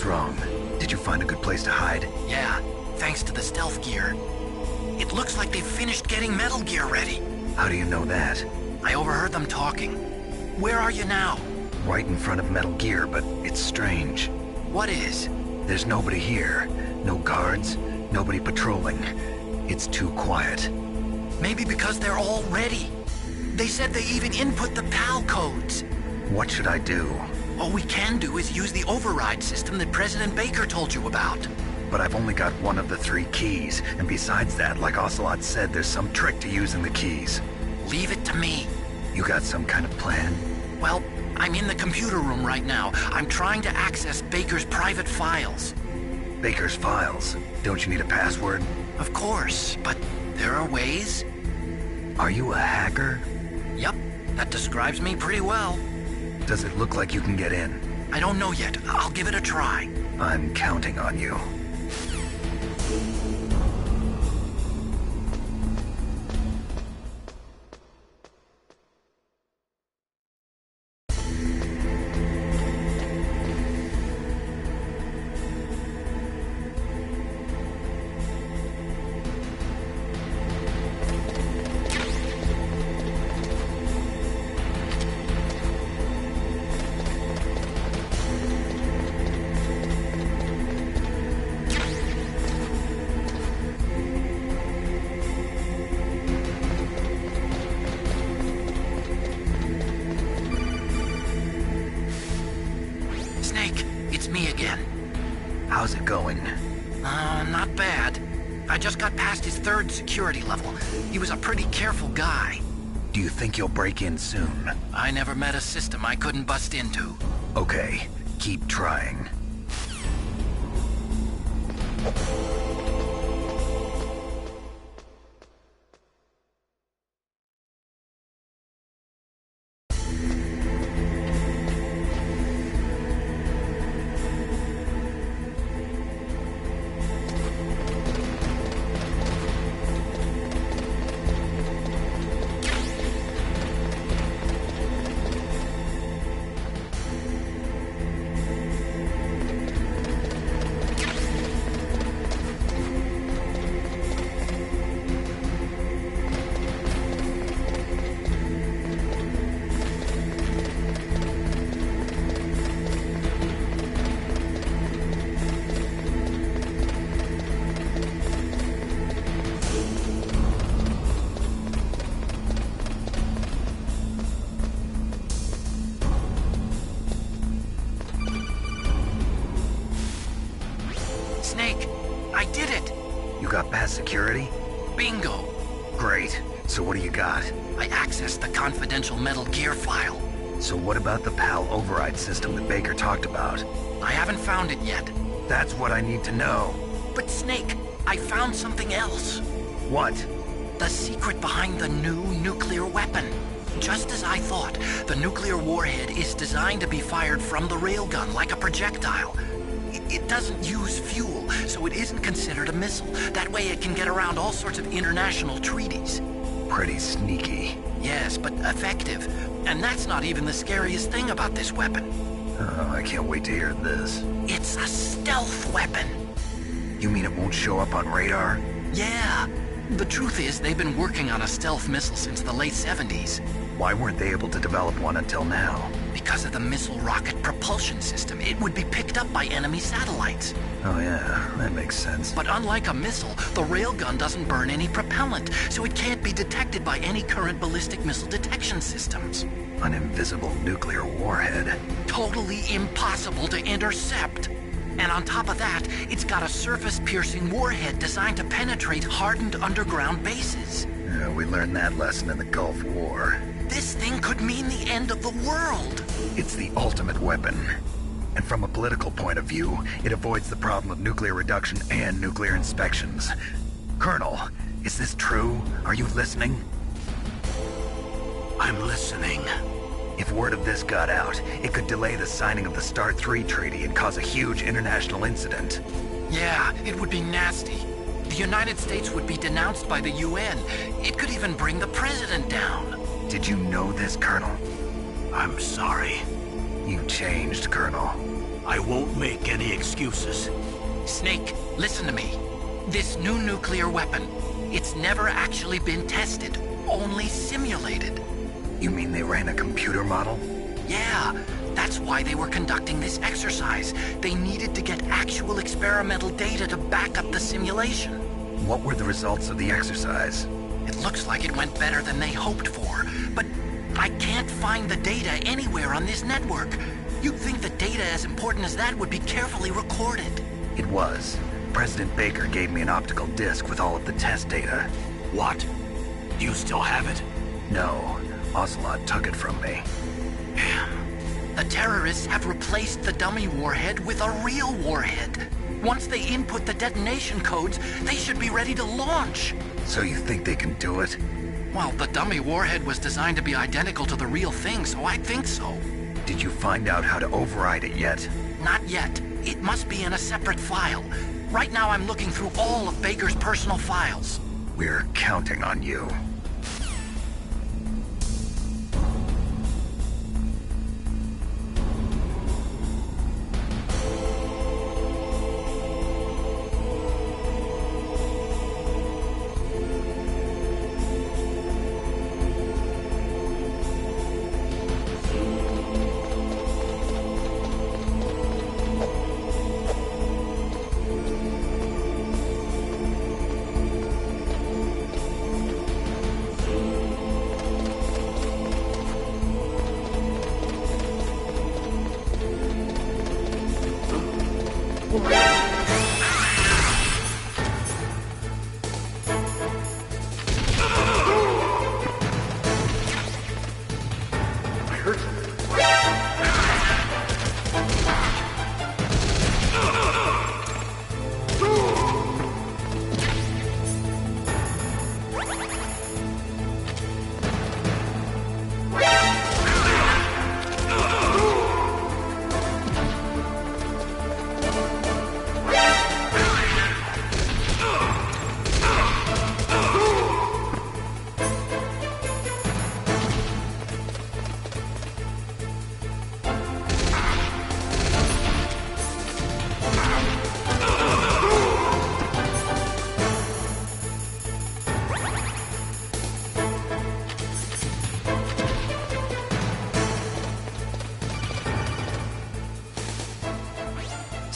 What's wrong? Did you find a good place to hide? Yeah, thanks to the stealth gear. It looks like they've finished getting Metal Gear ready. How do you know that? I overheard them talking. Where are you now? Right in front of Metal Gear, but it's strange. What is? There's nobody here. No guards, nobody patrolling. It's too quiet. Maybe because they're all ready. They said they even input the PAL codes. What should I do? All we can do is use the override system that President Baker told you about. But I've only got one of the 3 keys, and besides that, like Ocelot said, there's some trick to using the keys. Leave it to me. You got some kind of plan? Well, I'm in the computer room right now. I'm trying to access Baker's private files. Baker's files? Don't you need a password? Of course, but there are ways. Are you a hacker? Yep, that describes me pretty well. Does it look like you can get in? I don't know yet. I'll give it a try. I'm counting on you. How's it going? Not bad. I just got past his 3rd security level. He was a pretty careful guy. Do you think you'll break in soon? I never met a system I couldn't bust into. Okay, keep trying. Snake, I did it! You got past security? Bingo! Great. So what do you got? I accessed the confidential Metal Gear file. So what about the PAL override system that Baker talked about? I haven't found it yet. That's what I need to know. But Snake, I found something else. What? The secret behind the new nuclear weapon. Just as I thought, the nuclear warhead is designed to be fired from the railgun like a projectile. It doesn't use fuel, so it isn't considered a missile. That way it can get around all sorts of international treaties. Pretty sneaky. Yes, but effective. And that's not even the scariest thing about this weapon. Oh, I can't wait to hear this. It's a stealth weapon. You mean it won't show up on radar? Yeah. The truth is, they've been working on a stealth missile since the late 70s. Why weren't they able to develop one until now? Because of the missile rocket propulsion system, it would be picked up by enemy satellites. Oh yeah, that makes sense. But unlike a missile, the railgun doesn't burn any propellant, so it can't be detected by any current ballistic missile detection systems. An invisible nuclear warhead. Totally impossible to intercept. And on top of that, it's got a surface-piercing warhead designed to penetrate hardened underground bases. Yeah, we learned that lesson in the Gulf War. This thing could mean the end of the world. It's the ultimate weapon. And from a political point of view, it avoids the problem of nuclear reduction and nuclear inspections. Colonel, is this true? Are you listening? I'm listening. If word of this got out, it could delay the signing of the START 3 treaty and cause a huge international incident. Yeah, it would be nasty. The United States would be denounced by the UN. It could even bring the president down. Did you know this, Colonel? I'm sorry. You changed, Colonel. I won't make any excuses. Snake, listen to me. This new nuclear weapon, it's never actually been tested, only simulated. You mean they ran a computer model? Yeah, that's why they were conducting this exercise. They needed to get actual experimental data to back up the simulation. What were the results of the exercise? It looks like it went better than they hoped for, but I can't find the data anywhere on this network. You'd think the data as important as that would be carefully recorded. It was. President Baker gave me an optical disc with all of the test data. What? Do you still have it? No, Ocelot took it from me. The terrorists have replaced the dummy warhead with a real warhead. Once they input the detonation codes, they should be ready to launch. So you think they can do it? Well, the dummy warhead was designed to be identical to the real thing, so I think so. Did you find out how to override it yet? Not yet. It must be in a separate file. Right now I'm looking through all of Baker's personal files. We're counting on you.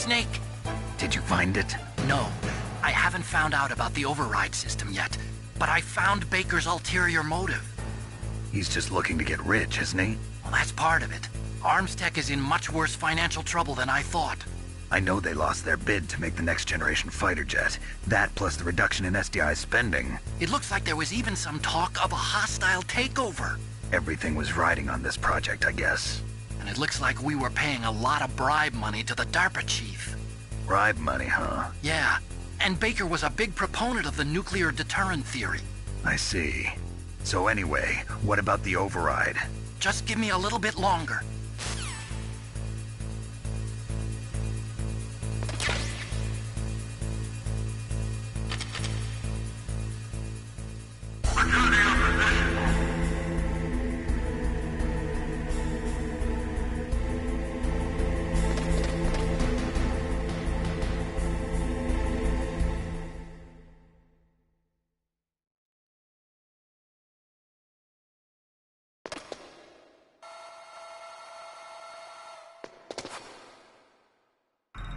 Snake! Did you find it? No, I haven't found out about the override system yet, but I found Baker's ulterior motive. He's just looking to get rich, isn't he? Well, that's part of it. Armstech is in much worse financial trouble than I thought. I know they lost their bid to make the next generation fighter jet. That plus the reduction in SDI spending. It looks like there was even some talk of a hostile takeover. Everything was riding on this project, I guess. And it looks like we were paying a lot of bribe money to the DARPA chief. Bribe money, huh? Yeah, and Baker was a big proponent of the nuclear deterrent theory. I see. So anyway, what about the override? Just give me a little bit longer.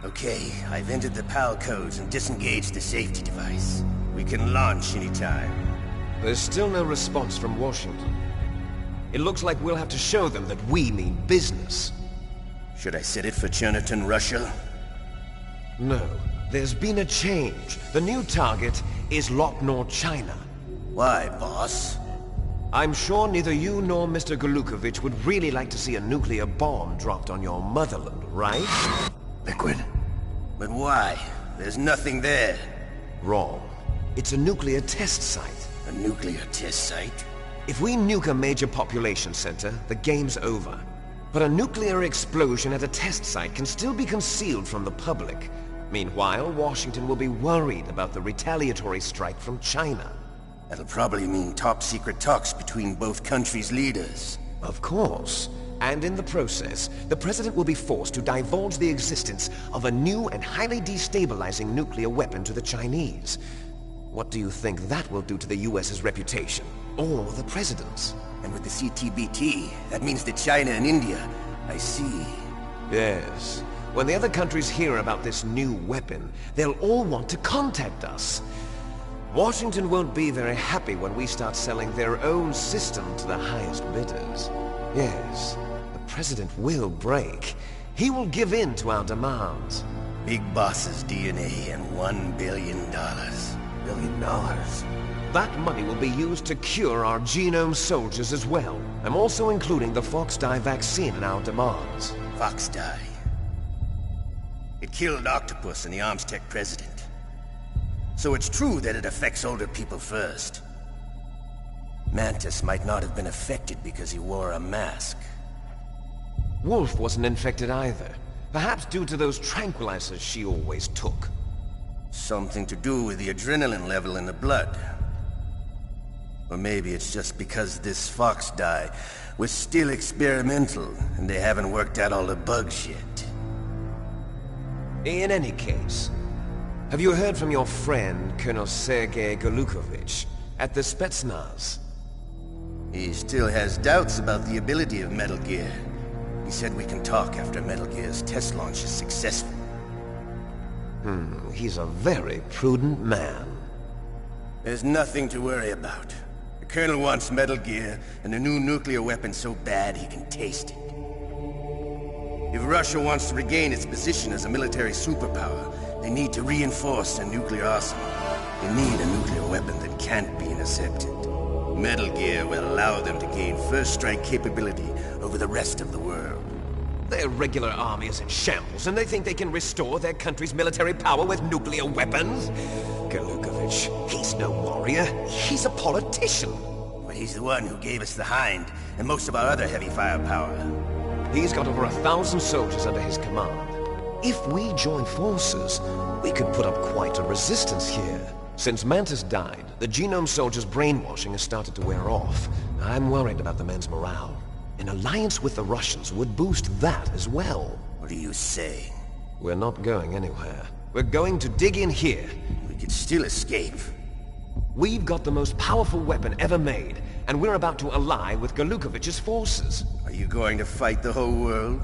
Okay, I've entered the PAL codes and disengaged the safety device. We can launch anytime. There's still no response from Washington. It looks like we'll have to show them that we mean business. Should I set it for Cherniton, Russia? No, there's been a change. The new target is Lopnor, China. Why, boss? I'm sure neither you nor Mr. Golukovich would really like to see a nuclear bomb dropped on your motherland, right? Liquid? But why? There's nothing there. Wrong. It's a nuclear test site. A nuclear test site? If we nuke a major population center, the game's over. But a nuclear explosion at a test site can still be concealed from the public. Meanwhile, Washington will be worried about the retaliatory strike from China. That'll probably mean top-secret talks between both countries' leaders. Of course. And in the process, the President will be forced to divulge the existence of a new and highly destabilizing nuclear weapon to the Chinese. What do you think that will do to the US's reputation? Or the President's? And with the CTBT, that means that China and India... I see. Yes. When the other countries hear about this new weapon, they'll all want to contact us. Washington won't be very happy when we start selling their own system to the highest bidders. Yes, the President will break. He will give in to our demands. Big Boss's DNA and $1 billion. $1 billion? That money will be used to cure our genome soldiers as well. I'm also including the Foxdie vaccine in our demands. Foxdie. It killed Octopus and the Armstech president. So it's true that it affects older people first. Mantis might not have been affected because he wore a mask. Wolf wasn't infected either. Perhaps due to those tranquilizers she always took. Something to do with the adrenaline level in the blood. Or maybe it's just because this Foxdie was still experimental and they haven't worked out all the bugs yet. In any case, have you heard from your friend, Colonel Sergei Golukovich, at the Spetsnaz? He still has doubts about the ability of Metal Gear. He said we can talk after Metal Gear's test launch is successful. He's a very prudent man. There's nothing to worry about. The Colonel wants Metal Gear and a new nuclear weapon so bad he can taste it. If Russia wants to regain its position as a military superpower, they need to reinforce their nuclear arsenal. They need a nuclear weapon that can't be intercepted. Metal Gear will allow them to gain first strike capability over the rest of the world. Their regular army is in shambles, and they think they can restore their country's military power with nuclear weapons? Golukovich, he's no warrior. He's a politician. But he's the one who gave us the Hind and most of our other heavy firepower. He's got over 1,000 soldiers under his command. If we join forces, we could put up quite a resistance here. Since Mantis died, the Genome Soldier's brainwashing has started to wear off. I'm worried about the men's morale. An alliance with the Russians would boost that as well. What are you saying? We're not going anywhere. We're going to dig in here. We could still escape. We've got the most powerful weapon ever made, and we're about to ally with Golukovich's forces. Are you going to fight the whole world?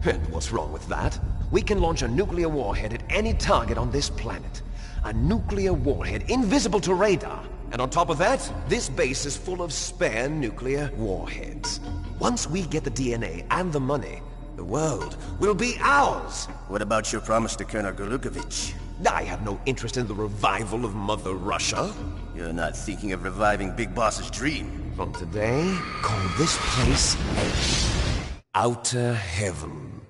And what's wrong with that? We can launch a nuclear warhead at any target on this planet. A nuclear warhead invisible to radar. And on top of that, this base is full of spare nuclear warheads. Once we get the DNA and the money, the world will be ours! What about your promise to Colonel Golukovich? I have no interest in the revival of Mother Russia. You're not thinking of reviving Big Boss's dream. From today, call this place Outer Heaven.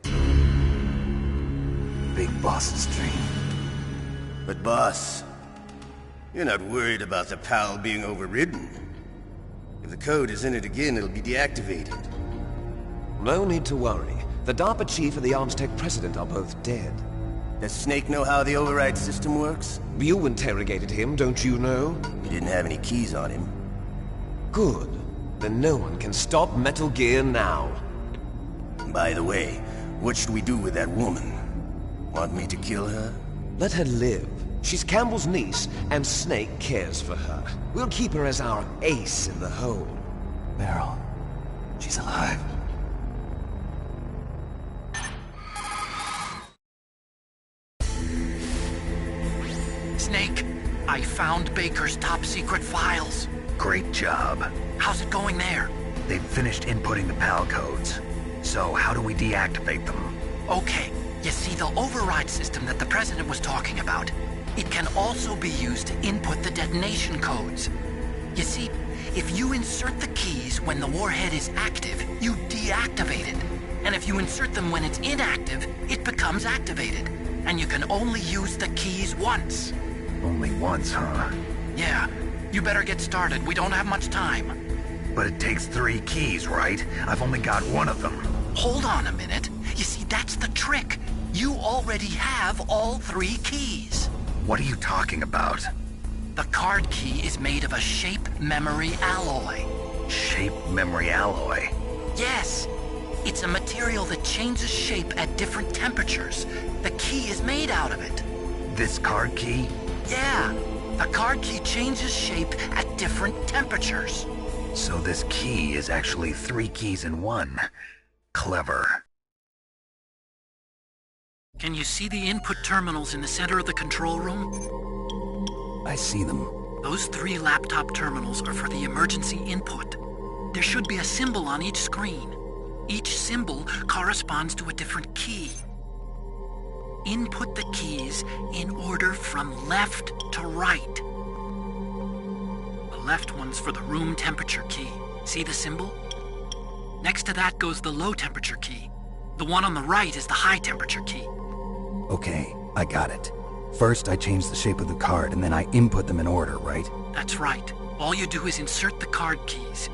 Big Boss's dream. But boss, you're not worried about the PAL being overridden. If the code is in it again, it'll be deactivated. No need to worry. The DARPA chief and the Armstech president are both dead. Does Snake know how the override system works? You interrogated him, don't you know? He didn't have any keys on him. Good. Then no one can stop Metal Gear now. By the way, what should we do with that woman? Want me to kill her? Let her live. She's Campbell's niece, and Snake cares for her. We'll keep her as our ace in the hole. Meryl, she's alive. Snake, I found Baker's top-secret files. Great job. How's it going there? They've finished inputting the PAL codes. So how do we deactivate them? Okay, you see the override system that the President was talking about? It can also be used to input the detonation codes. You see, if you insert the keys when the warhead is active, you deactivate it. And if you insert them when it's inactive, it becomes activated. And you can only use the keys once. Only once, huh? Yeah, you better get started. We don't have much time. But it takes 3 keys, right? I've only got one of them. Hold on a minute. You see, that's the trick. You already have all 3 keys. What are you talking about? The card key is made of a shape memory alloy. Shape memory alloy? Yes. It's a material that changes shape at different temperatures. The key is made out of it. This card key? Yeah, the card key changes shape at different temperatures. So this key is actually 3 keys in one. Clever. Can you see the input terminals in the center of the control room? I see them. Those 3 laptop terminals are for the emergency input. There should be a symbol on each screen. Each symbol corresponds to a different key. Input the keys in order from left to right. The left one's for the room temperature key. See the symbol? Next to that goes the low temperature key. The one on the right is the high temperature key. Okay, I got it. First, I change the shape of the card, and then I input them in order, right? That's right. All you do is insert the card keys.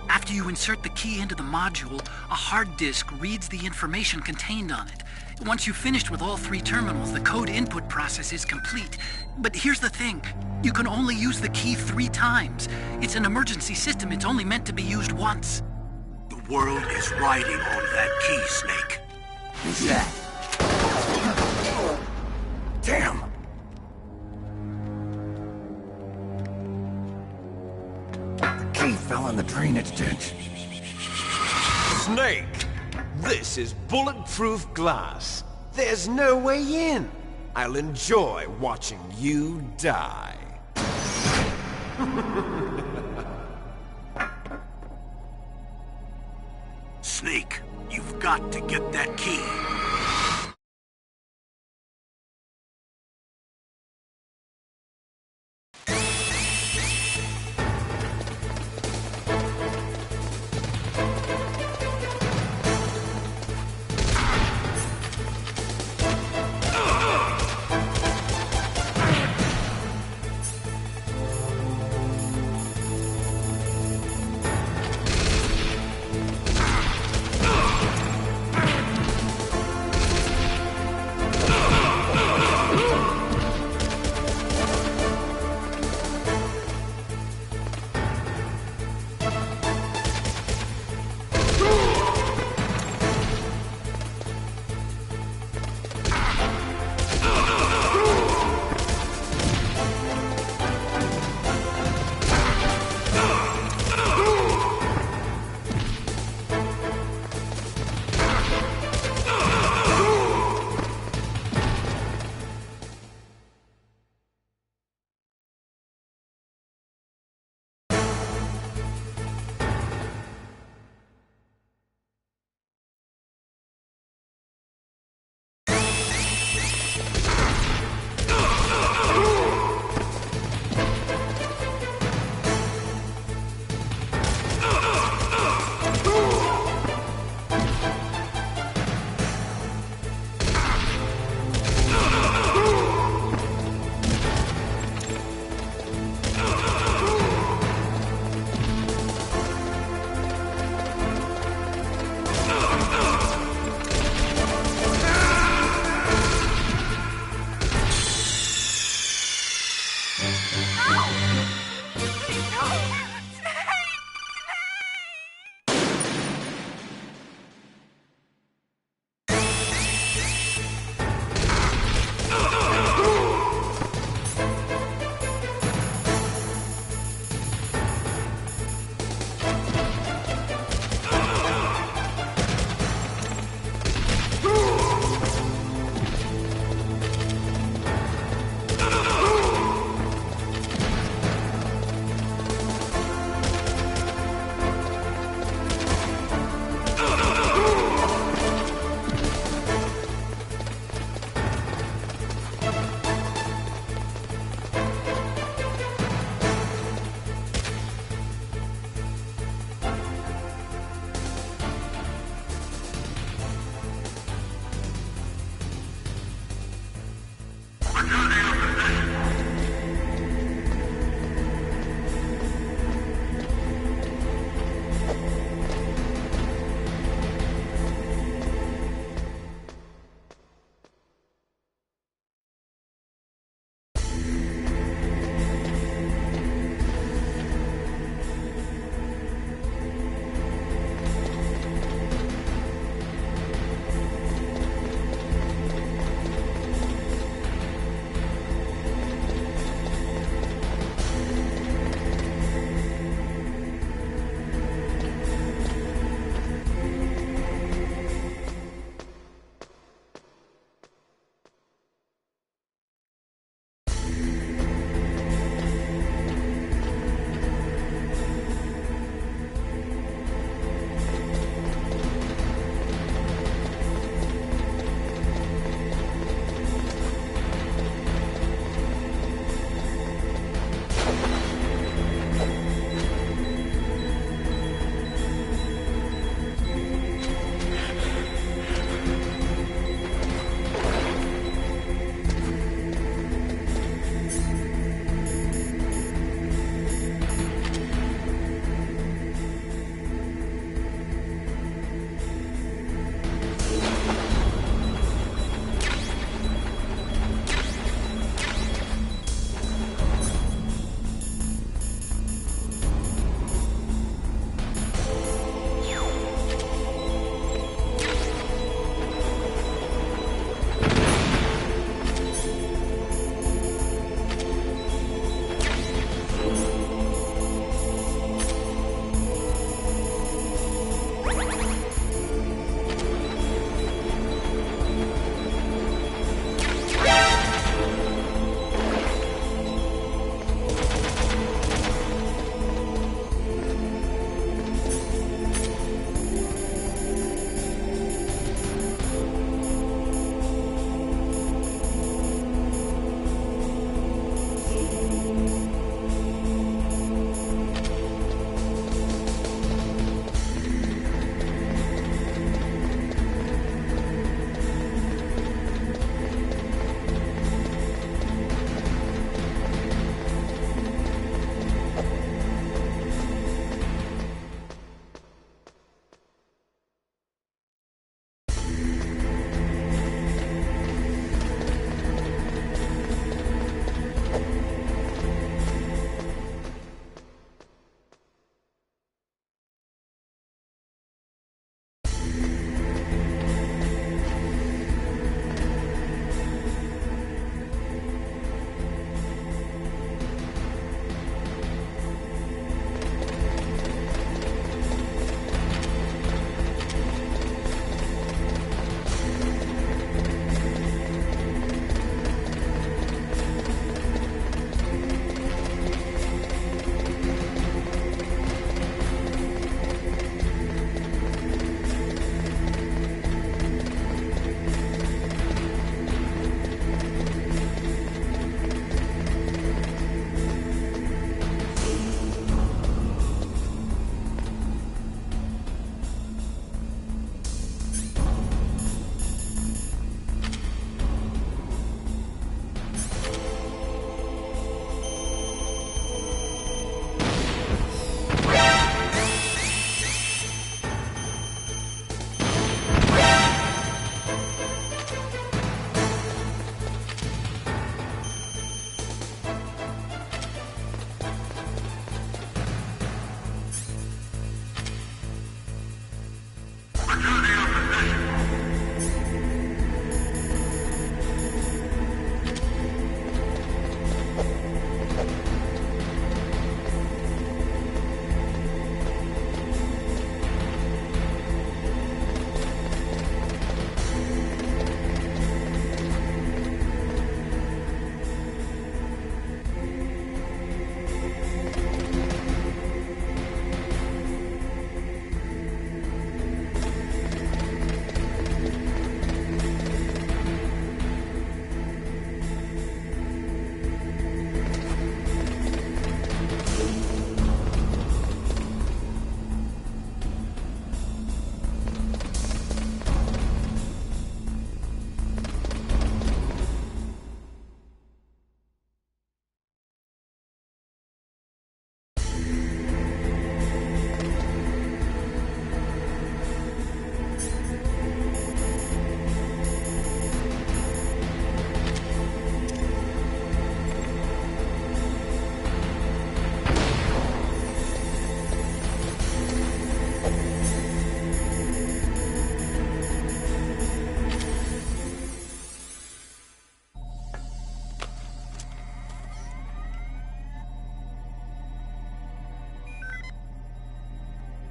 After you insert the key into the module, a hard disk reads the information contained on it. Once you've finished with all 3 terminals, the code input process is complete. But here's the thing. You can only use the key 3 times. It's an emergency system. It's only meant to be used once. The world is riding on that key, Snake. Who's that? Damn! The key fell in the drainage ditch. Snake! This is bulletproof glass. There's no way in. I'll enjoy watching you die. Snake, you've got to get that key.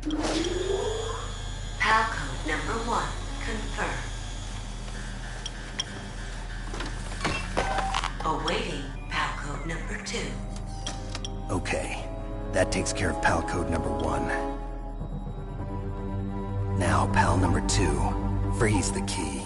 PAL code number 1 confirmed. Awaiting PAL code number 2. Okay, that takes care of PAL code number 1. Now, PAL number 2, freeze the key.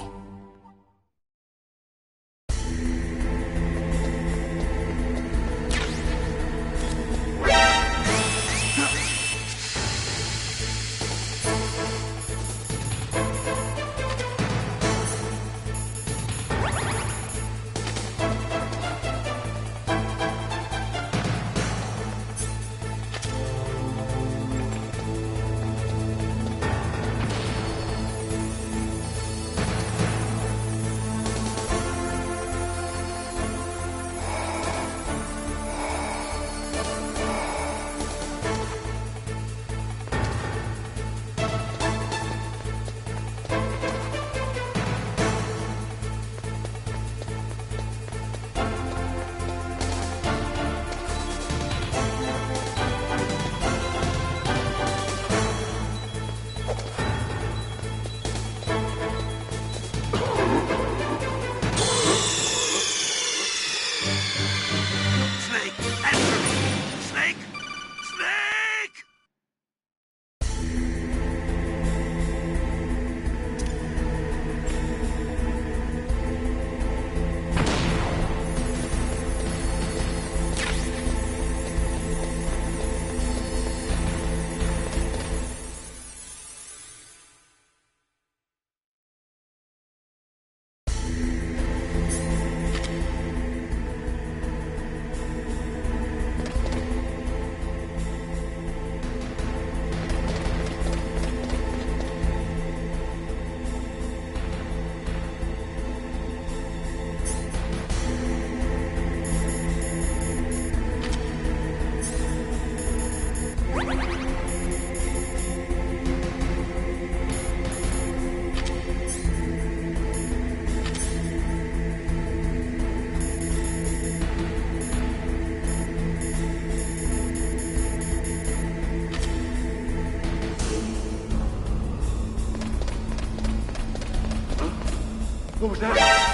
What was that?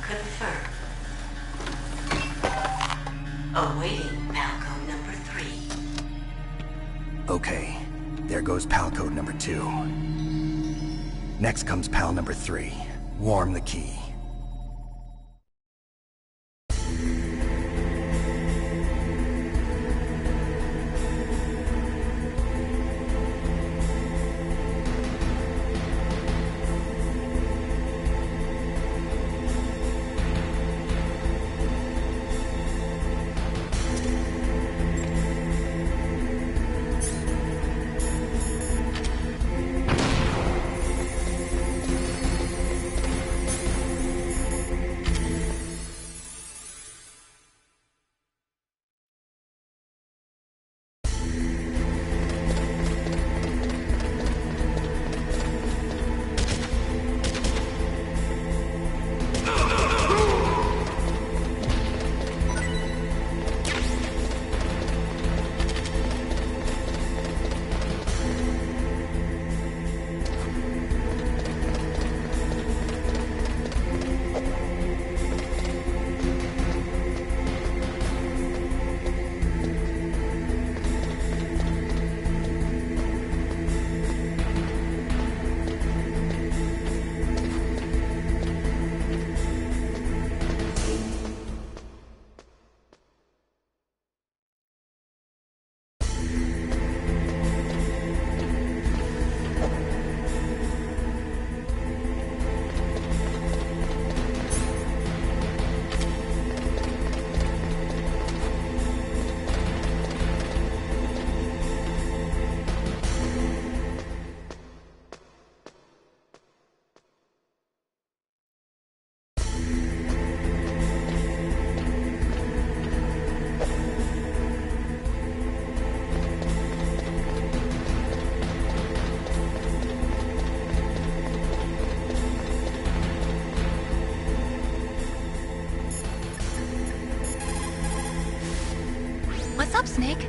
Confirmed. Awaiting PAL code number 3. Okay, there goes PAL code number 2. Next comes PAL number 3. Warm the key. What's up, Snake?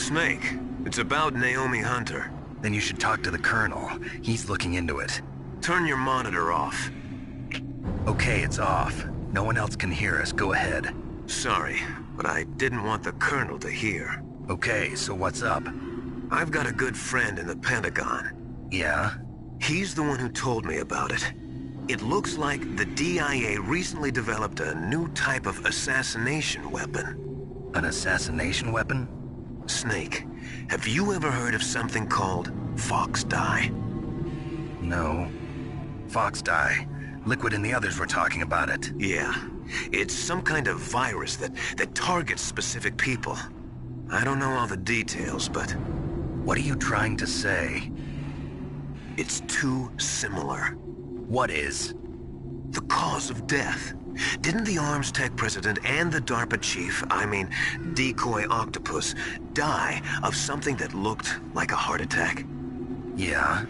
Snake, it's about Naomi Hunter. Then you should talk to the Colonel. He's looking into it. Turn your monitor off. Okay, it's off. No one else can hear us. Go ahead. Sorry, but I didn't want the Colonel to hear. Okay, so what's up? I've got a good friend in the Pentagon. Yeah? He's the one who told me about it. It looks like the DIA recently developed a new type of assassination weapon. An assassination weapon? Snake, have you ever heard of something called Fox Dye? No. Fox Dye. Liquid and the others were talking about it. Yeah. It's some kind of virus that targets specific people. I don't know all the details, but... What are you trying to say? It's too similar. What is? The cause of death. Didn't the Arms Tech president and the DARPA chief, Decoy Octopus, die of something that looked like a heart attack? Yeah?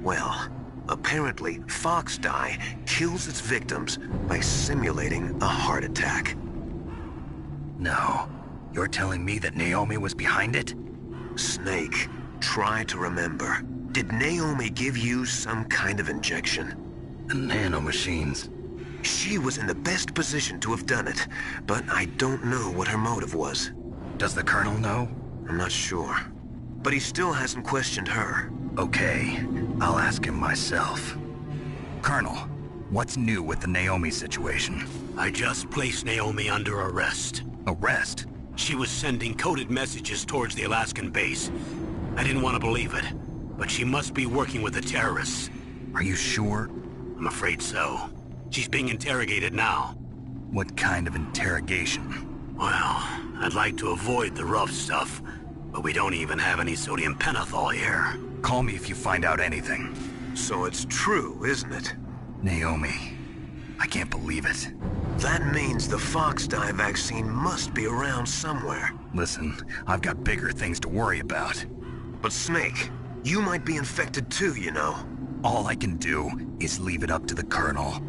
Well, apparently Fox Dye kills its victims by simulating a heart attack. No. You're telling me that Naomi was behind it? Snake, try to remember. Did Naomi give you some kind of injection? The nanomachines. She was in the best position to have done it, but I don't know what her motive was. Does the Colonel know? I'm not sure. But he still hasn't questioned her. Okay, I'll ask him myself. Colonel, what's new with the Naomi situation? I just placed Naomi under arrest. Arrest? She was sending coded messages towards the Alaskan base. I didn't want to believe it, but she must be working with the terrorists. Are you sure? I'm afraid so. She's being interrogated now. What kind of interrogation? Well, I'd like to avoid the rough stuff, but we don't even have any sodium pentothal here. Call me if you find out anything. So it's true, isn't it? Naomi. I can't believe it. That means the Fox Dye vaccine must be around somewhere. Listen, I've got bigger things to worry about. But Snake, you might be infected too, you know. All I can do is leave it up to the Colonel.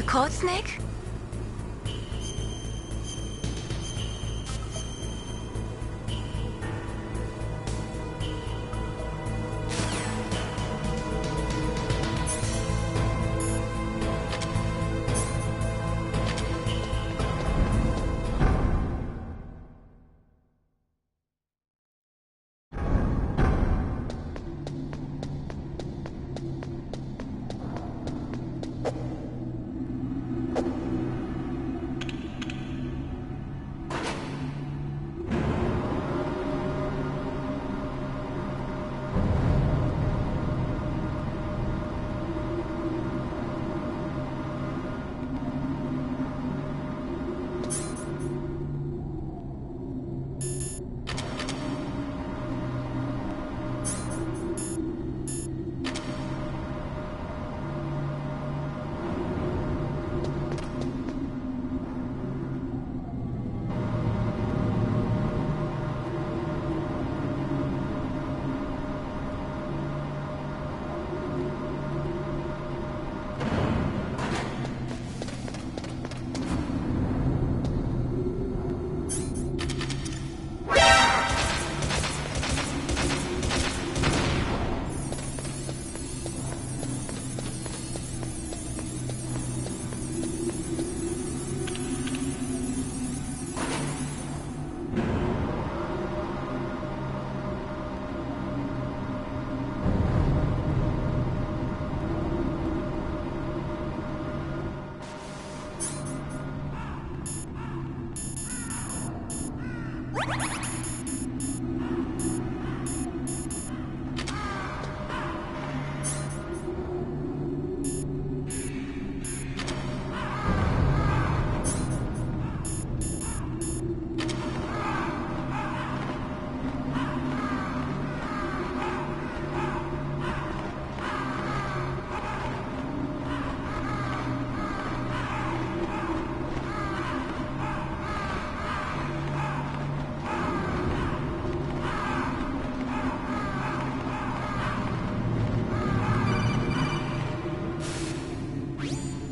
You caught Snake?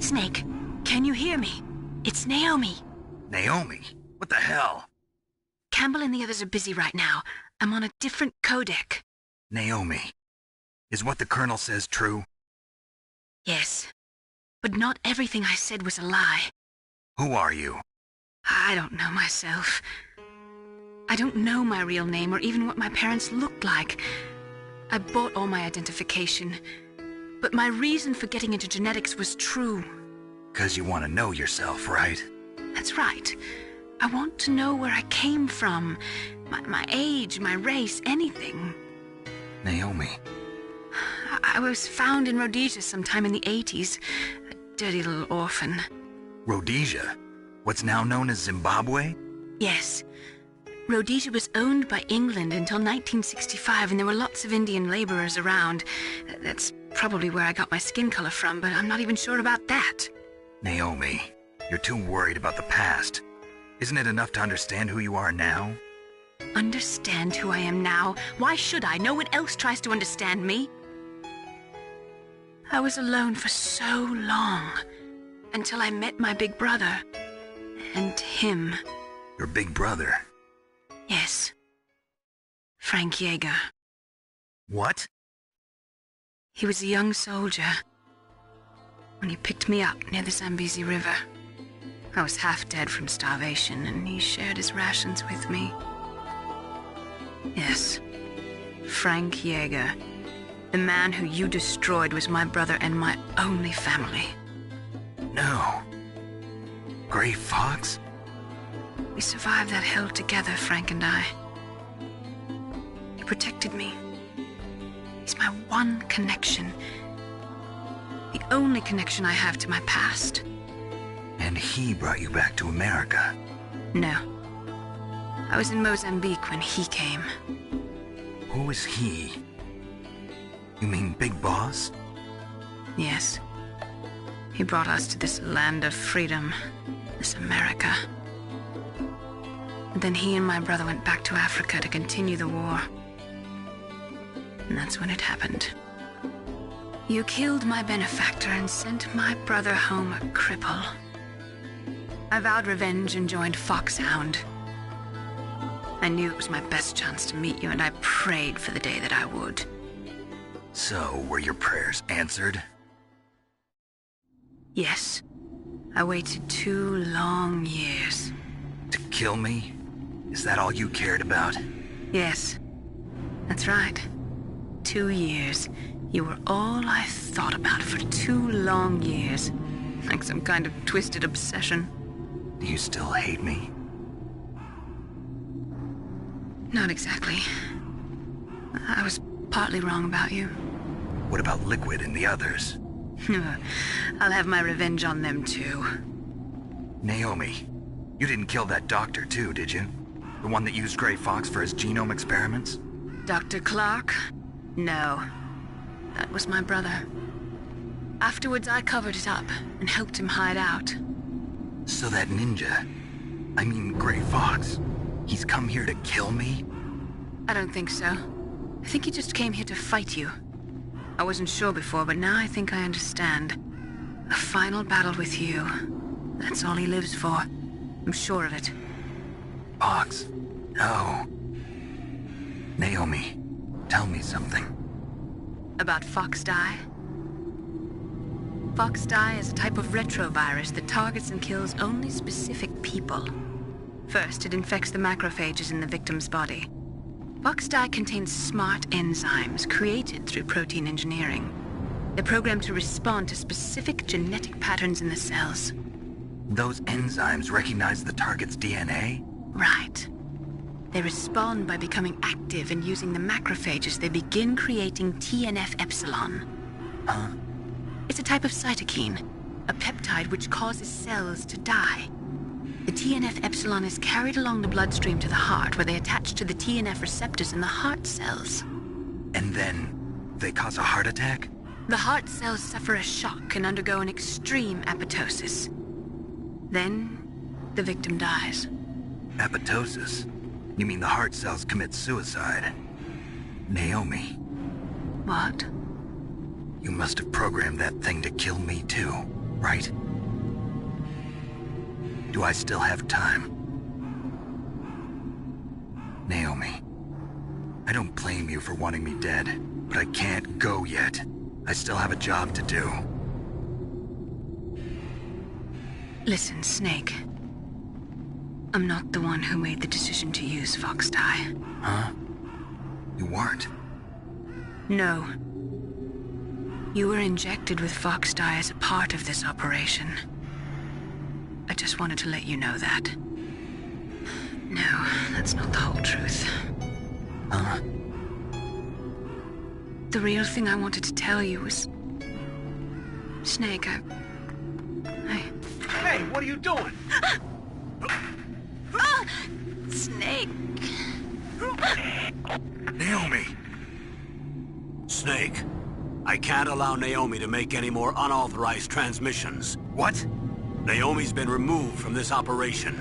Snake, can you hear me? It's Naomi. Naomi? What the hell? Campbell and the others are busy right now. I'm on a different codec. Naomi, is what the Colonel says true? Yes, but not everything I said was a lie. Who are you? I don't know myself. I don't know my real name or even what my parents looked like. I bought all my identification, but my reason for getting into genetics was true. 'Cause you want to know yourself, right? That's right. I want to know where I came from. My age, my race, anything. Naomi. I was found in Rhodesia sometime in the 80s. A dirty little orphan. Rhodesia? What's now known as Zimbabwe? Yes. Rhodesia was owned by England until 1965, and there were lots of Indian laborers around. That's probably where I got my skin color from, but I'm not even sure about that. Naomi, you're too worried about the past. Isn't it enough to understand who you are now? Understand who I am now? Why should I? No one else tries to understand me. I was alone for so long, until I met my big brother. And him. Your big brother? Yes. Frank Yeager. What? He was a young soldier when he picked me up near the Zambezi River. I was half dead from starvation, and he shared his rations with me. Yes, Frank Yeager. The man who you destroyed was my brother and my only family. No. Gray Fox? We survived that hell together, Frank and I. He protected me. He's my one connection. The only connection I have to my past. And he brought you back to America? No. I was in Mozambique when he came. Who is he? You mean Big Boss? Yes. He brought us to this land of freedom, this America. And then he and my brother went back to Africa to continue the war. And that's when it happened. You killed my benefactor and sent my brother home a cripple. I vowed revenge and joined Foxhound. I knew it was my best chance to meet you, and I prayed for the day that I would. So, were your prayers answered? Yes. I waited 2 long years. To kill me? Is that all you cared about? Yes. That's right. 2 years. You were all I thought about for 2 long years. Like some kind of twisted obsession. Do you still hate me? Not exactly. I was partly wrong about you. What about Liquid and the others? I'll have my revenge on them too. Naomi, you didn't kill that doctor too, did you? The one that used Grey Fox for his genome experiments? Dr. Clark? No. That was my brother. Afterwards, I covered it up and helped him hide out. So that ninja, I mean Grey Fox, he's come here to kill me? I don't think so. I think he just came here to fight you. I wasn't sure before, but now I think I understand. A final battle with you. That's all he lives for. I'm sure of it. Fox? No. Naomi, tell me something. About Foxdie? Foxdie is a type of retrovirus that targets and kills only specific people. First, it infects the macrophages in the victim's body. Foxdie contains smart enzymes created through protein engineering. They're programmed to respond to specific genetic patterns in the cells. Those enzymes recognize the target's DNA? Right. They respond by becoming active and using the macrophages. They begin creating TNF-epsilon. Huh? It's a type of cytokine, a peptide which causes cells to die. The TNF-epsilon is carried along the bloodstream to the heart, where they attach to the TNF receptors in the heart cells. And then they cause a heart attack? The heart cells suffer a shock and undergo an extreme apoptosis. Then, the victim dies. Apoptosis? You mean the heart cells commit suicide? Naomi. What? You must have programmed that thing to kill me too, right? Do I still have time? Naomi, I don't blame you for wanting me dead, but I can't go yet. I still have a job to do. Listen, Snake. I'm not the one who made the decision to use Foxdie. Huh? You weren't? No. You were injected with Foxdie as a part of this operation. I just wanted to let you know that. No, that's not the whole truth. Huh? The real thing I wanted to tell you was... Snake, I... Hey, what are you doing? Snake! Naomi! Snake, I can't allow Naomi to make any more unauthorized transmissions. What? Naomi's been removed from this operation.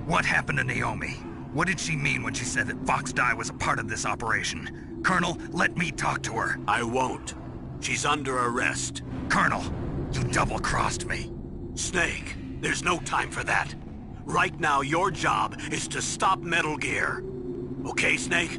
What happened to Naomi? What did she mean when she said that Foxdie was a part of this operation? Colonel, let me talk to her. I won't. She's under arrest. Colonel, you double-crossed me. Snake, there's no time for that. Right now, your job is to stop Metal Gear. Okay, Snake?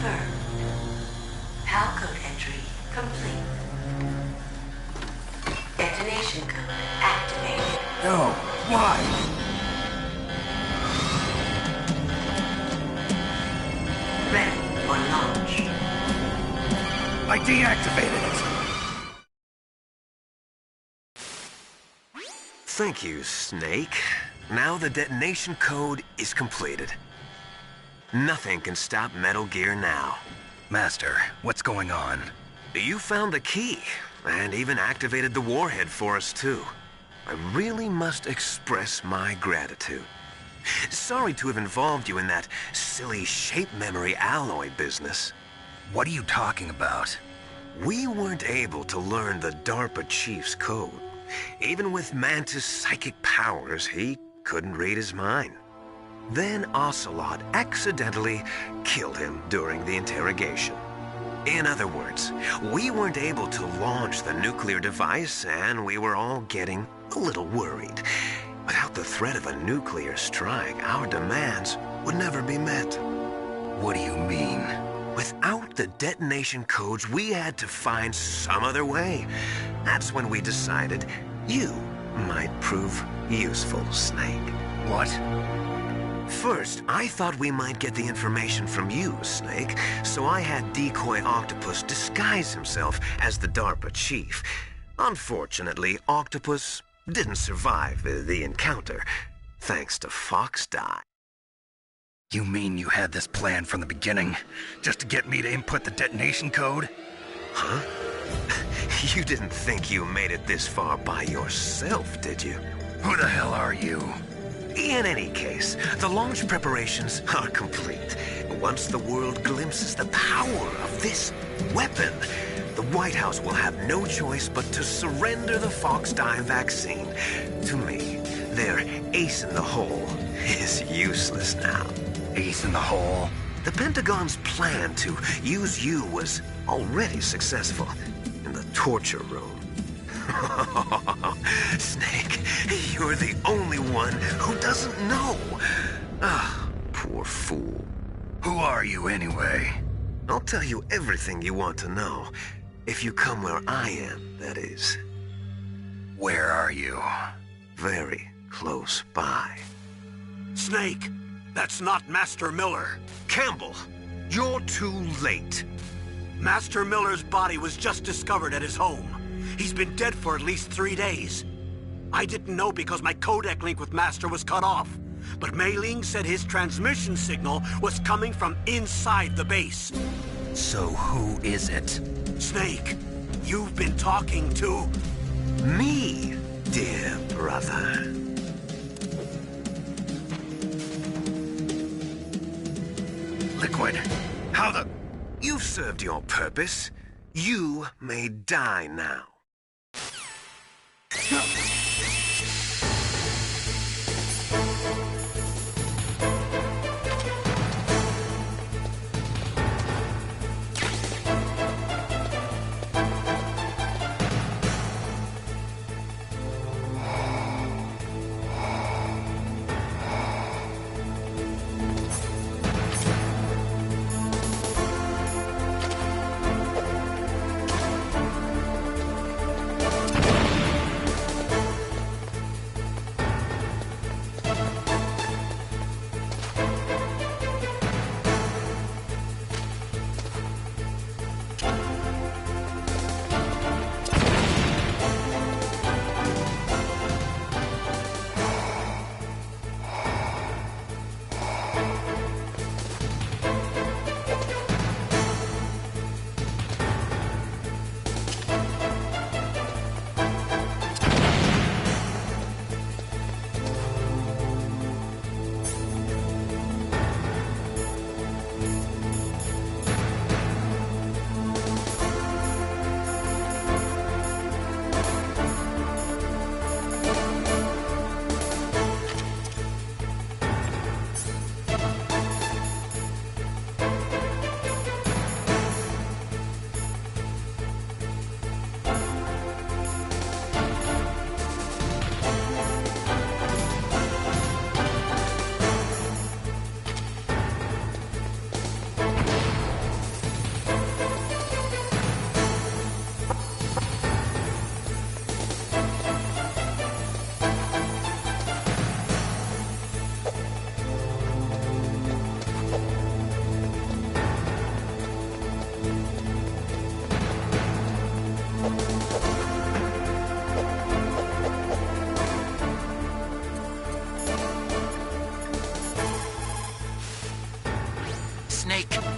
confirmed. PAL code entry complete. Detonation code activated. No, why? Ready for launch. I deactivated it. Thank you, Snake. Now the detonation code is completed. Nothing can stop Metal Gear now. Master, what's going on? You found the key, and even activated the warhead for us, too. I really must express my gratitude. Sorry to have involved you in that silly shape memory alloy business. What are you talking about? We weren't able to learn the DARPA chief's code. Even with Mantis' psychic powers, he couldn't read his mind. Then Ocelot accidentally killed him during the interrogation. In other words, we weren't able to launch the nuclear device, and we were all getting a little worried. Without the threat of a nuclear strike, our demands would never be met. What do you mean? Without the detonation codes, we had to find some other way. That's when we decided you might prove useful, Snake. What? First, I thought we might get the information from you, Snake, so I had Decoy Octopus disguise himself as the DARPA chief. Unfortunately, Octopus didn't survive the encounter, thanks to Fox Die. You mean you had this plan from the beginning, just to get me to input the detonation code? Huh? You didn't think you made it this far by yourself, did you? Who the hell are you? In any case, the launch preparations are complete. Once the world glimpses the power of this weapon, the White House will have no choice but to surrender the Fox Die vaccine. To me, their ace in the hole is useless now. Ace in the hole? The Pentagon's plan to use you was already successful in the torture room. Snake, you're the only one who doesn't know. Ah, poor fool. Who are you anyway? I'll tell you everything you want to know. If you come where I am, that is. Where are you? Very close by. Snake, that's not Master Miller. Campbell, you're too late. Master Miller's body was just discovered at his home. He's been dead for at least 3 days. I didn't know because my codec link with Master was cut off. But Mei Ling said his transmission signal was coming from inside the base. So who is it? Snake, you've been talking to... me, dear brother. Liquid, how the... You've served your purpose. You may die now.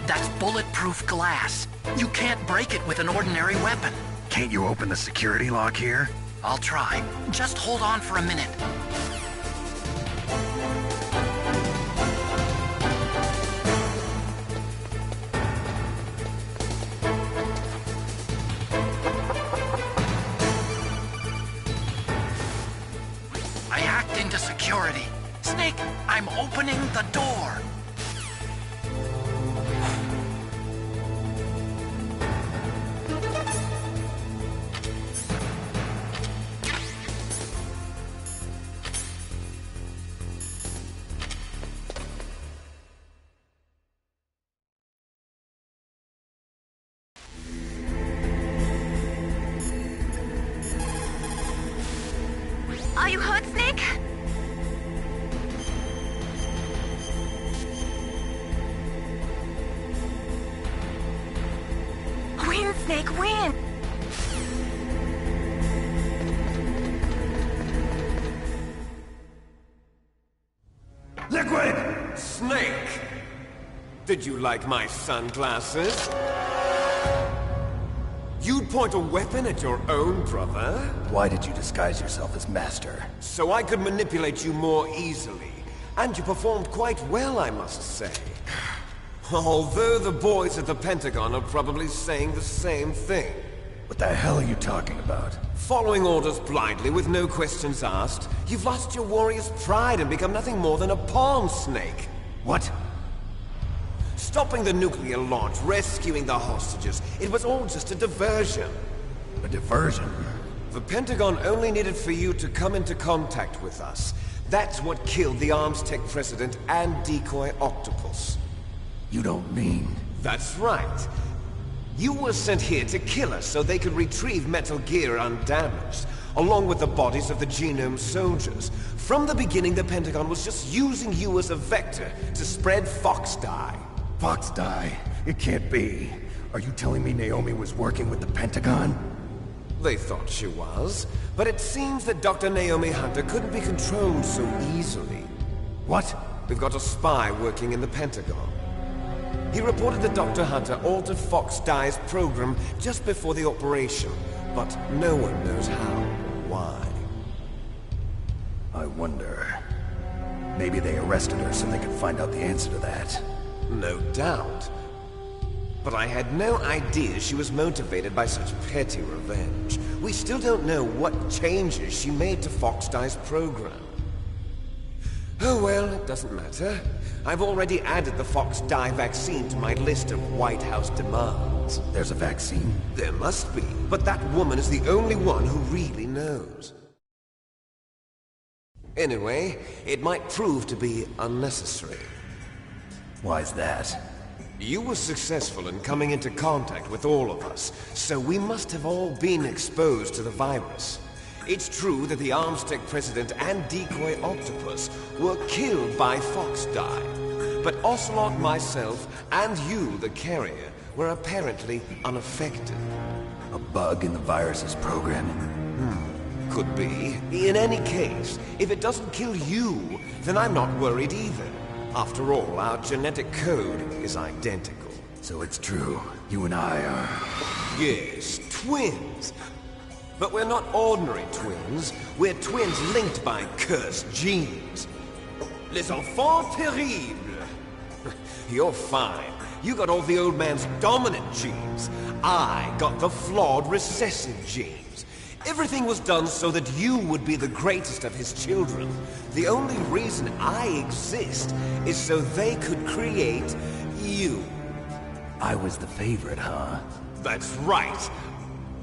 That's bulletproof glass. You can't break it with an ordinary weapon. Can't you open the security lock here? I'll try. Just hold on for a minute. I hacked into security. Snake, I'm opening the door. Are you hurt, Snake? Win, Snake, win! Liquid! Snake! Did you like my sunglasses? You'd point a weapon at your own brother? Why did you disguise yourself as Master? So I could manipulate you more easily. And you performed quite well, I must say. Although the boys at the Pentagon are probably saying the same thing. What the hell are you talking about? Following orders blindly with no questions asked, you've lost your warrior's pride and become nothing more than a pawn, Snake. What? Stopping the nuclear launch, rescuing the hostages, it was all just a diversion. A diversion? The Pentagon only needed for you to come into contact with us. That's what killed the Armstech president and decoy Octopus. You don't mean... That's right. You were sent here to kill us so they could retrieve Metal Gear undamaged, along with the bodies of the Genome soldiers. From the beginning, the Pentagon was just using you as a vector to spread Fox Die. Fox Die? It can't be. Are you telling me Naomi was working with the Pentagon? They thought she was, but it seems that Dr. Naomi Hunter couldn't be controlled so easily. What? We've got a spy working in the Pentagon. He reported that Dr. Hunter altered Fox Die's program just before the operation, but no one knows how or why. I wonder... Maybe they arrested her so they could find out the answer to that. No doubt. But I had no idea she was motivated by such petty revenge. We still don't know what changes she made to Fox Die's program. Oh well, it doesn't matter. I've already added the Fox Die vaccine to my list of White House demands. There's a vaccine? There must be, but that woman is the only one who really knows. Anyway, it might prove to be unnecessary. Why's that? You were successful in coming into contact with all of us, so we must have all been exposed to the virus. It's true that the Armstech president and decoy Octopus were killed by Fox Die, but Ocelot, myself, and you, the carrier, were apparently unaffected. A bug in the virus's programming? Could be. In any case, if it doesn't kill you, then I'm not worried either. After all, our genetic code is identical. So it's true. You and I are... Yes, twins. But we're not ordinary twins. We're twins linked by cursed genes. Les enfants terribles. You're fine. You got all the old man's dominant genes. I got the flawed recessive genes. Everything was done so that you would be the greatest of his children. The only reason I exist is so they could create you. I was the favorite, huh? That's right.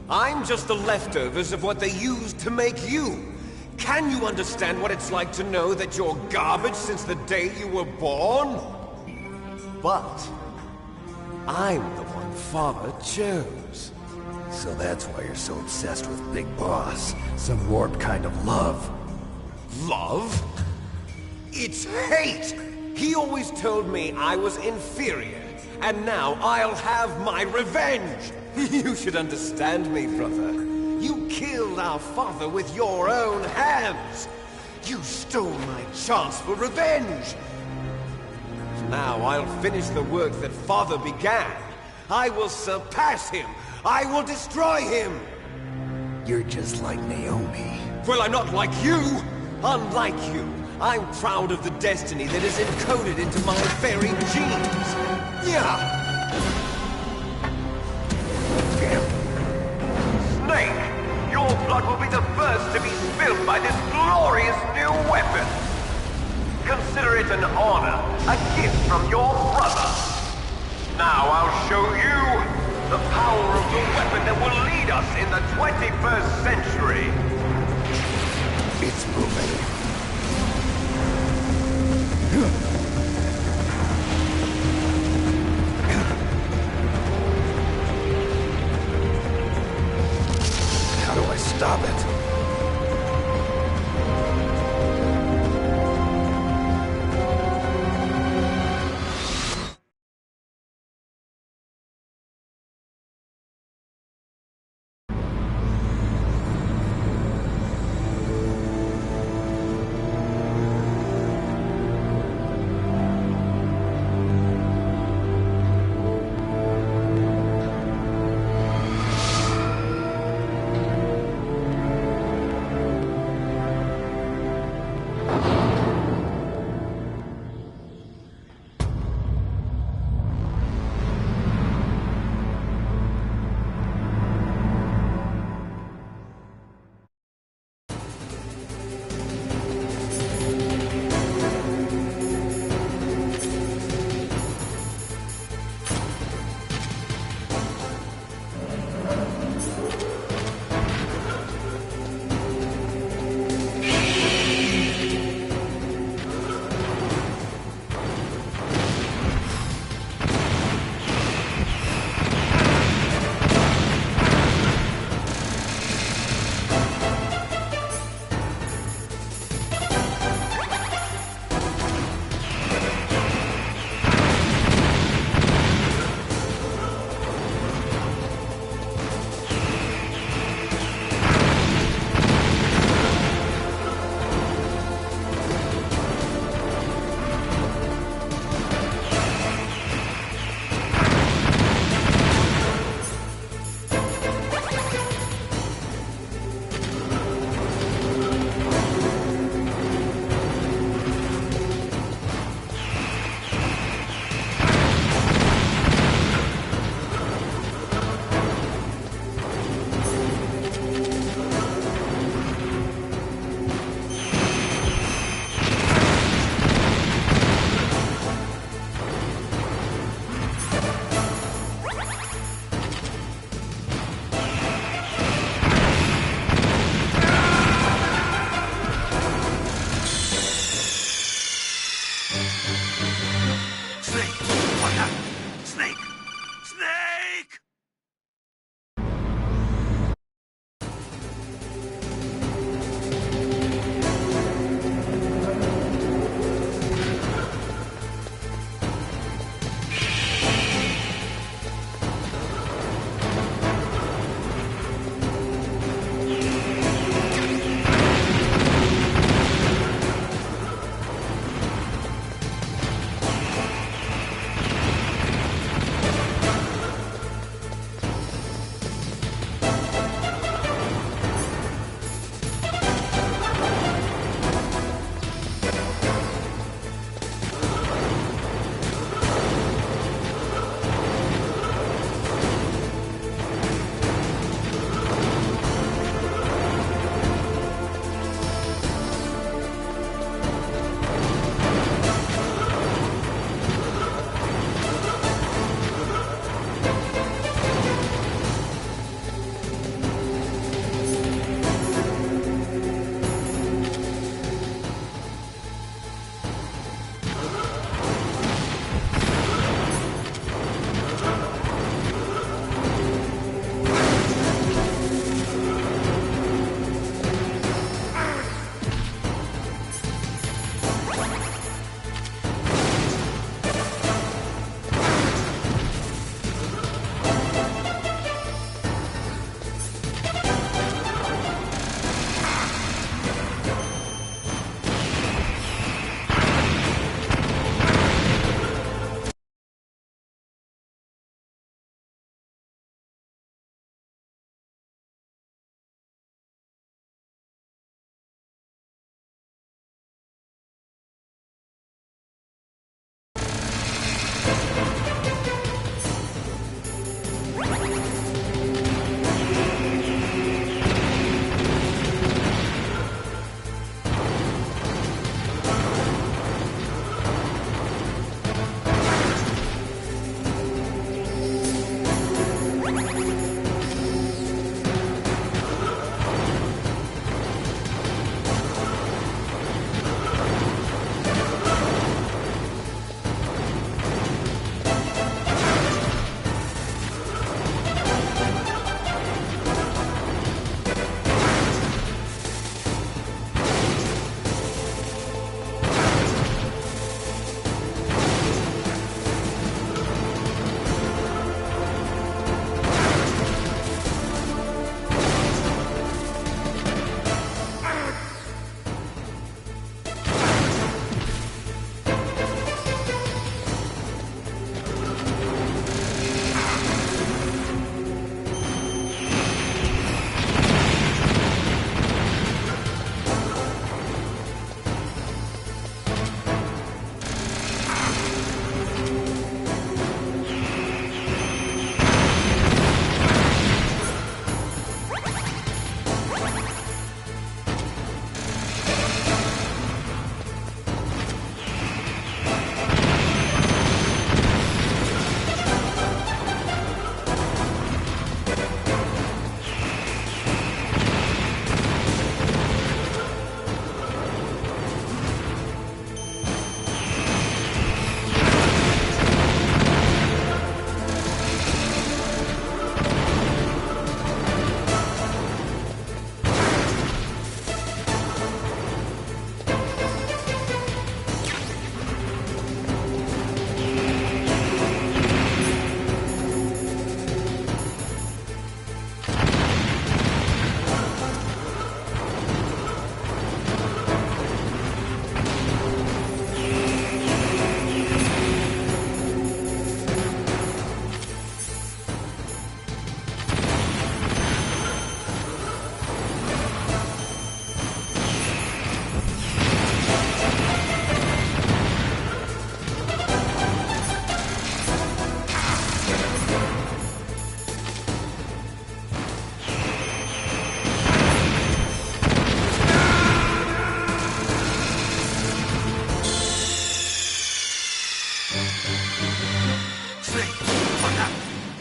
I'm just the leftovers of what they used to make you. Can you understand what it's like to know that you're garbage since the day you were born? But I'm the one Father chose. So that's why you're so obsessed with Big Boss. Some warped kind of love. Love? It's hate! He always told me I was inferior, and now I'll have my revenge! You should understand me, brother. You killed our father with your own hands! You stole my chance for revenge! Now I'll finish the work that Father began. I will surpass him. I will destroy him. You're just like Naomi. Well, I'm not like you. Unlike you, I'm proud of the destiny that is encoded into my very genes. Yeah. Snake, your blood will be the first to be spilled by this glorious new weapon. Consider it an honor, a gift from your brother. Now I'll show you the power of the weapon that will lead us in the 21st century. It's moving. How do I stop it?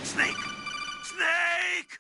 Snake! Snake!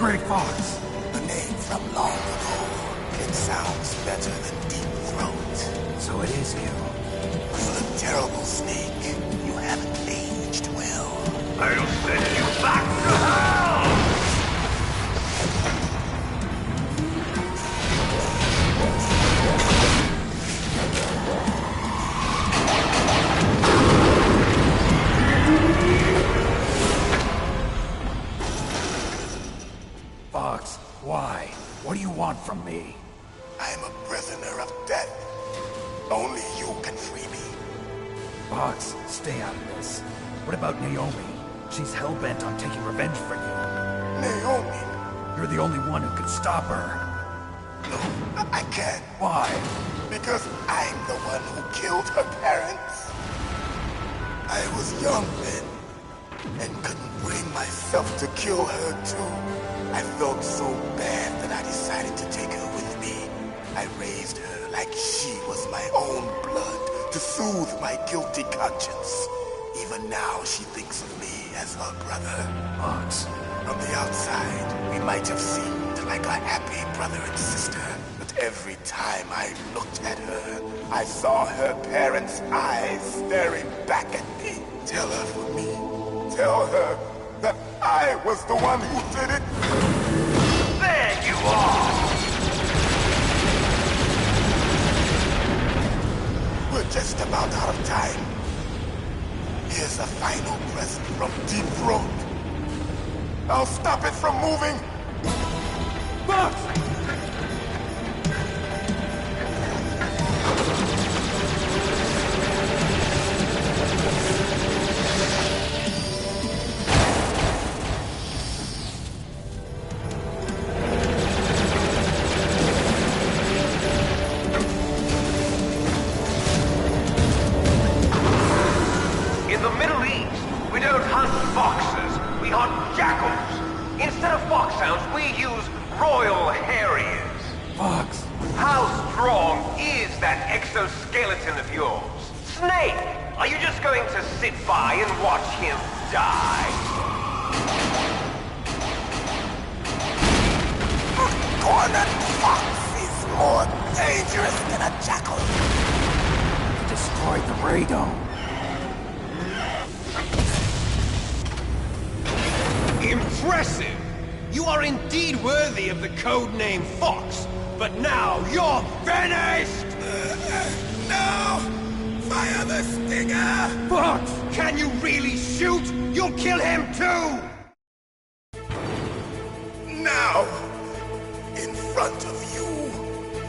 Gray Fox. A name from long ago. It sounds better than Deep Throat. So it is you. You're a terrible snake. You haven't aged well. I'll send you back to hell! Fox, why? What do you want from me? I'm a prisoner of death. Only you can free me. Fox, stay out of this. What about Naomi? She's hell-bent on taking revenge for you. Naomi? You're the only one who could stop her. No, I can't. Why? Because I'm the one who killed her parents. I was young then, and couldn't bring myself to kill her too. I felt so bad that I decided to take her with me. I raised her like she was my own blood to soothe my guilty conscience. Even now, she thinks of me as her brother. Fox. From the outside, we might have seemed like a happy brother and sister. But every time I looked at her, I saw her parents' eyes staring back at me. Tell her for me. Tell her that I was the one who did it. There you are! We're just about out of time. Here's a final present from Deep Throat. I'll stop it from moving. Fox! In the Middle East, we don't hunt foxes, we hunt jackals. Instead of foxhounds, we use Royal Harriers. Fox! How strong is that exoskeleton of yours? Snake, are you just going to sit by and watch him die? A cornered fox is more dangerous than a jackal. You destroyed the radome. Impressive! You are indeed worthy of the codename Fox, but now you're finished! No! Fire the stinger! Fox! Can you really shoot? You'll kill him too! Now, in front of you,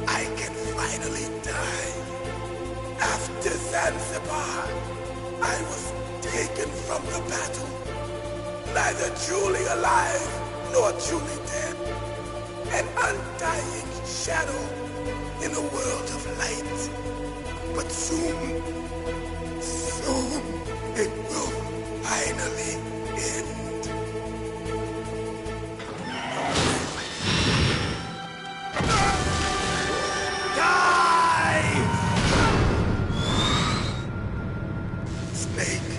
I can finally die. After Zanzibar, I was taken from the battle. Neither truly alive, nor truly dead. An undying shadow in a world of light. But soon, it will finally end. Die! Snake,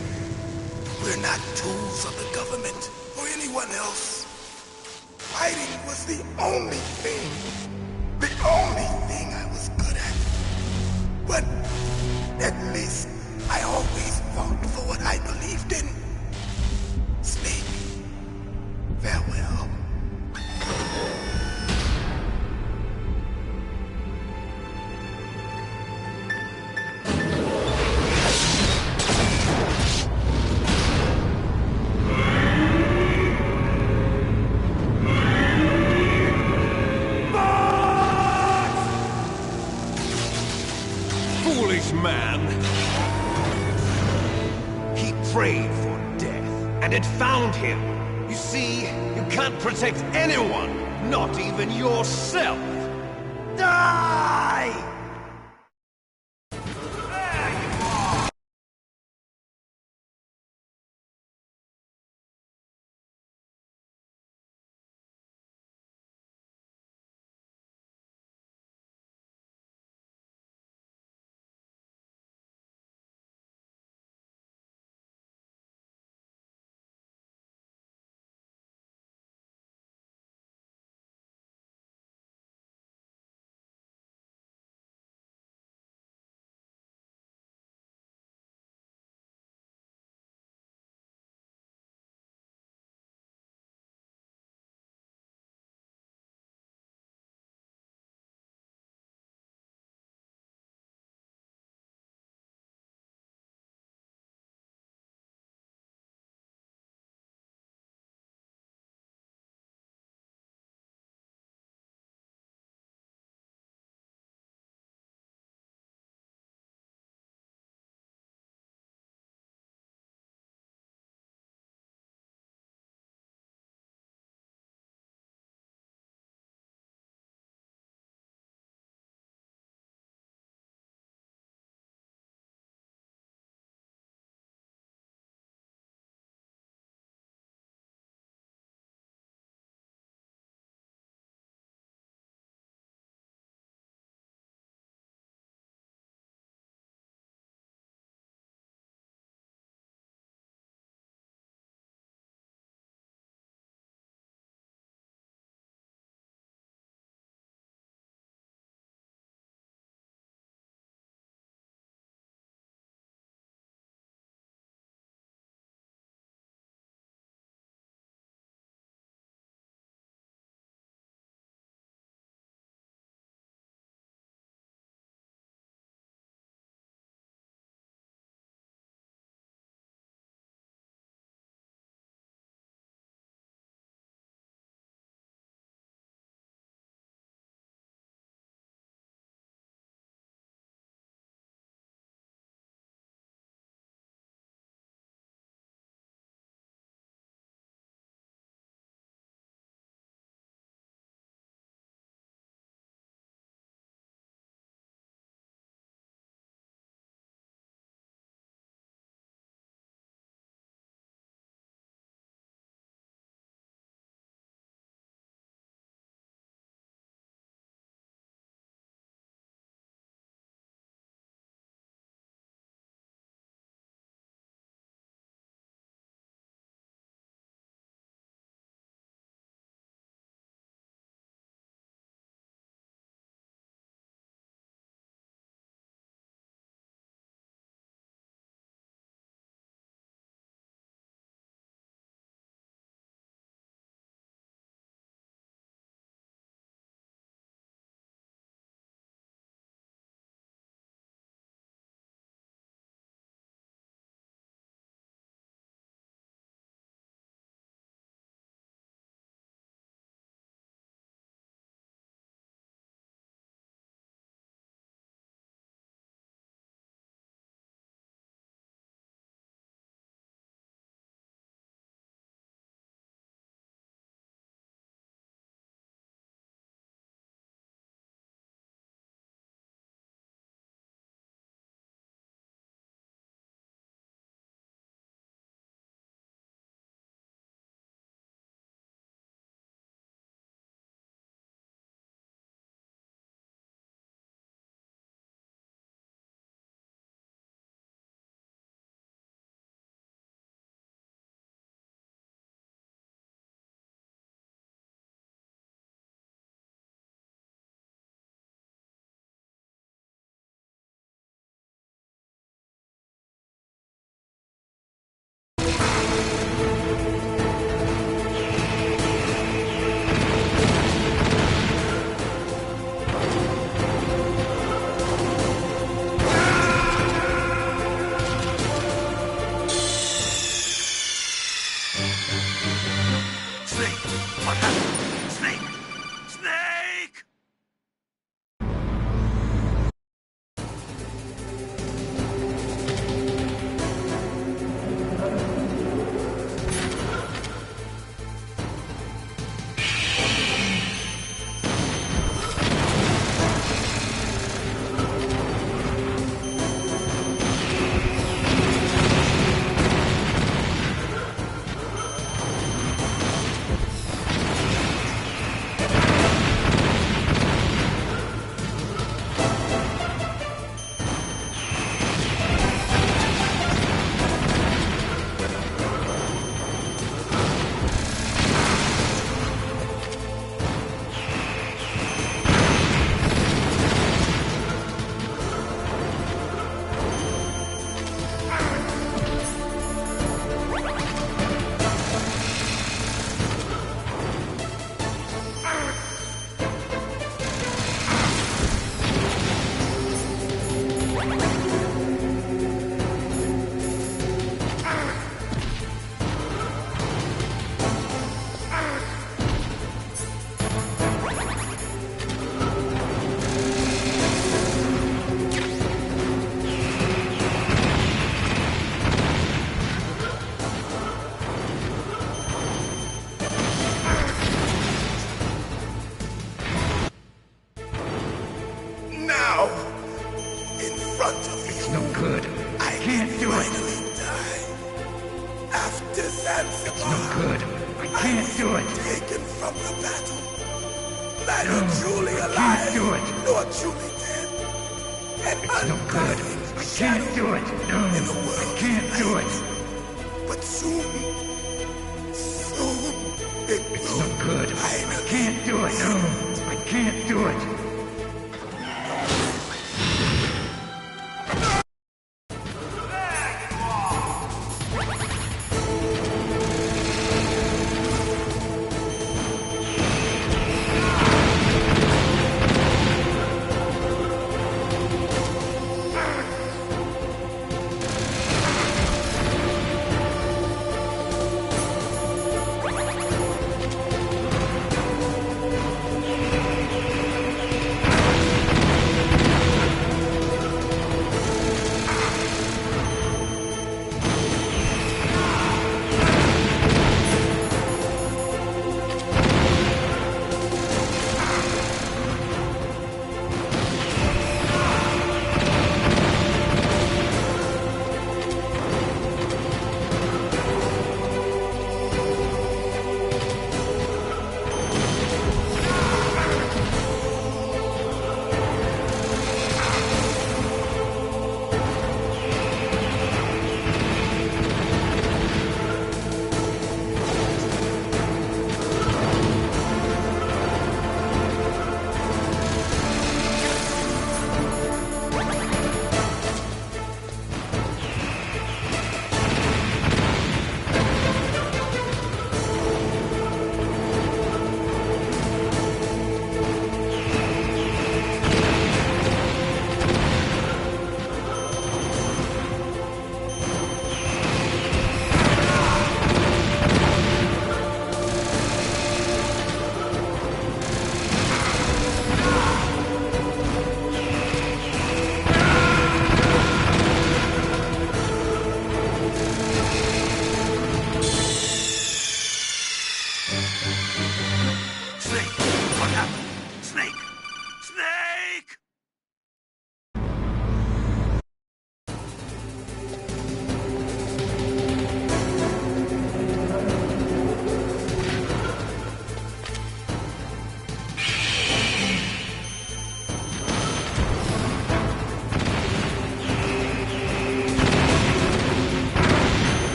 we're not tools of the government or anyone else. Fighting was the only thing I was good at. But at least I always fought for what I believed in. Snake, farewell. Foolish man! He prayed for death, and it found him. You see, you can't protect anyone, not even yourself. Die! Snake! Snake!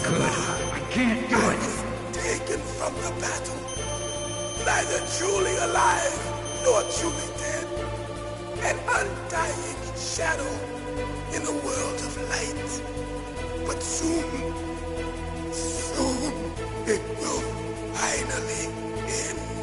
could. I can't do it. Taken from the battle. Neither truly alive, nor truly dead. An undying shadow in the world of light. But soon, it will finally end.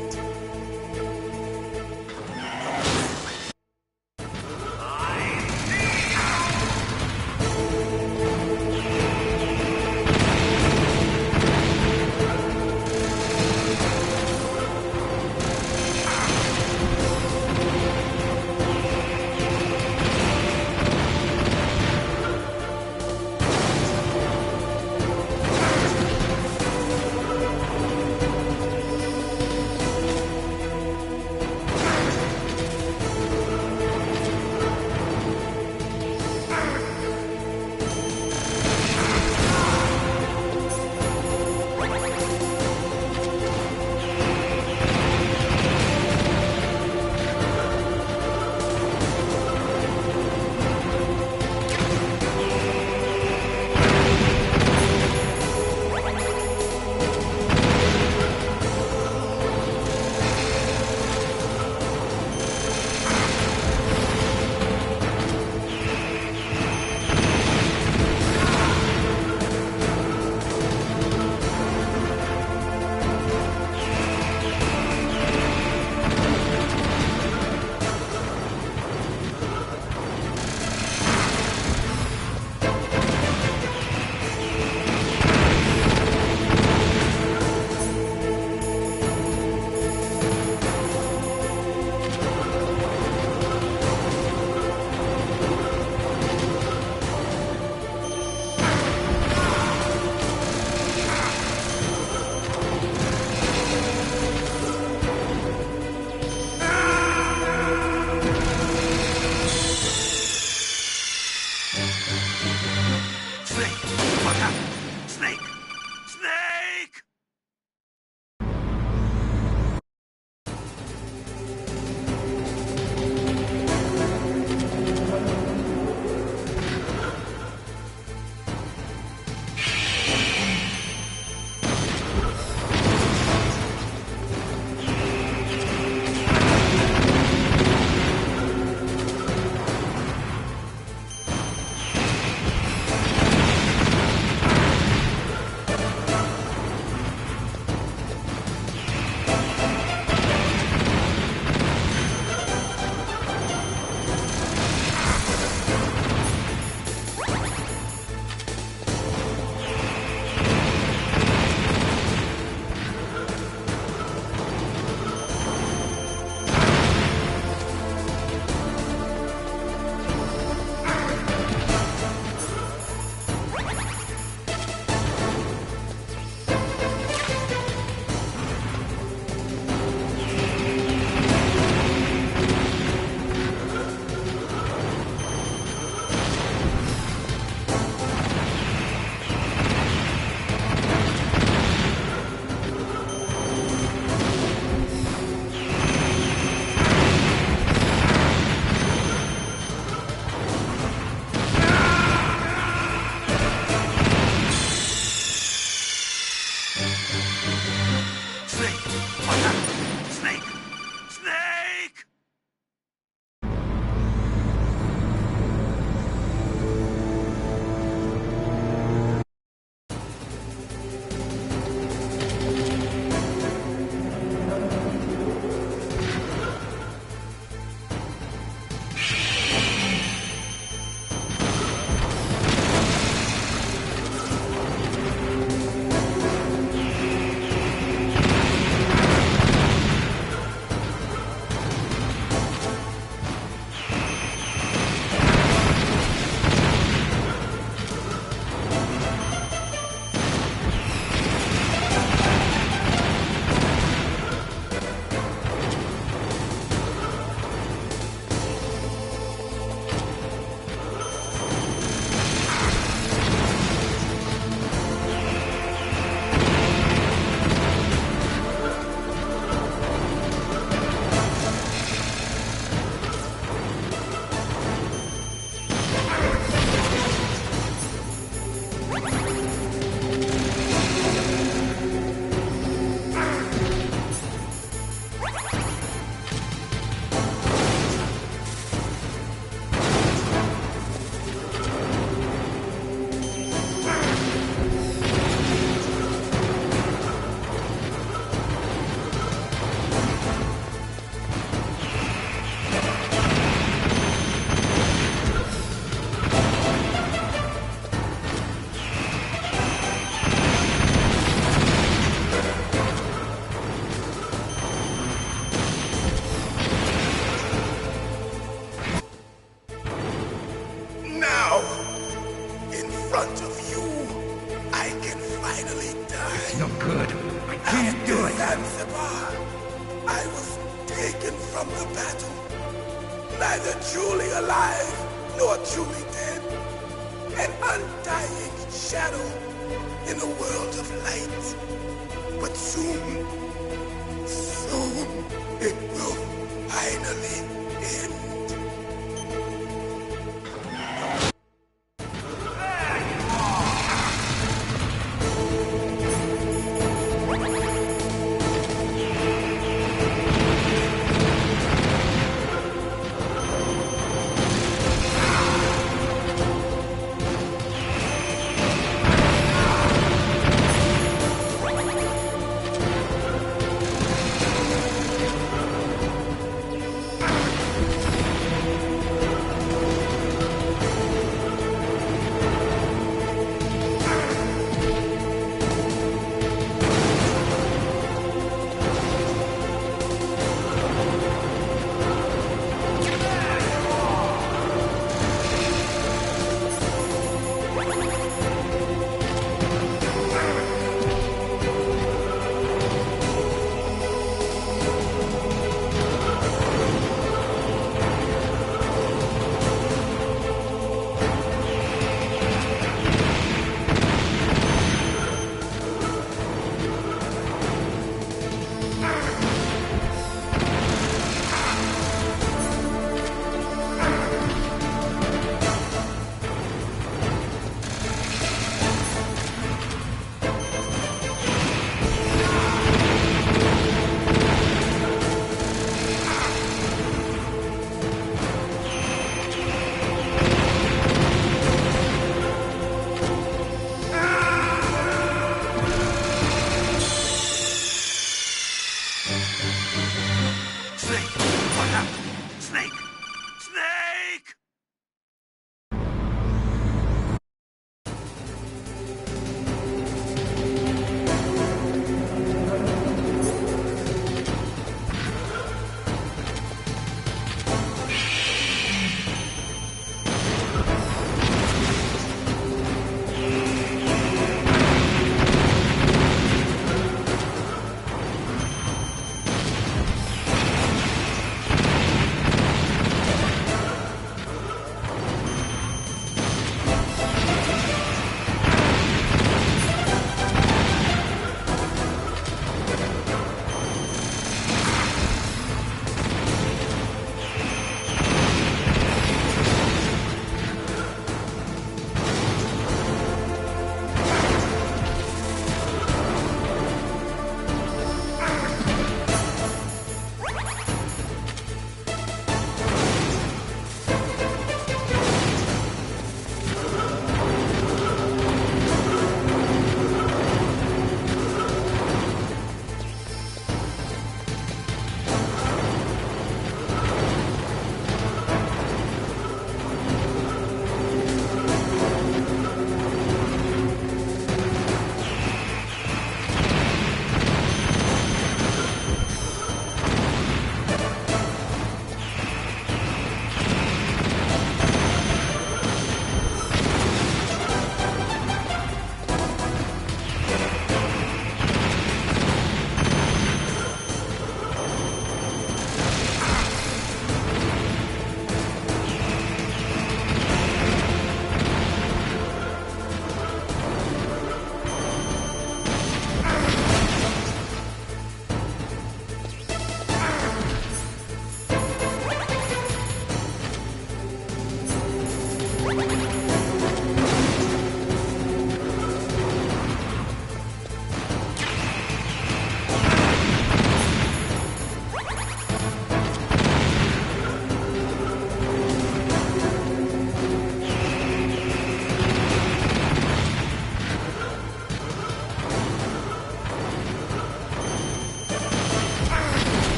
can't do it. Zanzibar, I was taken from the battle, neither truly alive nor truly dead. An undying shadow in a world of light. But soon, it will finally end.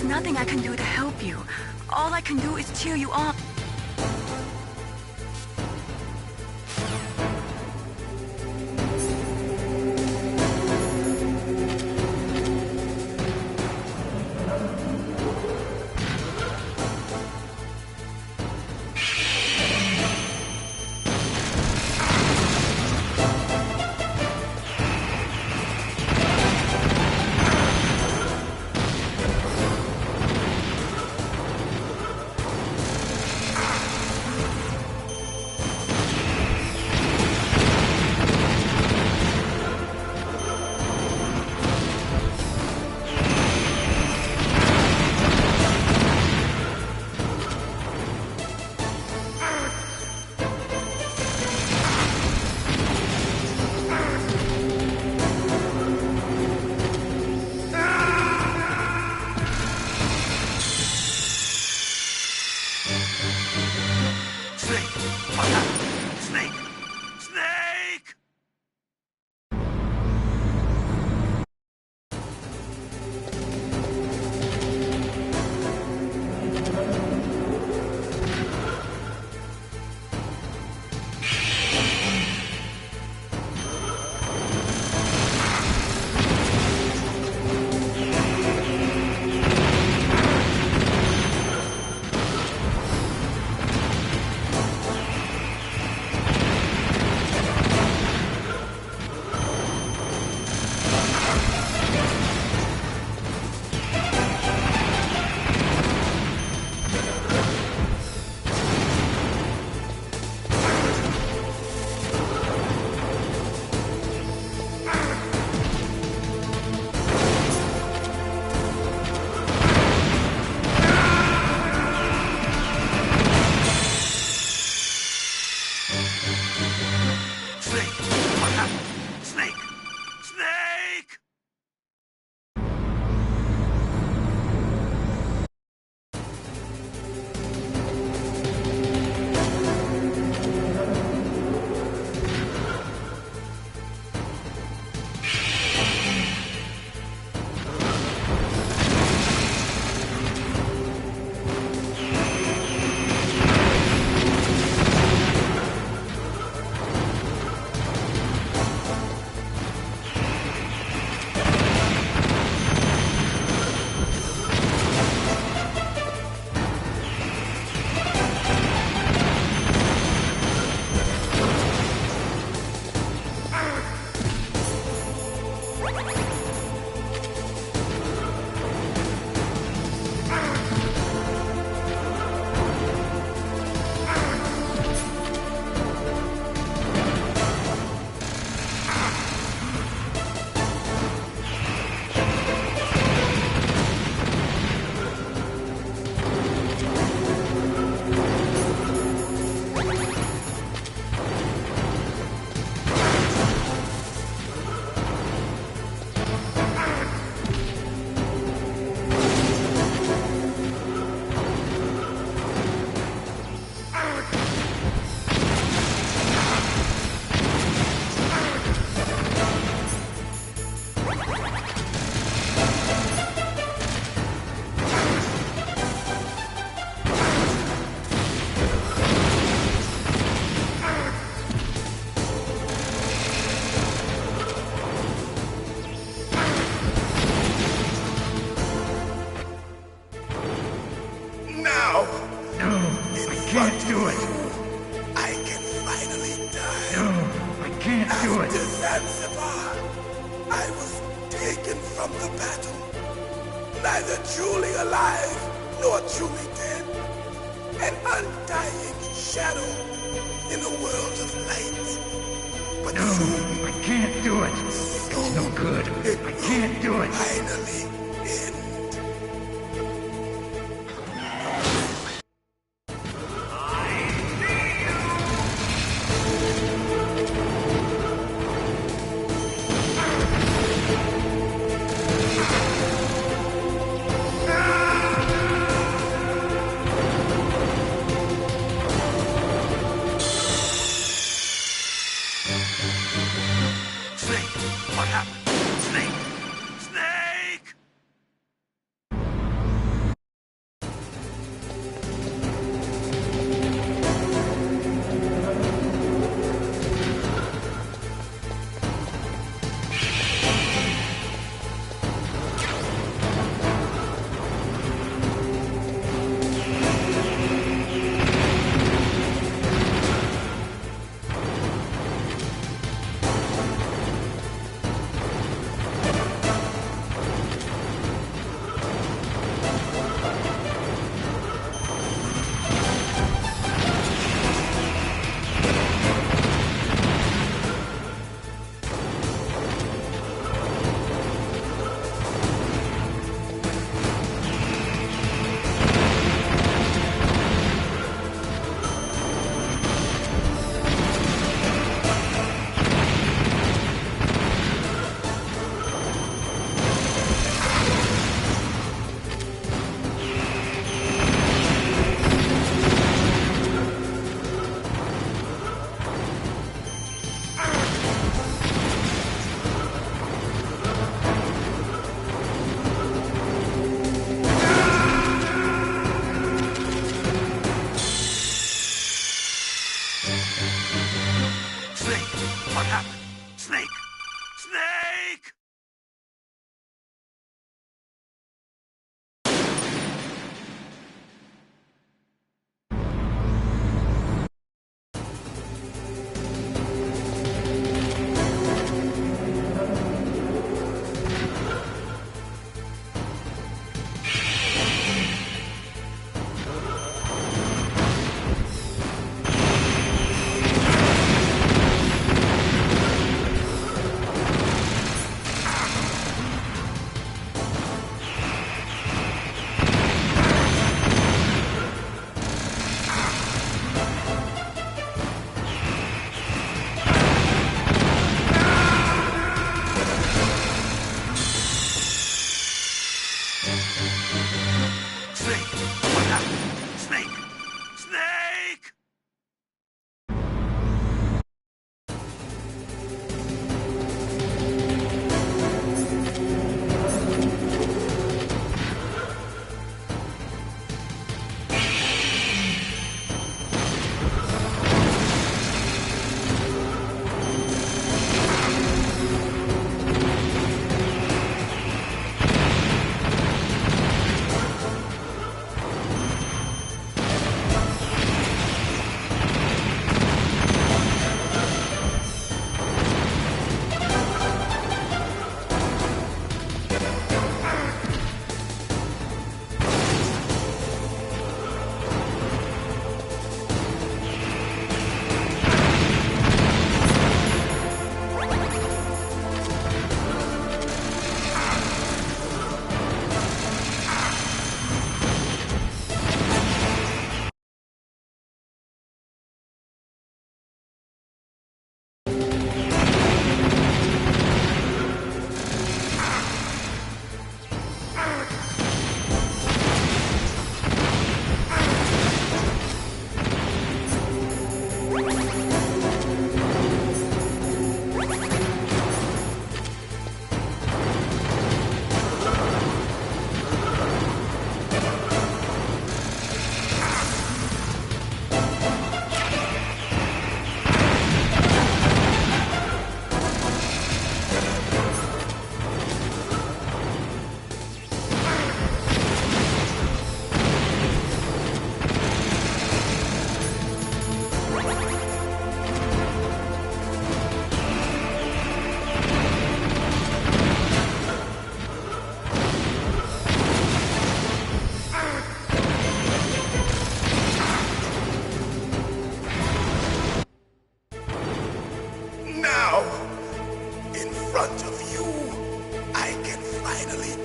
nothing I can do to help you. All I can do is cheer you on. Snake! What happened? Snake! Snake!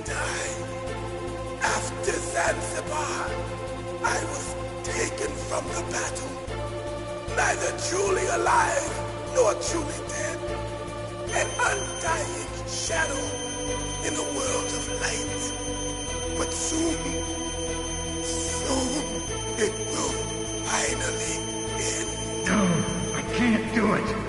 died. After Zanzibar, I was taken from the battle. Neither truly alive nor truly dead. An undying shadow in a world of light. But soon it will finally end. No, I can't do it.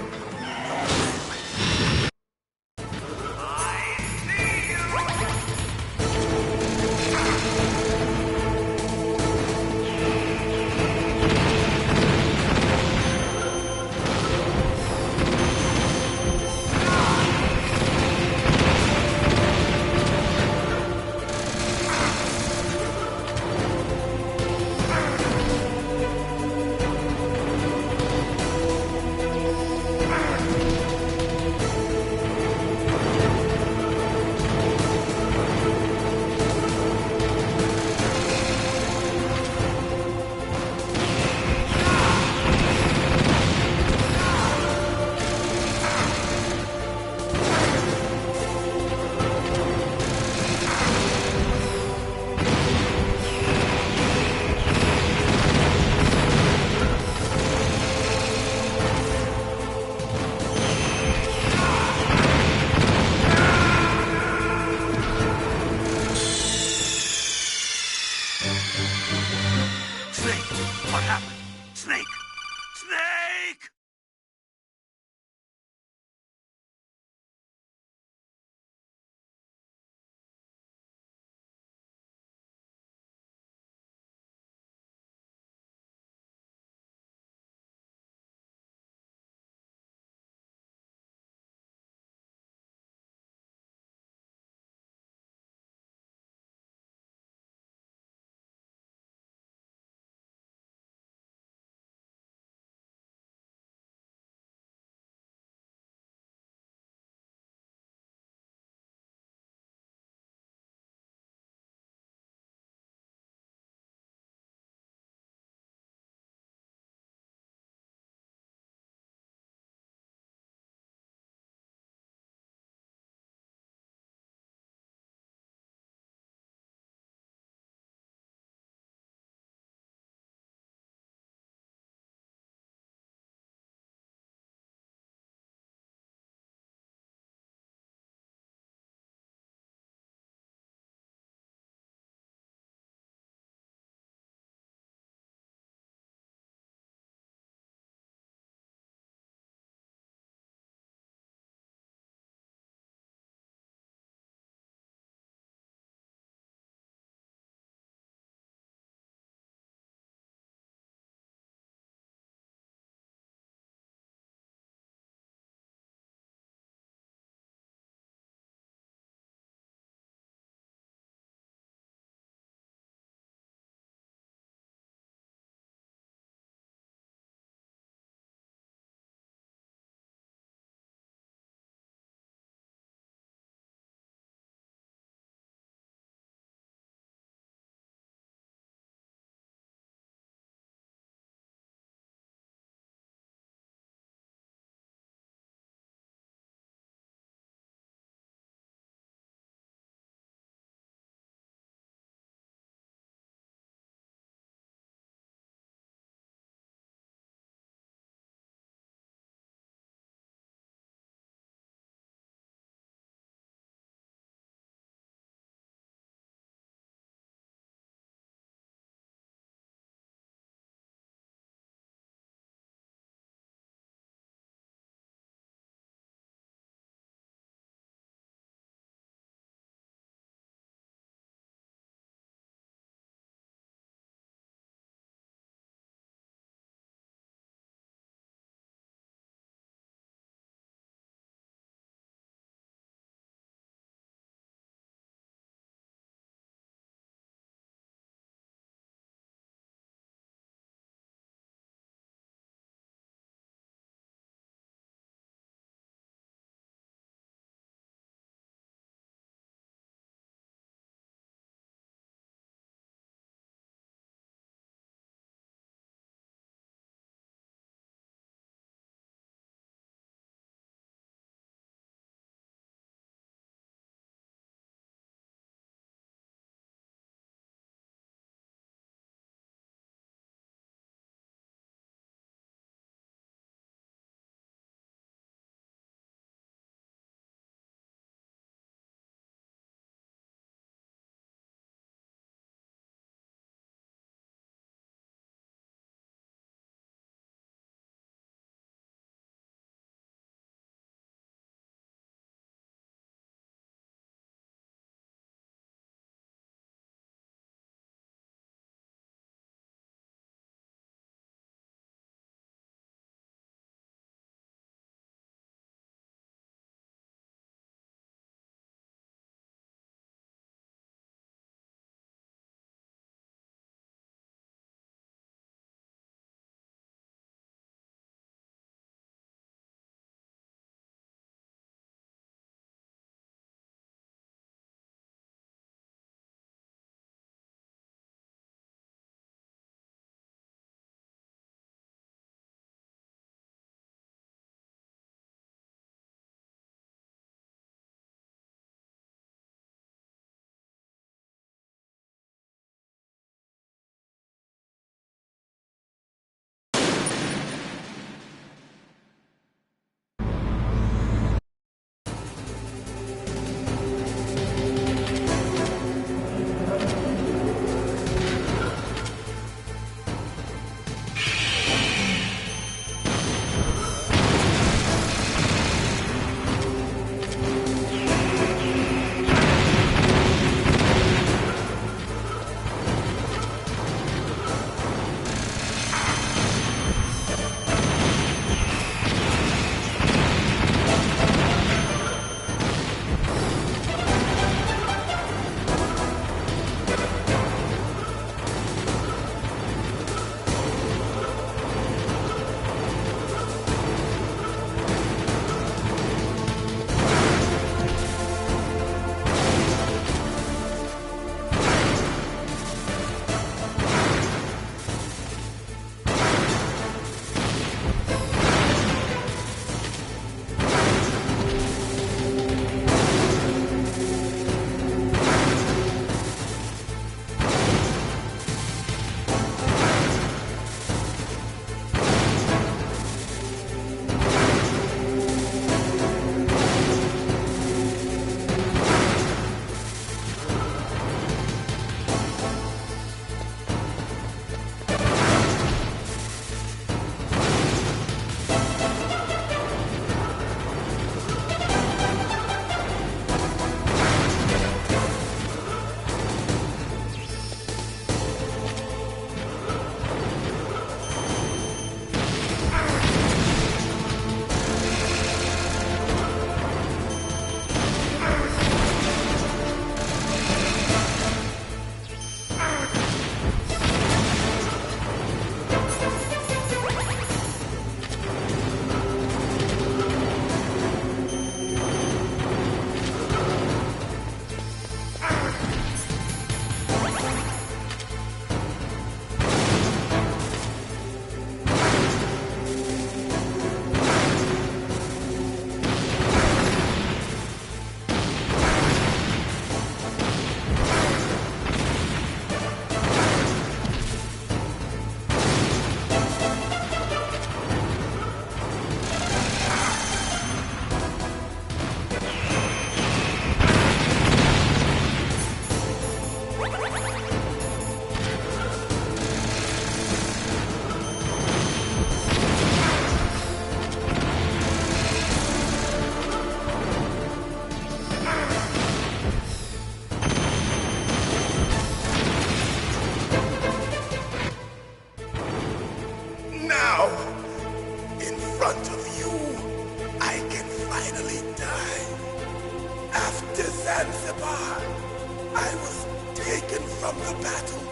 from the battle.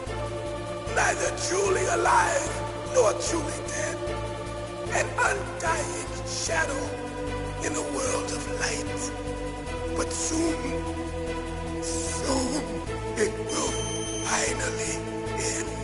Neither truly alive nor truly dead. An undying shadow in a world of light. But soon it will finally end.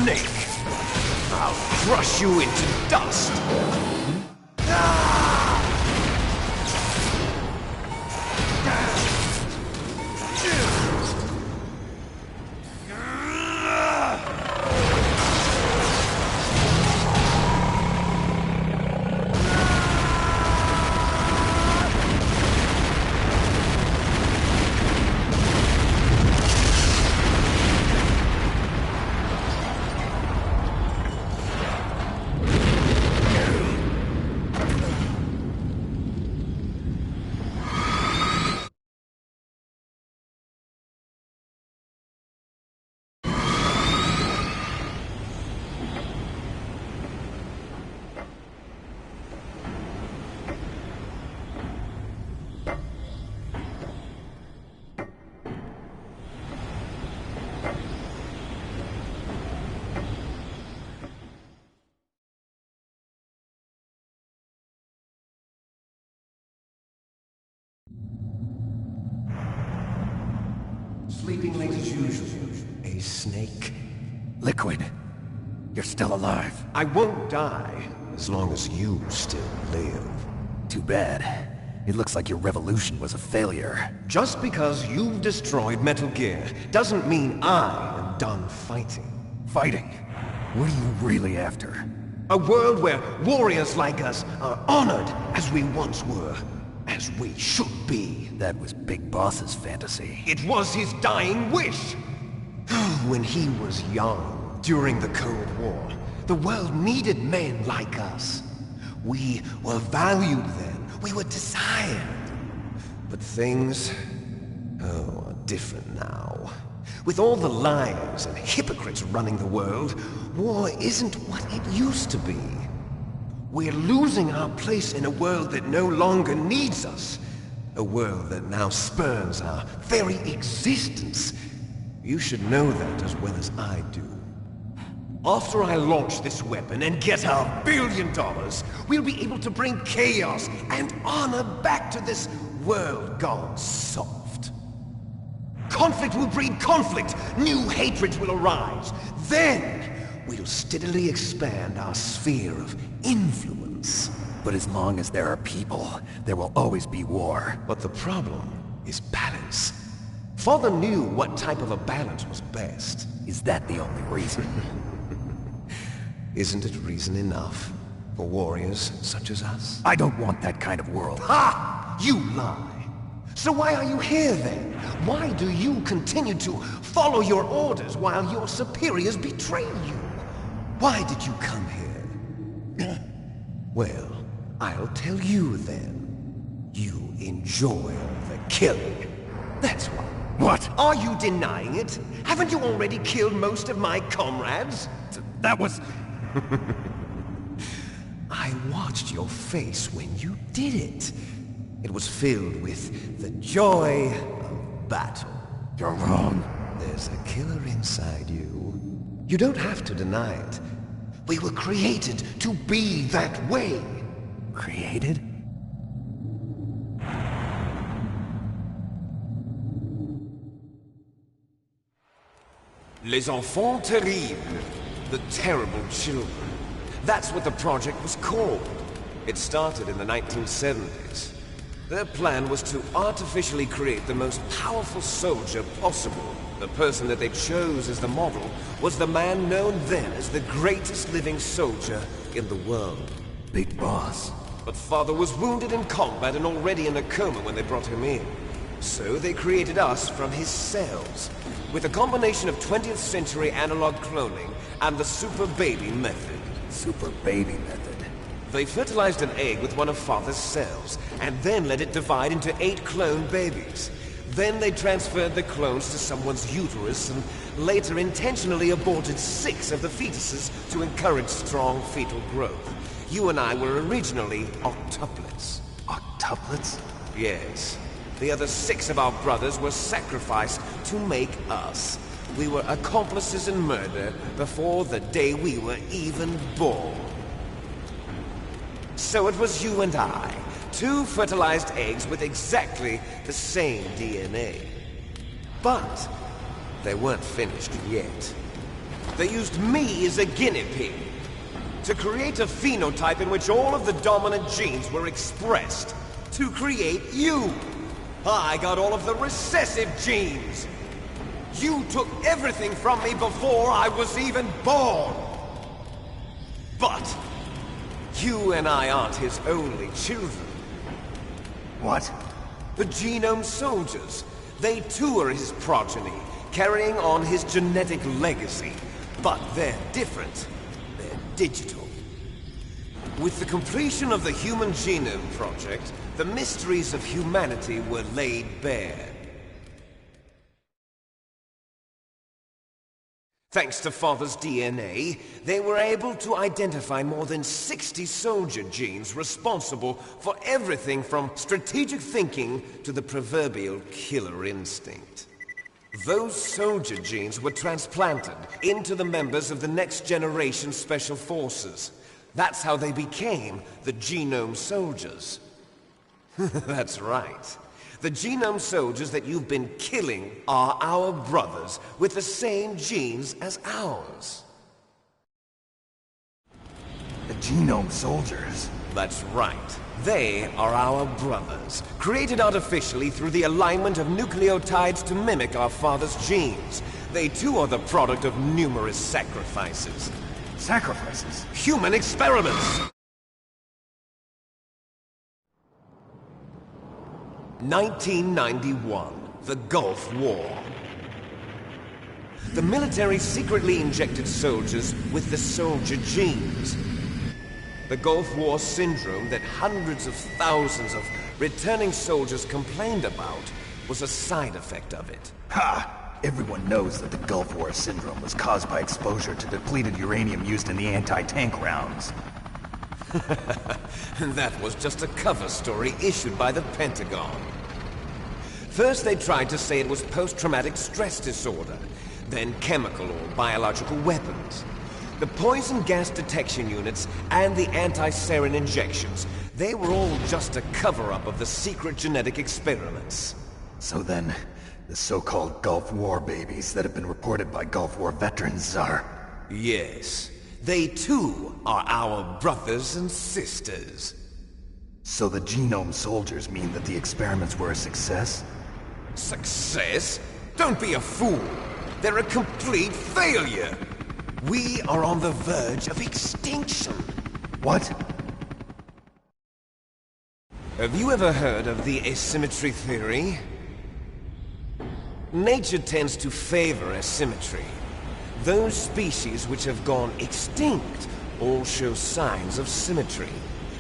snake! I'll crush you into dust! Sleeping late as usual. A snake? Liquid, you're still alive. I won't die, as long as you still live. Too bad. It looks like your revolution was a failure. Just because you've destroyed Metal Gear doesn't mean I am done fighting. Fighting? What are you really after? A world where warriors like us are honored as we once were. As we should be. That was Big Boss's fantasy. It was his dying wish! When he was young, during the Cold War, the world needed men like us. We were valued then. We were desired. But things... are different now. With all the liars and hypocrites running the world, war isn't what it used to be. We're losing our place in a world that no longer needs us. A world that now spurns our very existence. You should know that as well as I do. After I launch this weapon and get our $1 billion, we'll be able to bring chaos and honor back to this world gone soft. Conflict will breed conflict. New hatreds will arise. Then, we'll steadily expand our sphere of influence. But as long as there are people, there will always be war. But the problem is balance. Father knew what type of a balance was best. Is that the only reason? Isn't it reason enough for warriors such as us? I don't want that kind of world. Ha! You lie! So why are you here then? Why do you continue to follow your orders while your superiors betray you? Why did you come here? Well, I'll tell you then. You enjoy the killing. That's why. What? Are you denying it? Haven't you already killed most of my comrades? That was... I watched your face when you did it. It was filled with the joy of battle. You're wrong. There's a killer inside you. You don't have to deny it. We were created to be that way. Created? Les enfants terribles. The terrible children. That's what the project was called. It started in the 1970s. Their plan was to artificially create the most powerful soldier possible. The person that they chose as the model was the man known then as the greatest living soldier in the world. Big Boss. But Father was wounded in combat and already in a coma when they brought him in. So they created us from his cells, with a combination of 20th century analog cloning and the Super Baby method. Super Baby method? They fertilized an egg with one of Father's cells, and then let it divide into 8 clone babies. Then they transferred the clones to someone's uterus, and later intentionally aborted 6 of the fetuses to encourage strong fetal growth. You and I were originally octuplets. Octuplets? Yes. The other 6 of our brothers were sacrificed to make us. We were accomplices in murder before the day we were even born. So it was you and I, 2 fertilized eggs with exactly the same DNA. But they weren't finished yet. They used me as a guinea pig to create a phenotype in which all of the dominant genes were expressed. To create you. I got all of the recessive genes. You took everything from me before I was even born. But you and I aren't his only children. What? The Genome Soldiers. They too are his progeny, carrying on his genetic legacy. But they're different. They're digital. With the completion of the Human Genome Project, the mysteries of humanity were laid bare. Thanks to Father's DNA, they were able to identify more than 60 soldier genes responsible for everything from strategic thinking to the proverbial killer instinct. Those soldier genes were transplanted into the members of the Next Generation Special Forces. That's how they became the Genome Soldiers. That's right. The Genome Soldiers that you've been killing are our brothers with the same genes as ours. The Genome Soldiers? That's right. They are our brothers, created artificially through the alignment of nucleotides to mimic our father's genes. They too are the product of numerous sacrifices. Sacrifices? Human experiments! 1991, the Gulf War. The military secretly injected soldiers with the soldier genes. The Gulf War syndrome that hundreds of thousands of returning soldiers complained about was a side effect of it. Ha! Everyone knows that the Gulf War syndrome was caused by exposure to depleted uranium used in the anti-tank rounds. That was just a cover story issued by the Pentagon. First they tried to say it was post-traumatic stress disorder, then chemical or biological weapons. The poison gas detection units and the anti-sarin injections, they were all just a cover-up of the secret genetic experiments. So then, the so-called Gulf War babies that have been reported by Gulf War veterans are... Yes. They too are our brothers and sisters. So the Genome Soldiers mean that the experiments were a success? Success? Don't be a fool! They're a complete failure! We are on the verge of extinction! What? Have you ever heard of the asymmetry theory? Nature tends to favor asymmetry. Those species which have gone extinct all show signs of symmetry.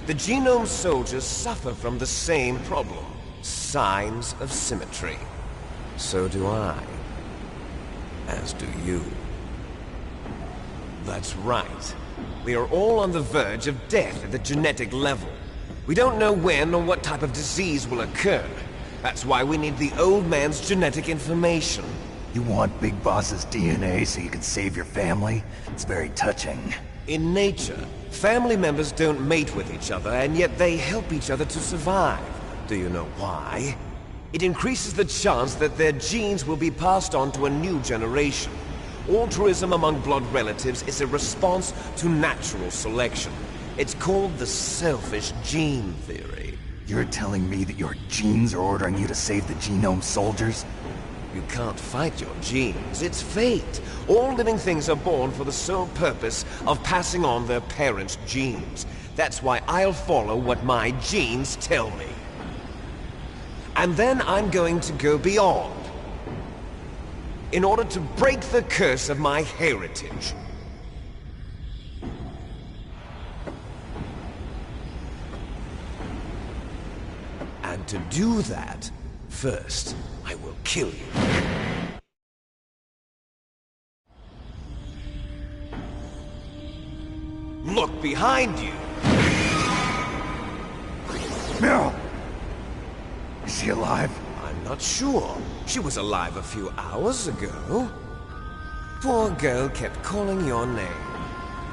The Genome Soldiers suffer from the same problem. Signs of symmetry. So do I. As do you. That's right. We are all on the verge of death at the genetic level. We don't know when or what type of disease will occur. That's why we need the old man's genetic information. You want Big Boss's DNA so you can save your family? It's very touching. In nature, family members don't mate with each other, and yet they help each other to survive. Do you know why? It increases the chance that their genes will be passed on to a new generation. Altruism among blood relatives is a response to natural selection. It's called the selfish gene theory. You're telling me that your genes are ordering you to save the Genome Soldiers? You can't fight your genes. It's fate. All living things are born for the sole purpose of passing on their parents' genes. That's why I'll follow what my genes tell me. And then I'm going to go beyond. In order to break the curse of my heritage. And to do that, first, I will kill you. Look behind you! Meryl! Is she alive? I'm not sure. She was alive a few hours ago. Poor girl kept calling your name.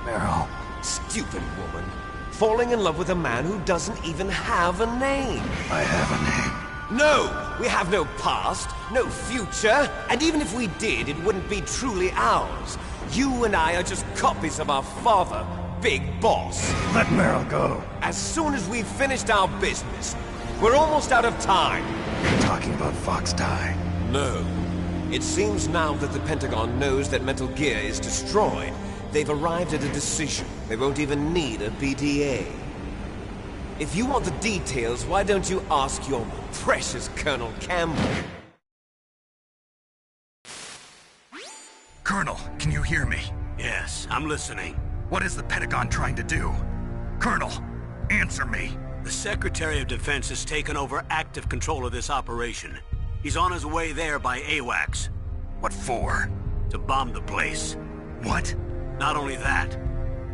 Meryl. Stupid woman. Falling in love with a man who doesn't even have a name. I have a name. No! We have no past, no future, and even if we did, it wouldn't be truly ours. You and I are just copies of our father, Big Boss. Let Meryl go. As soon as we've finished our business, we're almost out of time. You're talking about Fox Die. No. It seems now that the Pentagon knows that Metal Gear is destroyed, they've arrived at a decision. They won't even need a PTA. If you want the details, why don't you ask your precious Colonel Campbell? Colonel, can you hear me? Yes, I'm listening. What is the Pentagon trying to do? Colonel, answer me. The Secretary of Defense has taken over active control of this operation. He's on his way there by AWACS. What for? To bomb the place. What? Not only that,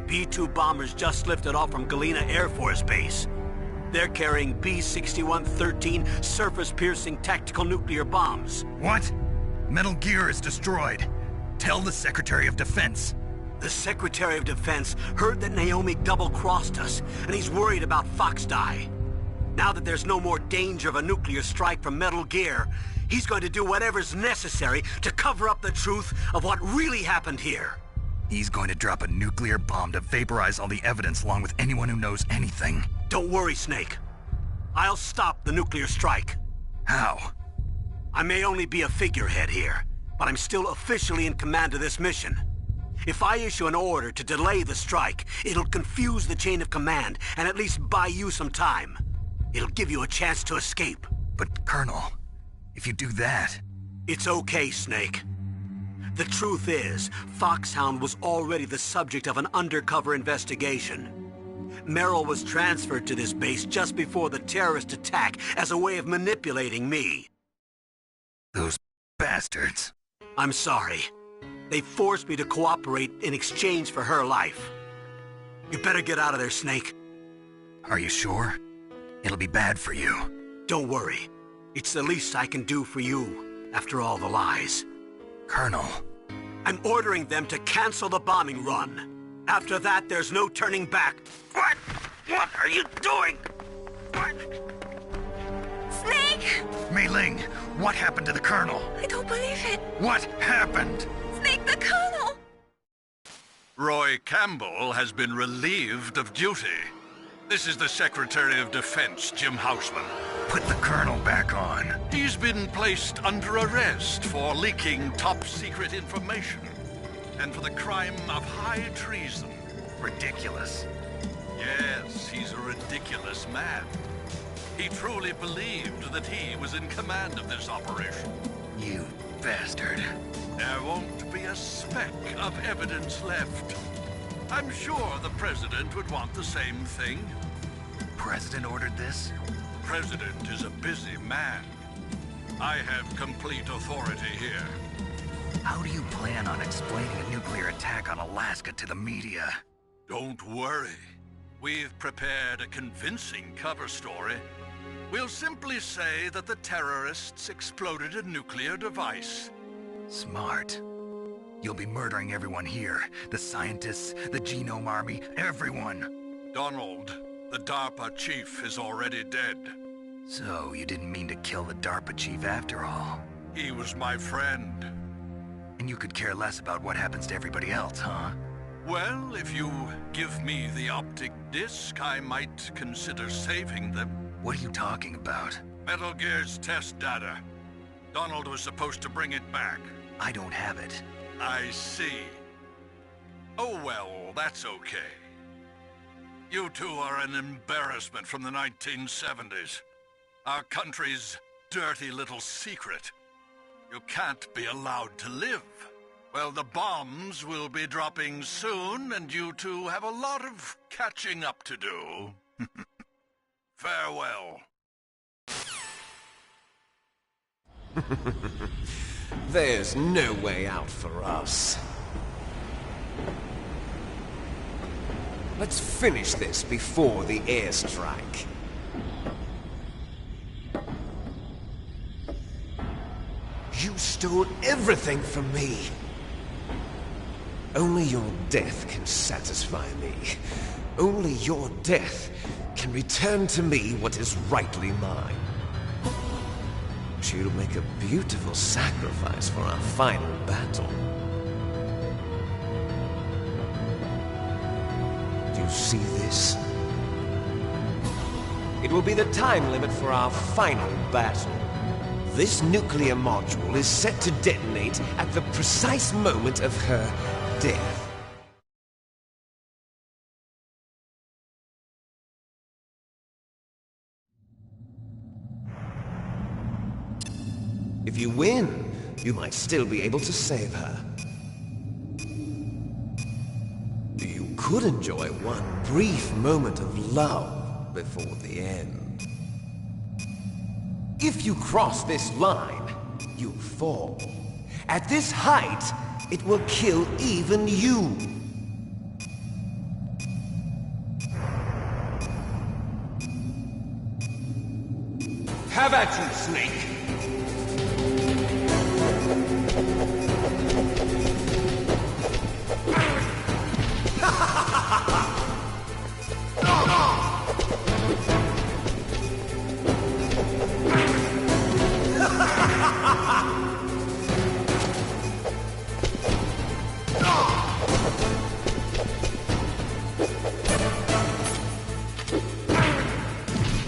B-2 bombers just lifted off from Galena Air Force Base. They're carrying B-6113 surface-piercing tactical nuclear bombs. What? Metal Gear is destroyed. Tell the Secretary of Defense. The Secretary of Defense heard that Naomi double-crossed us, and he's worried about Fox Die. Now that there's no more danger of a nuclear strike from Metal Gear, he's going to do whatever's necessary to cover up the truth of what really happened here. He's going to drop a nuclear bomb to vaporize all the evidence along with anyone who knows anything. Don't worry, Snake. I'll stop the nuclear strike. How? I may only be a figurehead here, but I'm still officially in command of this mission. If I issue an order to delay the strike, it'll confuse the chain of command and at least buy you some time. It'll give you a chance to escape. But, Colonel, if you do that... It's okay, Snake. The truth is, Foxhound was already the subject of an undercover investigation. Meryl was transferred to this base just before the terrorist attack as a way of manipulating me. Those bastards. I'm sorry. They forced me to cooperate in exchange for her life. You better get out of there, Snake. Are you sure? It'll be bad for you. Don't worry. It's the least I can do for you, after all the lies. Colonel. I'm ordering them to cancel the bombing run. After that, there's no turning back. What? What are you doing? What? Snake! Mei Ling, what happened to the Colonel? I don't believe it. What happened? Snake, the Colonel! Roy Campbell has been relieved of duty. This is the Secretary of Defense, Jim Houseman. Put the Colonel back on. He's been placed under arrest for leaking top-secret information and for the crime of high treason. Ridiculous. Yes, he's a ridiculous man. He truly believed that he was in command of this operation. You bastard. There won't be a speck of evidence left. I'm sure the President would want the same thing. President ordered this? President is a busy man. I have complete authority here. How do you plan on explaining a nuclear attack on Alaska to the media? Don't worry. We've prepared a convincing cover story. We'll simply say that the terrorists exploded a nuclear device. Smart. You'll be murdering everyone here. The scientists, the Genome Army, everyone. Donald, the DARPA chief, is already dead. So, you didn't mean to kill the DARPA chief after all? He was my friend. And you could care less about what happens to everybody else, huh? Well, if you give me the optic disc, I might consider saving them. What are you talking about? Metal Gear's test data. Donald was supposed to bring it back. I don't have it. I see. Oh well, that's okay. You two are an embarrassment from the 1970s. Our country's dirty little secret. You can't be allowed to live. Well, the bombs will be dropping soon, and you two have a lot of catching up to do. Farewell. There's no way out for us. Let's finish this before the airstrike. You stole everything from me. Only your death can satisfy me. Only your death can return to me what is rightly mine. She'll make a beautiful sacrifice for our final battle. see this? It will be the time limit for our final battle. This nuclear module is set to detonate at the precise moment of her death. If you win, you might still be able to save her. You could enjoy one brief moment of love before the end. If you cross this line, you fall. At this height, it will kill even you. Have at you, Snake!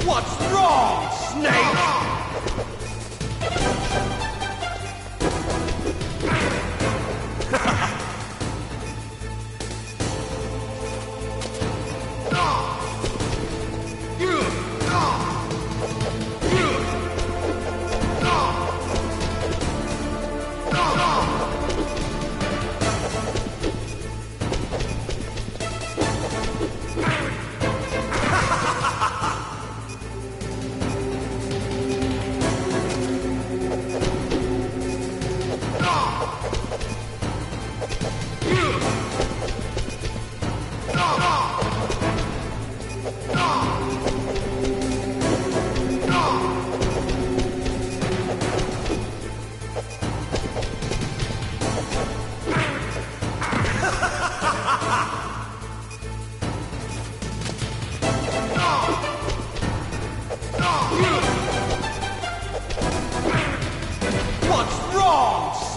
What's wrong, Snake?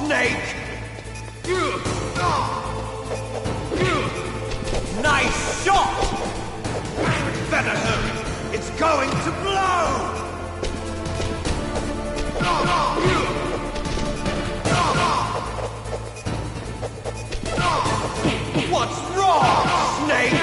Snake! Nice shot! Better hurry! It's going to blow! What's wrong, Snake?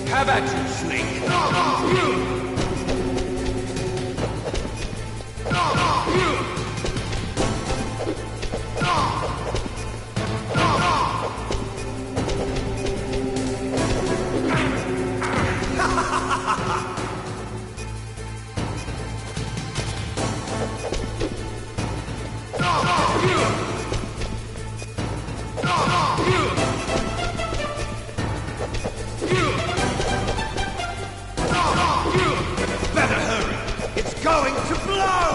Have at you, Snake! Better hurry! It's going to blow!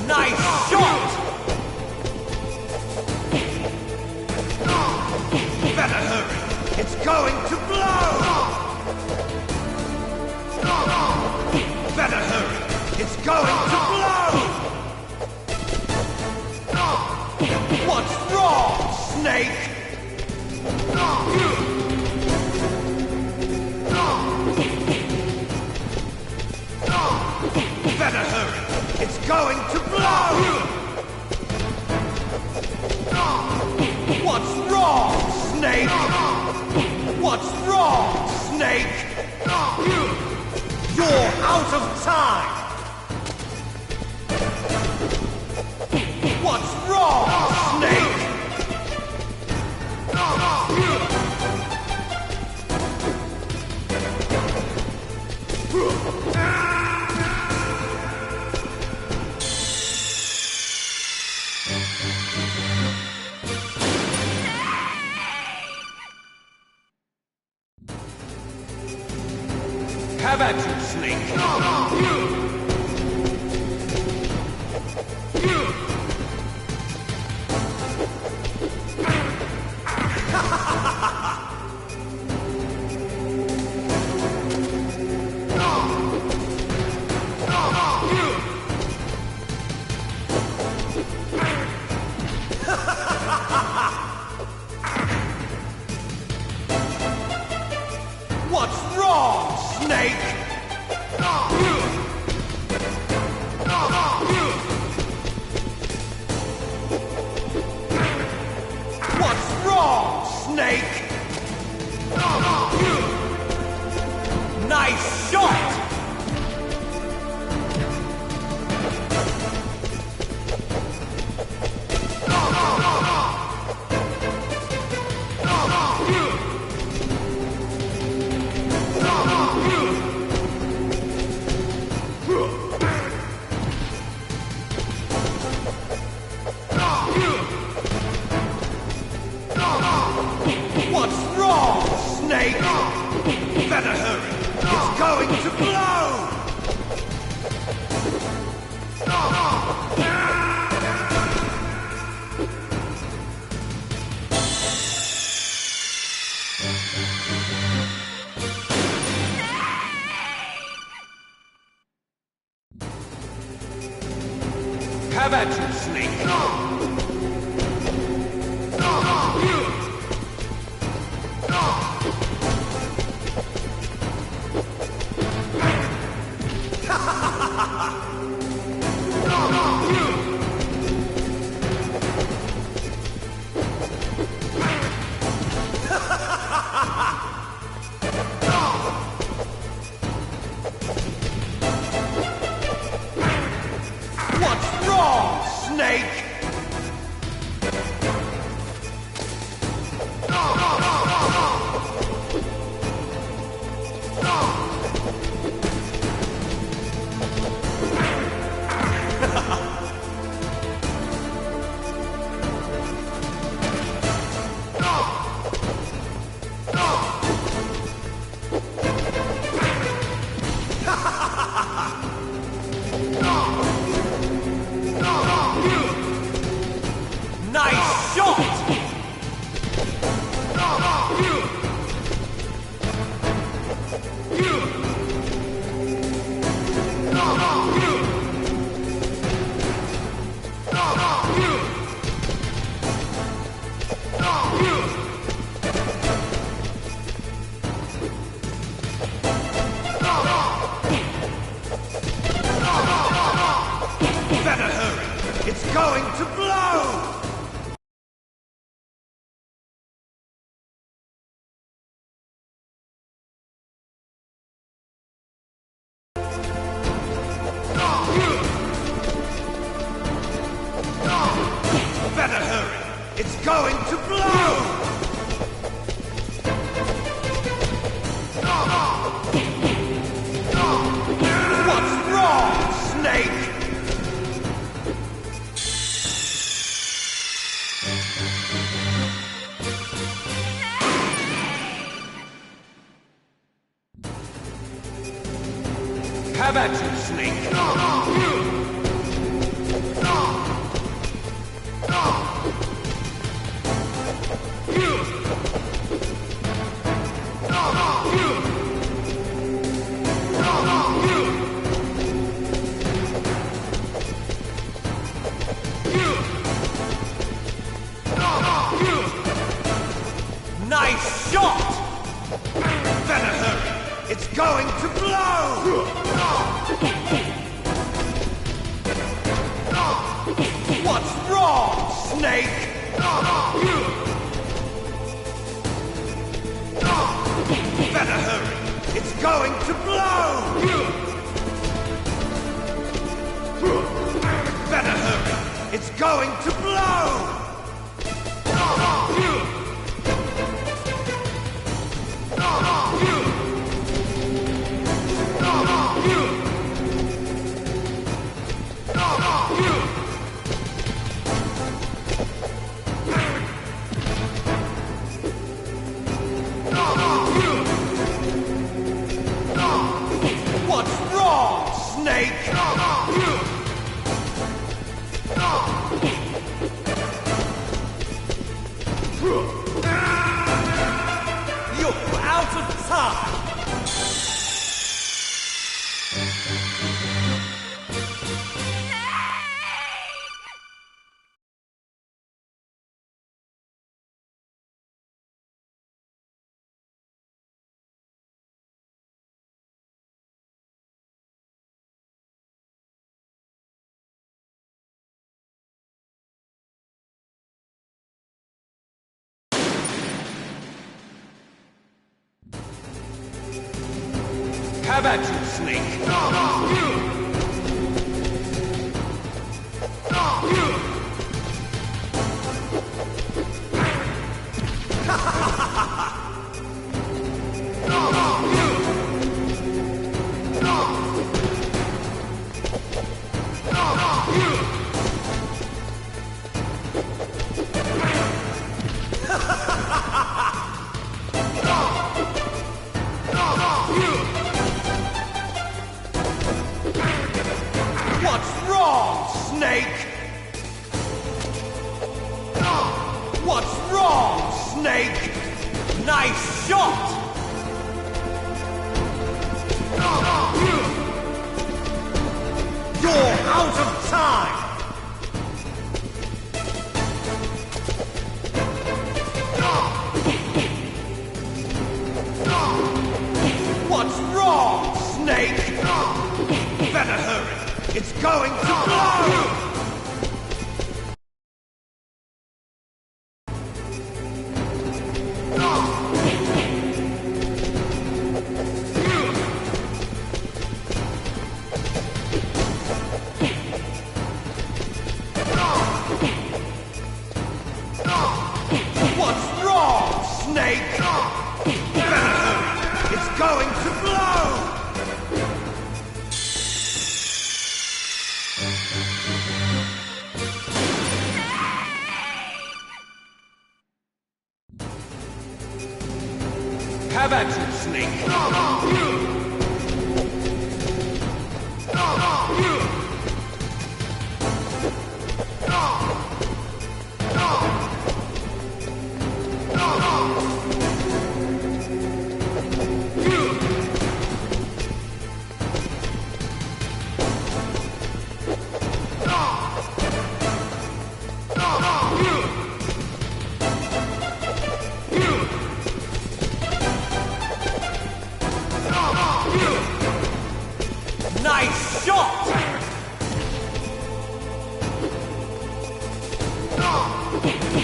Nice shot! Better hurry! It's going to blow! Better hurry! It's going to blow! What's wrong, Snake? Better hurry! It's going to blow! What's wrong, Snake? What's wrong, Snake? You're out of time! What's wrong, Snake? Have at you, Snake! Snake! What's wrong, Snake? Nice shot! What's wrong, Snake? Better hurry. It's going to blow! Have at you, Snake! What's wrong, Snake? Nice shot! Better hurry! It's going to blow! Better hurry! It's going to blow! What's wrong, Snake? Have at you, Snake! Nice shot! Better hurry! It's going to blow! What's wrong, Snake? Better hurry! It's going to blow! Better hurry! It's going to blow! What's wrong, Snake? You're out of time! Have at you, Snake! What's wrong, Snake? What's wrong, Snake? Nice shot! You're out of time! What's wrong, Snake? Better hurry! It's going to blow! What's wrong, Snake? Better hurry! It's going to blow! Have at you, Snake! Nice shot!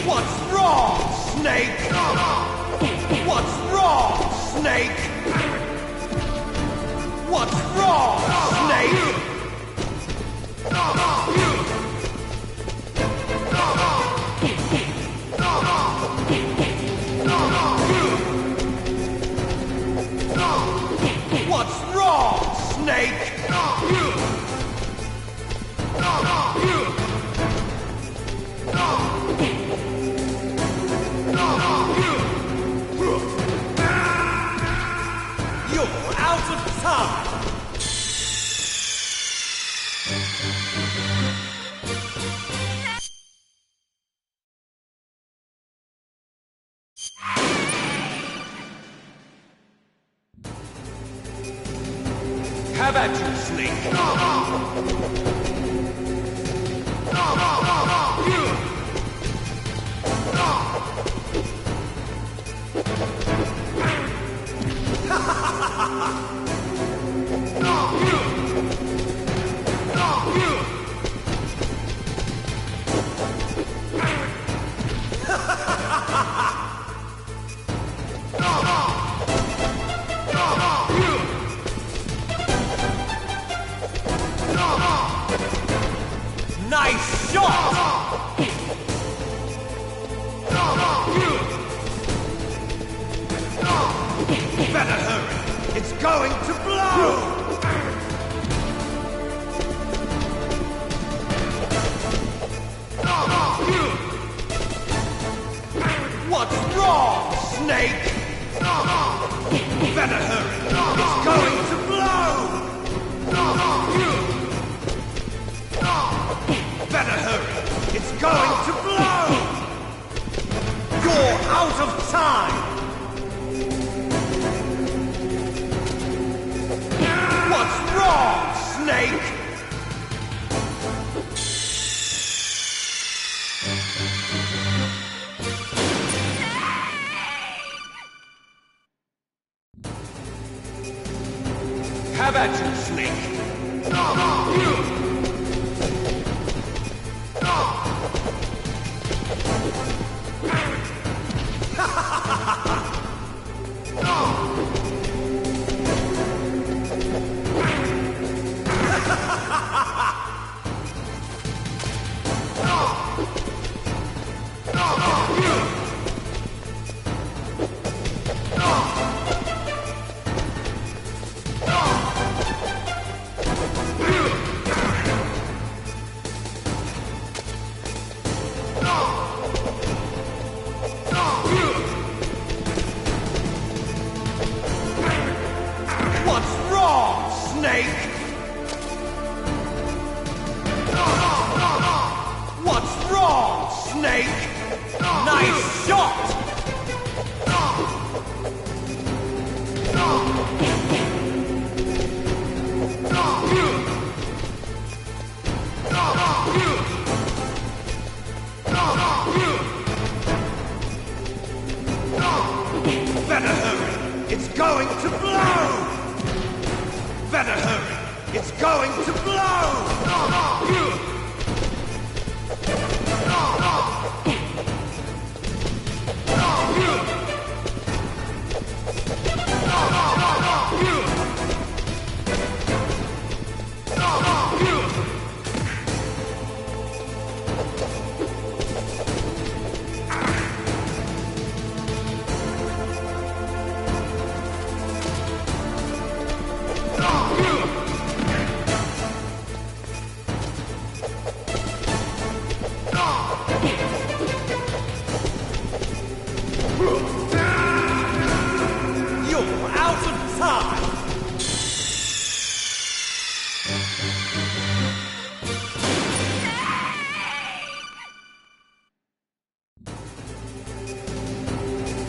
What's wrong, Snake? What's wrong, Snake? What's wrong, Snake? What's wrong, Snake? You're out of time! Have at you, Snake! Nice shot! Better hurry! It's going to blow! What's wrong, Snake? Better hurry! It's going to blow! Better hurry! It's going to blow! You're out of time! What's wrong, Snake? Have at you, Snake! Better hurry! It's going to blow! Better hurry! It's going to blow!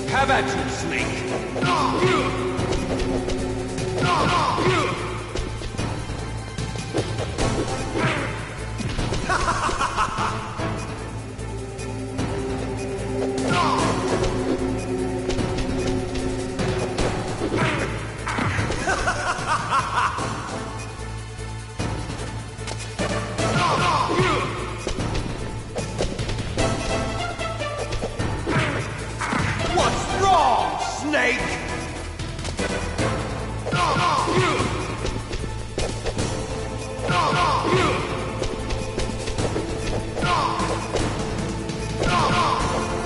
Have at you, Snake! What's wrong, Snake?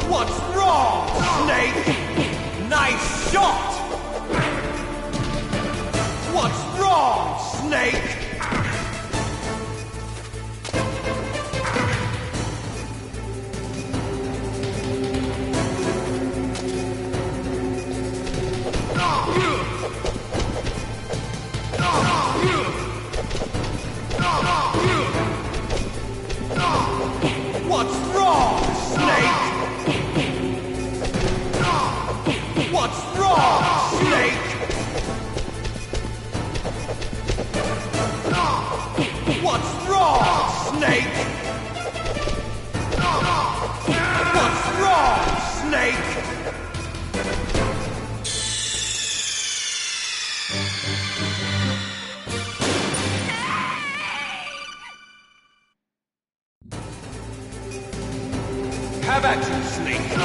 What's wrong, Snake? Nice shot! What's wrong, Snake? What's wrong, Snake? What's wrong, Snake? What's wrong, Snake? What's wrong, Snake? Have at you, Snake!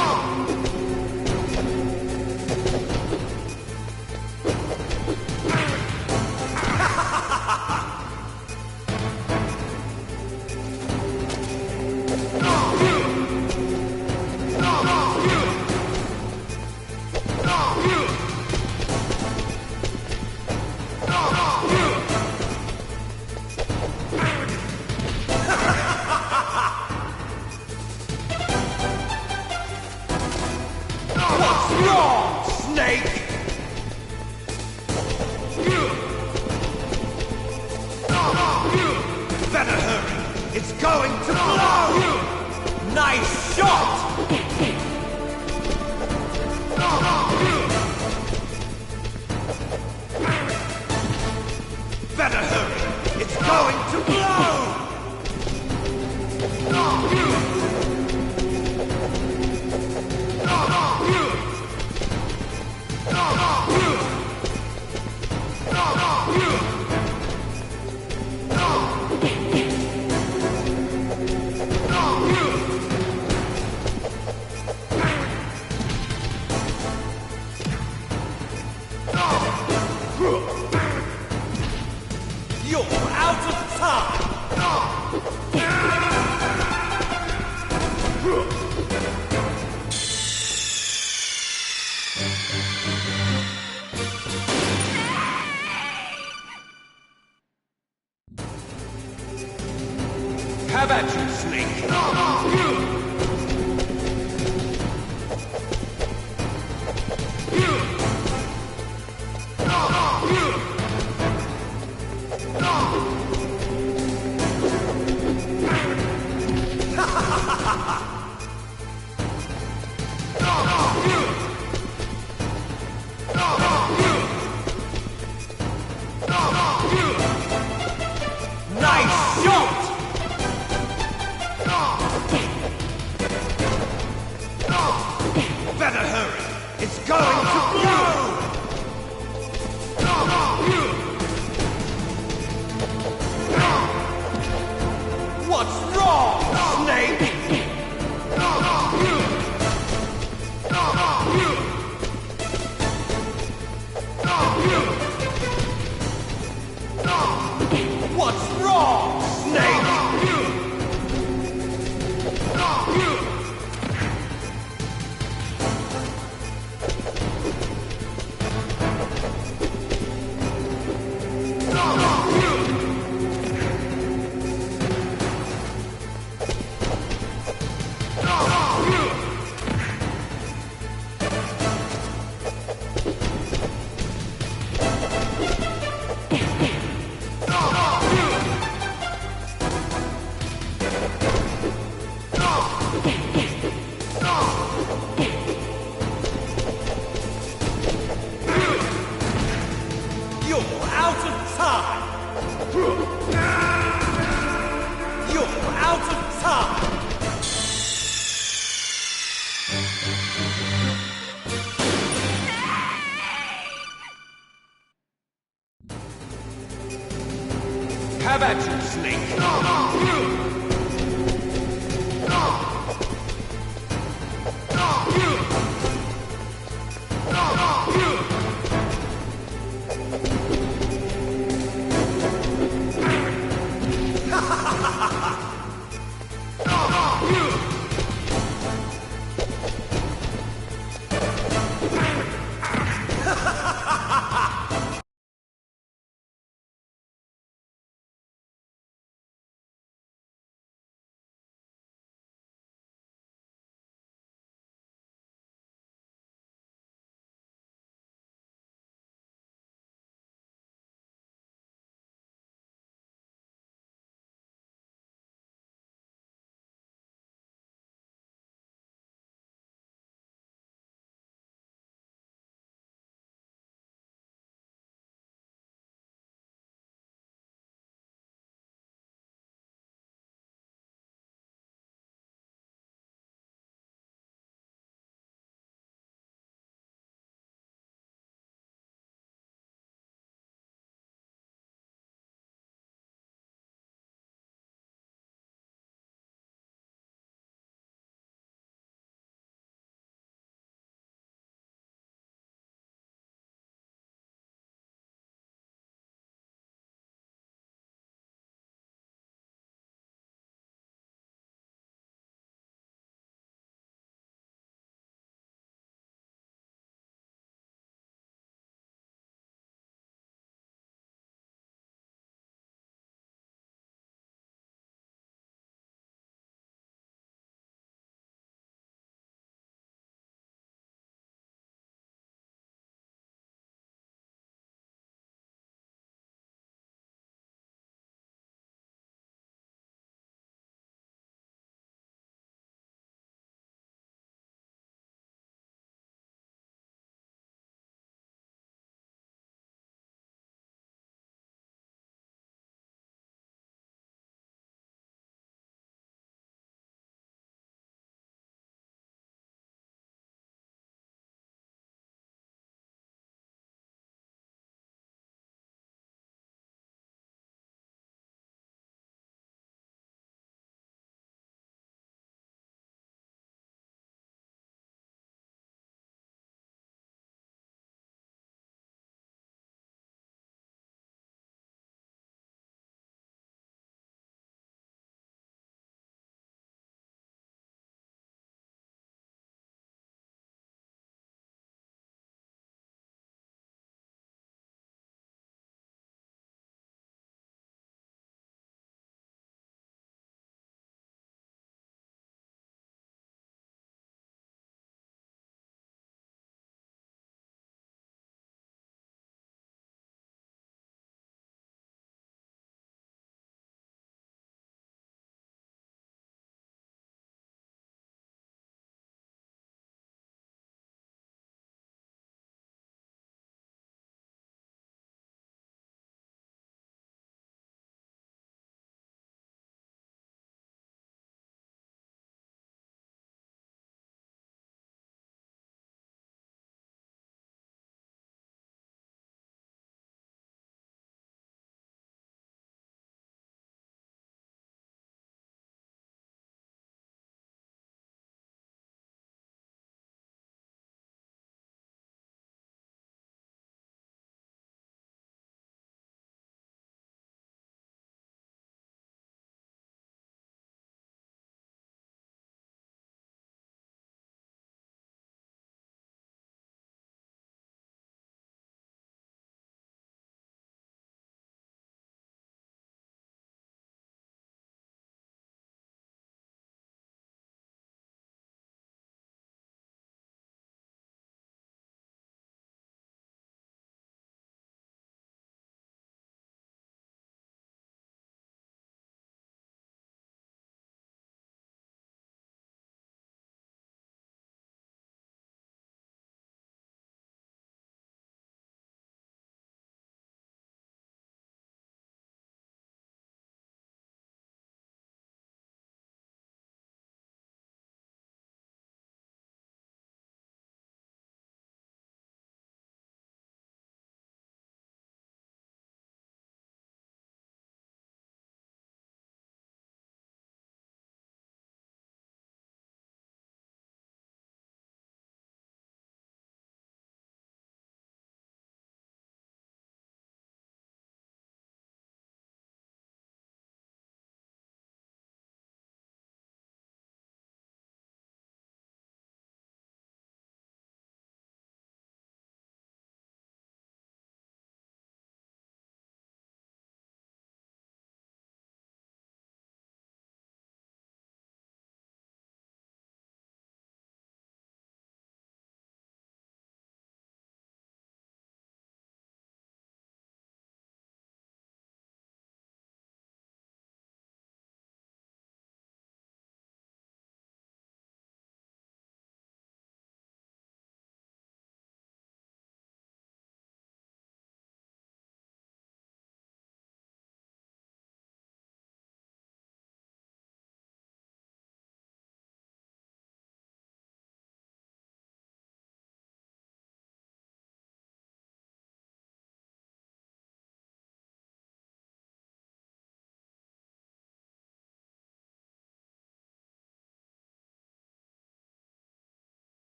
What's wrong, Snake? Better hurry! It's going to blow! Nice shot! Better hurry! It's going to blow! You're out of time! Have at you, Snake! Nice shot! to blow! What's wrong, Snake? What's wrong, Snake? You're out of time! You're out of time! Have at you, Snake!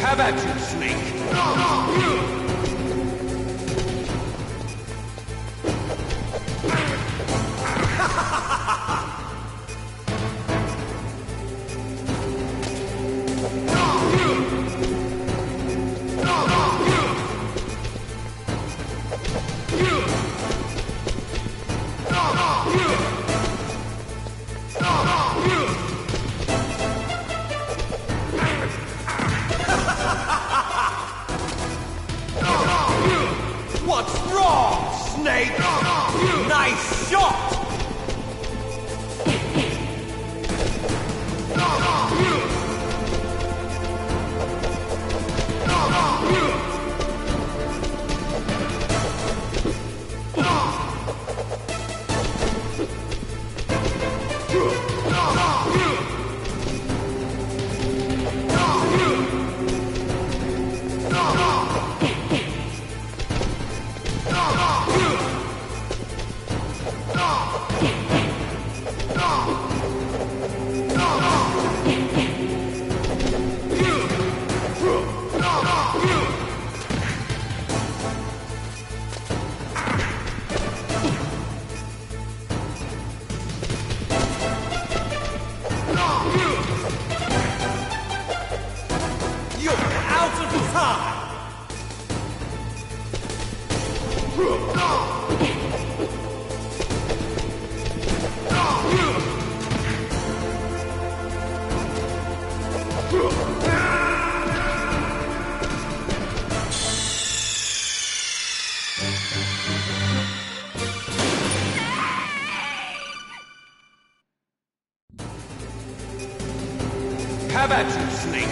Have at you, Snake! What's wrong, Snake? Nice shot! Have at you, Snake!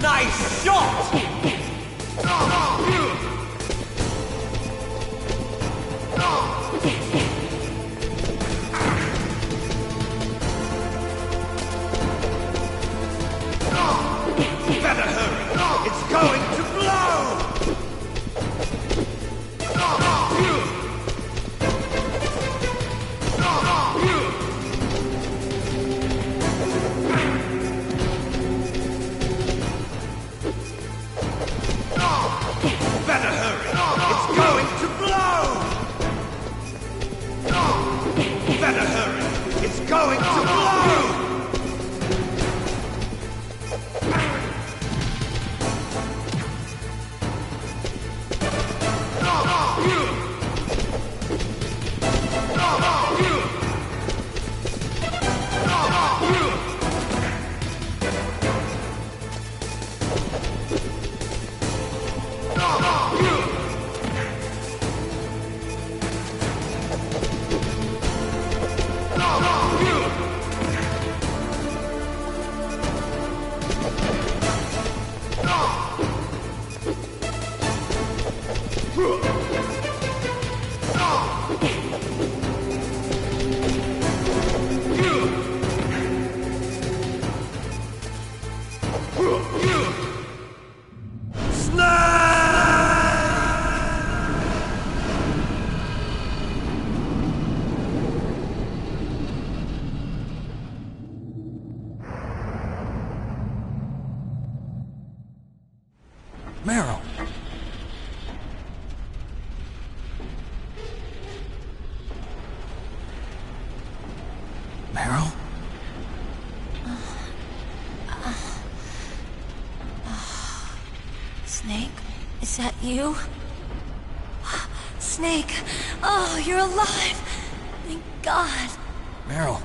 Nice shot! Better hurry! It's going to blow! Better hurry! It's going to blow! Better hurry! It's going to blow! Meryl! Meryl? Snake, is that you? Snake! Oh, you're alive! Thank God! Meryl.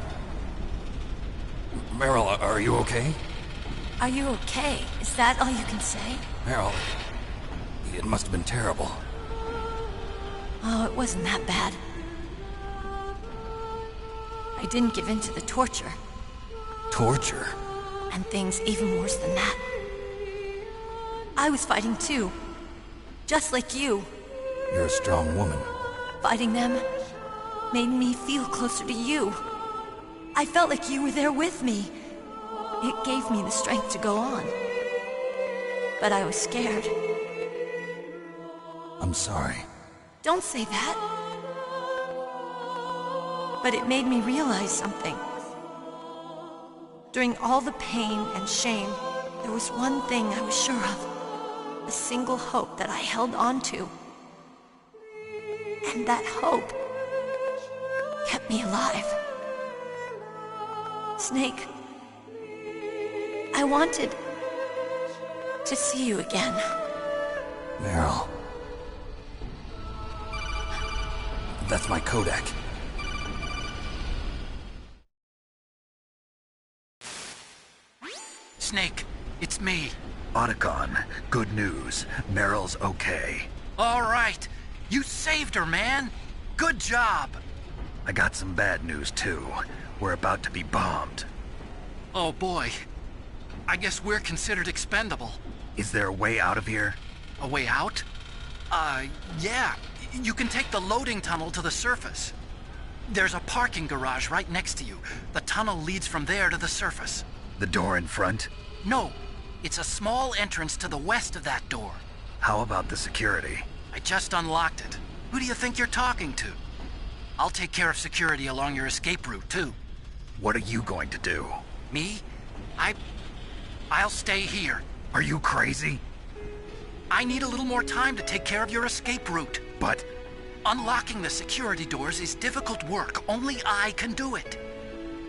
Meryl, are you okay? Are you okay? Is that all you can say? Meryl, it must have been terrible. Oh, it wasn't that bad. I didn't give in to the torture. Torture? And things even worse than that. I was fighting too. Just like you. You're a strong woman. Fighting them made me feel closer to you. I felt like you were there with me. It gave me the strength to go on. But I was scared. I'm sorry. Don't say that. But it made me realize something. During all the pain and shame, there was one thing I was sure of. A single hope that I held on to. And that hope kept me alive. Snake, I wanted to see you again. Meryl. That's my Kodak. Snake, it's me. Otacon, good news. Meryl's okay. All right. You saved her, man. Good job. I got some bad news, too. We're about to be bombed. Oh, boy. I guess we're considered expendable. Is there a way out of here? A way out? Yeah. You can take the loading tunnel to the surface. There's a parking garage right next to you. The tunnel leads from there to the surface. The door in front? No. It's a small entrance to the west of that door. How about the security? I just unlocked it. Who do you think you're talking to? I'll take care of security along your escape route, too. What are you going to do? Me? I'll stay here. Are you crazy? I need a little more time to take care of your escape route. But... unlocking the security doors is difficult work. Only I can do it.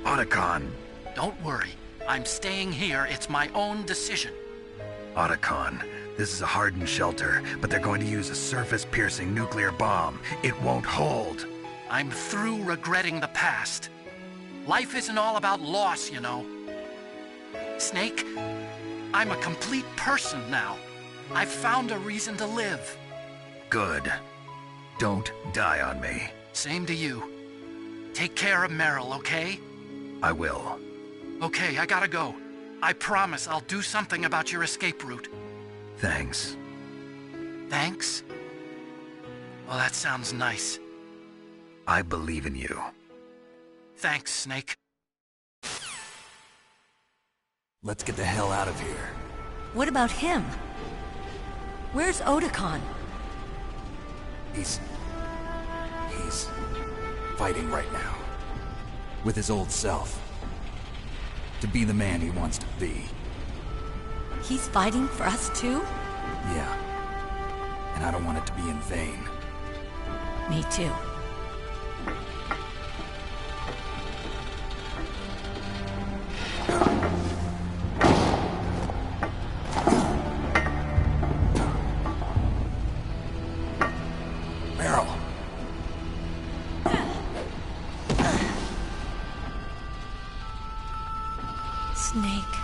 Otacon. Don't worry. I'm staying here. It's my own decision. Otacon, this is a hardened shelter, but they're going to use a surface-piercing nuclear bomb. It won't hold. I'm through regretting the past. Life isn't all about loss, you know. Snake, I'm a complete person now. I've found a reason to live. Good. Don't die on me. Same to you. Take care of Meryl, okay? I will. Okay, I gotta go. I promise I'll do something about your escape route. Thanks. Thanks? Well, that sounds nice. I believe in you. Thanks, Snake. Let's get the hell out of here. What about him? Where's Otacon? He's fighting right now. With his old self. To be the man he wants to be. He's fighting for us too? Yeah. And I don't want it to be in vain. Me too. Meryl. Snake.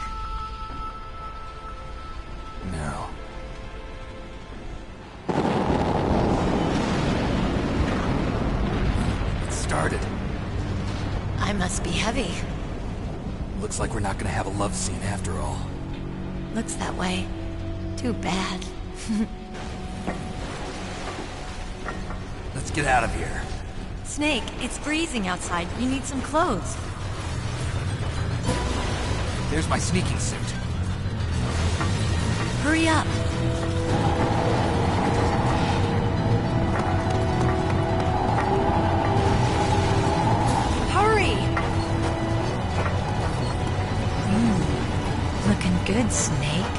Meryl. It started. I must be heavy. Looks like we're not gonna have a love scene after all. Looks that way. Too bad. Let's get out of here. Snake, it's freezing outside. You need some clothes. There's my sneaking suit. Hurry up. Hurry! Looking good, Snake.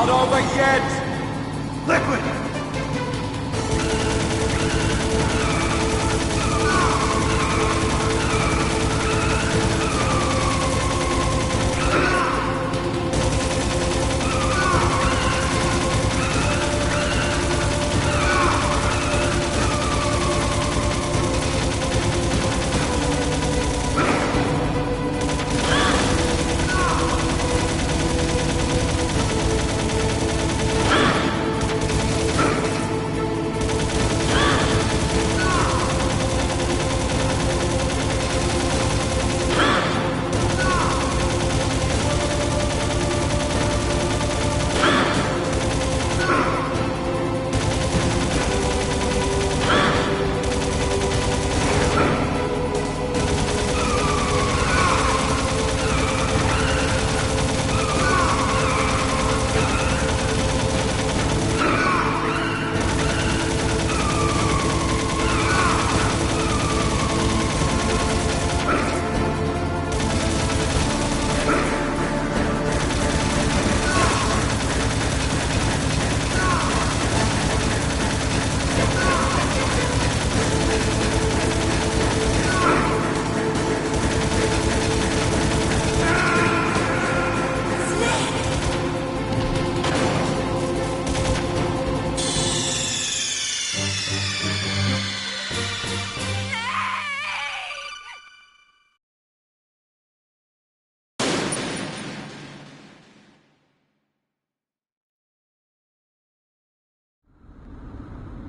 not over yet! Liquid!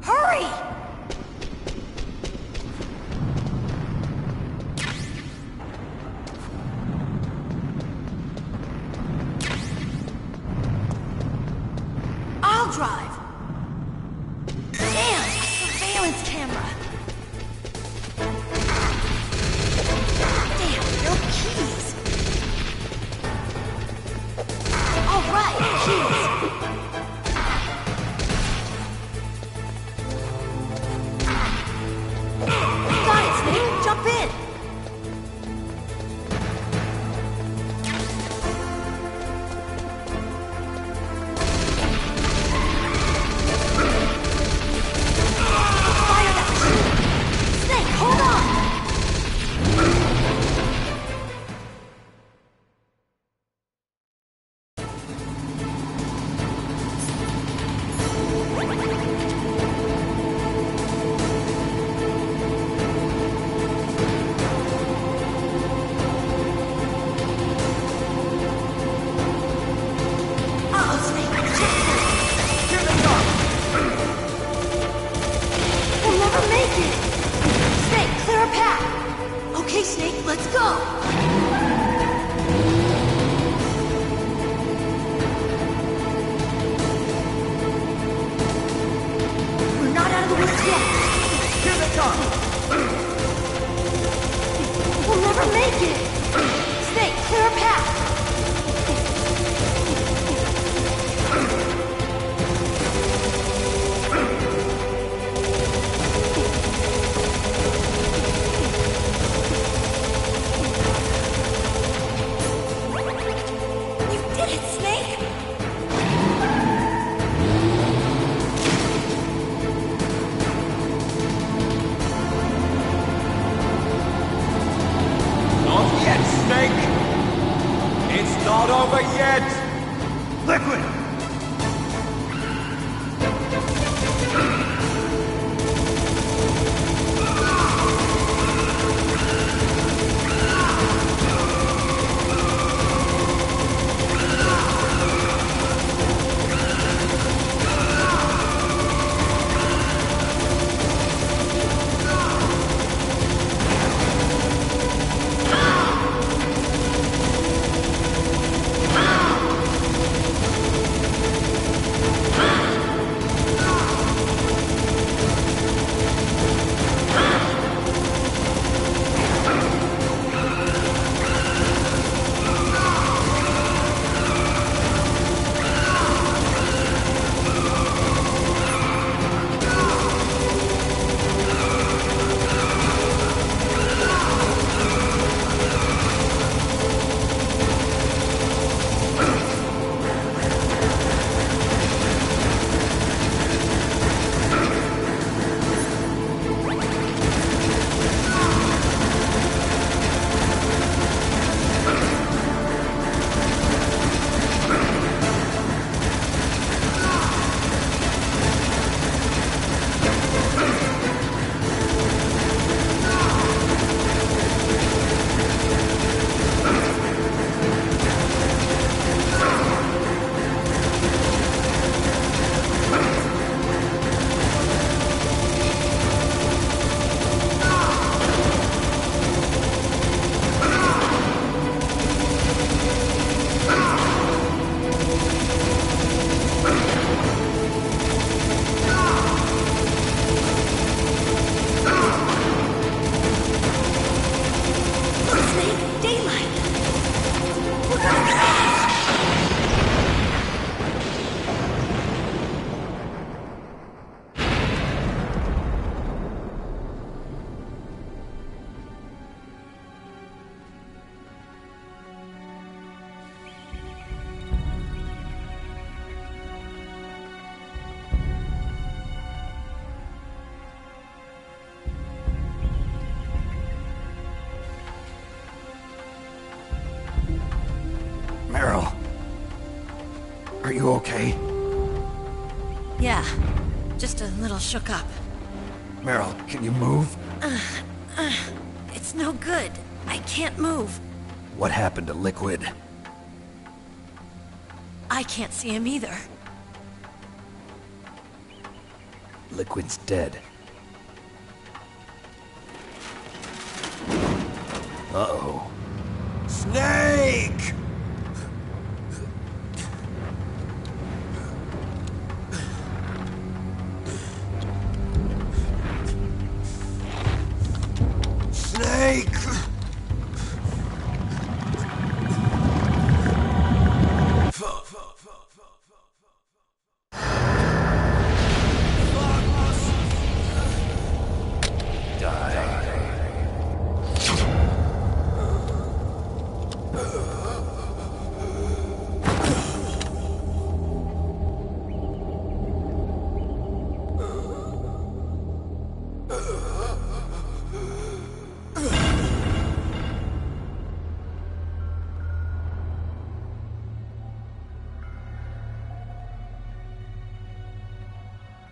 Hurry! I'll drive. Damn, a surveillance camera. Damn, no keys. All right, keys. Got it, Snake. Jump in. Fire that machine. Snake, hold on. Uh-oh, Snake. Here they come. We'll never make it. Snake, clear a path. Okay, Snake, let's go. We're not out of the woods yet. Here they come! We'll never make it. Snake, clear a path. You did it, Snake! Not yet, Snake! It's not over yet! Liquid! Are you okay? Yeah, just a little shook up. Meryl, can you move? It's no good. I can't move. What happened to Liquid? I can't see him either. Liquid's dead. Uh-oh. Snake! Snake!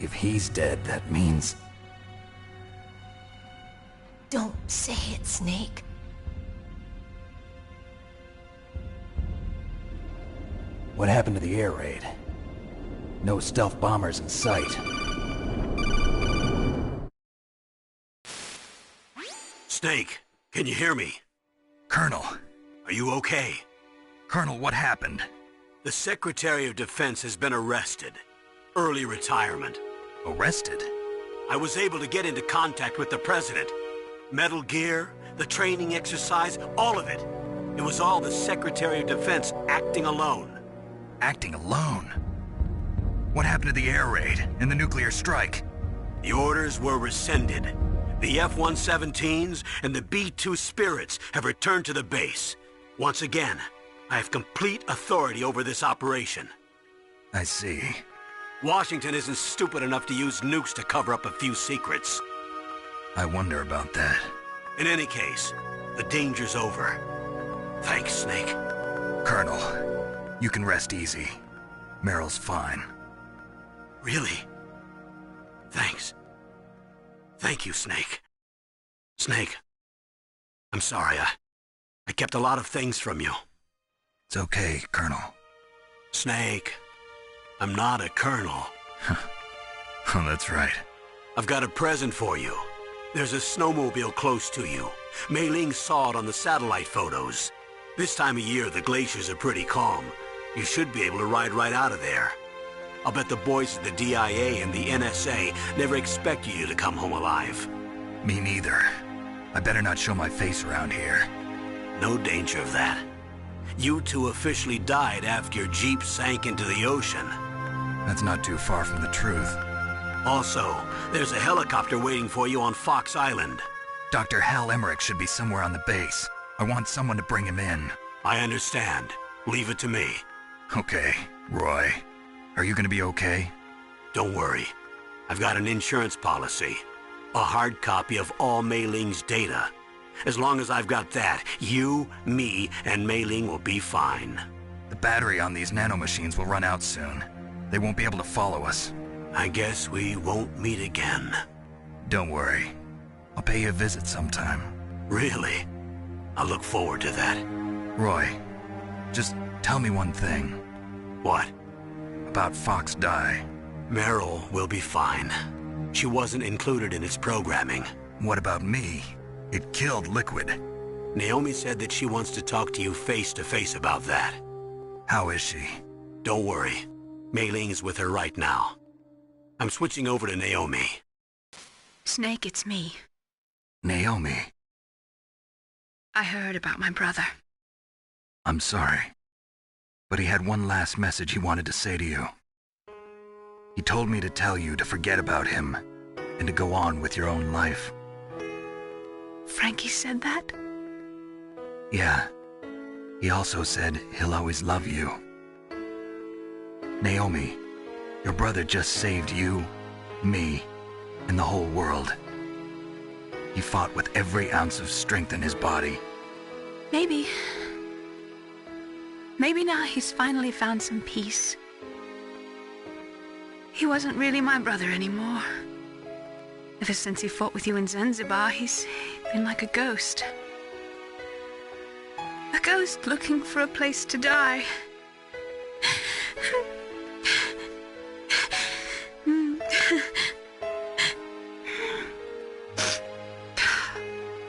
If he's dead, that means... Don't say it, Snake. What happened to the air raid? No stealth bombers in sight. Snake, can you hear me? Colonel. Are you okay? Colonel, what happened? The Secretary of Defense has been arrested. Early retirement. Arrested? I was able to get into contact with the President. Metal Gear, the training exercise, all of it. It was all the Secretary of Defense acting alone. Acting alone? What happened to the air raid and the nuclear strike? The orders were rescinded. The F-117s and the B-2 Spirits have returned to the base. Once again, I have complete authority over this operation. I see. Washington isn't stupid enough to use nukes to cover up a few secrets. I wonder about that. In any case, the danger's over. Thanks, Snake. Colonel, you can rest easy. Meryl's fine. Really? Thanks. Thank you, Snake. Snake, I'm sorry. I kept a lot of things from you. It's okay, Colonel. Snake, I'm not a colonel. Oh, that's right. I've got a present for you. There's a snowmobile close to you. Mei Ling saw it on the satellite photos. This time of year, the glaciers are pretty calm. You should be able to ride right out of there. I'll bet the boys at the DIA and the NSA never expected you to come home alive. Me neither. I better not show my face around here. No danger of that. You two officially died after your Jeep sank into the ocean. That's not too far from the truth. Also, there's a helicopter waiting for you on Fox Island. Dr. Hal Emmerich should be somewhere on the base. I want someone to bring him in. I understand. Leave it to me. Okay, Roy. Are you gonna be okay? Don't worry. I've got an insurance policy. A hard copy of all Mei Ling's data. As long as I've got that, you, me, and Mei Ling will be fine. The battery on these nanomachines will run out soon. They won't be able to follow us. I guess we won't meet again. Don't worry. I'll pay you a visit sometime. Really? I look forward to that. Roy, just tell me one thing. What? About Fox Die. Meryl will be fine. She wasn't included in its programming. What about me? It killed Liquid. Naomi said that she wants to talk to you face to face about that. How is she? Don't worry. Mei Ling is with her right now. I'm switching over to Naomi. Snake, it's me. Naomi. I heard about my brother. I'm sorry. But he had one last message he wanted to say to you. He told me to tell you to forget about him and to go on with your own life. Frankie said that? Yeah. He also said he'll always love you. Naomi, your brother just saved you, me, and the whole world. He fought with every ounce of strength in his body. Maybe now he's finally found some peace. He wasn't really my brother anymore. Ever since he fought with you in Zanzibar, he's been like a ghost. A ghost looking for a place to die.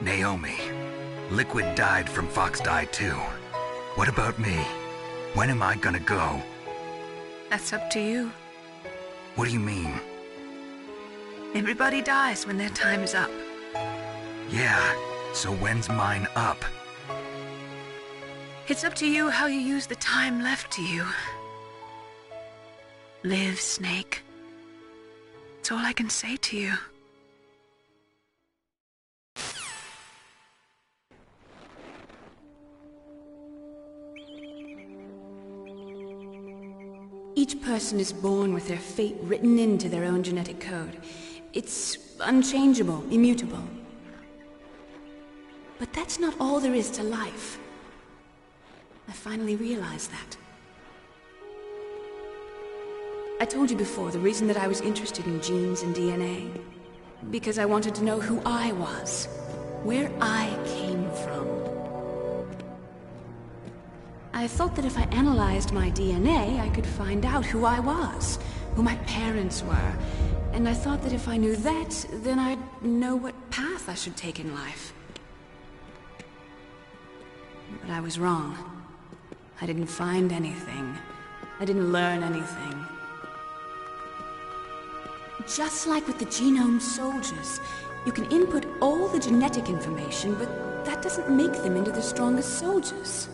Naomi, Liquid died from Fox Die too. What about me? When am I gonna go? That's up to you. What do you mean? Everybody dies when their time is up. Yeah, so when's mine up? It's up to you how you use the time left to you. Live, Snake. That's all I can say to you. Each person is born with their fate written into their own genetic code. It's unchangeable, immutable. But that's not all there is to life. I finally realized that. I told you before the reason that I was interested in genes and DNA. Because I wanted to know who I was, where I came from. I thought that if I analyzed my DNA, I could find out who I was, who my parents were. And I thought that if I knew that, then I'd know what path I should take in life. But I was wrong. I didn't find anything. I didn't learn anything. Just like with the genome soldiers, you can input all the genetic information, but that doesn't make them into the strongest soldiers.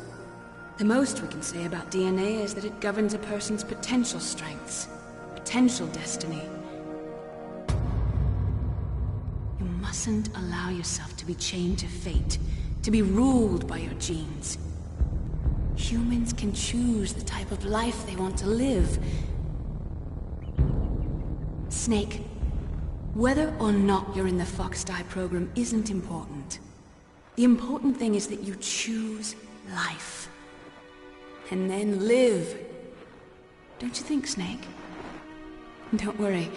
The most we can say about DNA is that it governs a person's potential strengths, potential destiny. You mustn't allow yourself to be chained to fate, to be ruled by your genes. Humans can choose the type of life they want to live. Snake, whether or not you're in the Fox Die program isn't important. The important thing is that you choose life. And then live. Don't you think, Snake? Don't worry.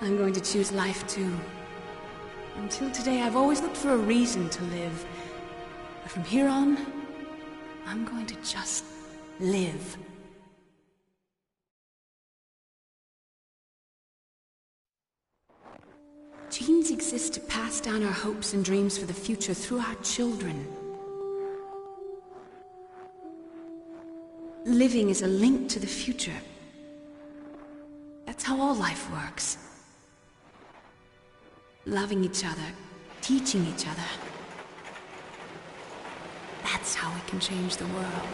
I'm going to choose life too. Until today, I've always looked for a reason to live. But from here on, I'm going to just live. Genes exist to pass down our hopes and dreams for the future through our children. Living is a link to the future. That's how all life works. Loving each other, teaching each other. That's how we can change the world.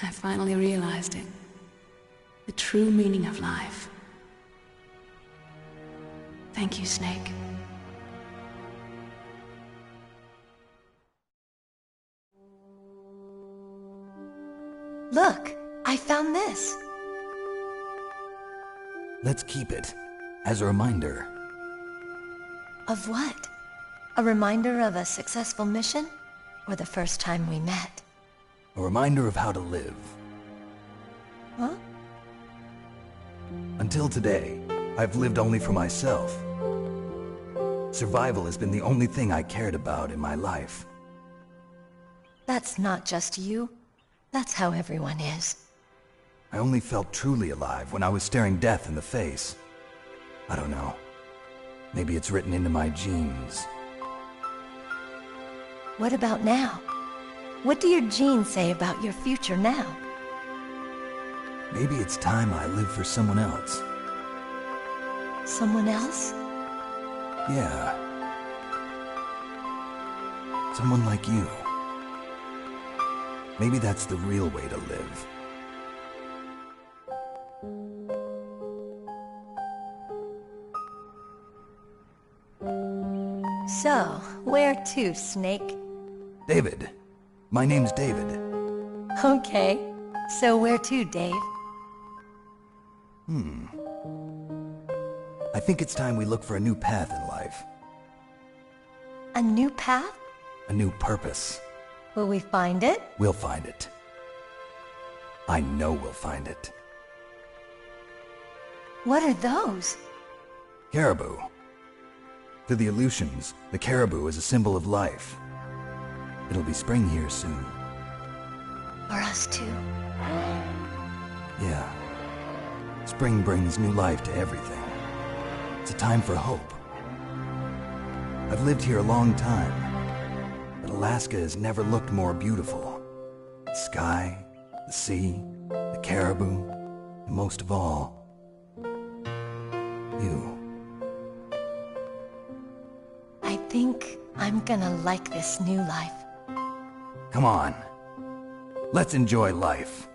I finally realized it. The true meaning of life. Thank you, Snake. Look, I found this. Let's keep it, as a reminder. Of what? A reminder of a successful mission? Or the first time we met? A reminder of how to live. Huh? Until today, I've lived only for myself. Survival has been the only thing I cared about in my life. That's not just you. That's how everyone is. I only felt truly alive when I was staring death in the face. I don't know. Maybe it's written into my genes. What about now? What do your genes say about your future now? Maybe it's time I live for someone else. Someone else? Yeah. Someone like you. Maybe that's the real way to live. So, where to, Snake? David. My name's David. Okay. So where to, Dave? I think it's time we look for a new path in life. A new path? A new purpose. Will we find it? We'll find it. I know we'll find it. What are those? Caribou. To the Aleutians, the caribou is a symbol of life. It'll be spring here soon. For us too. Yeah. Spring brings new life to everything. It's a time for hope. I've lived here a long time, but Alaska has never looked more beautiful. The sky, the sea, the caribou, and most of all, you. I think I'm gonna like this new life. Come on. Let's enjoy life.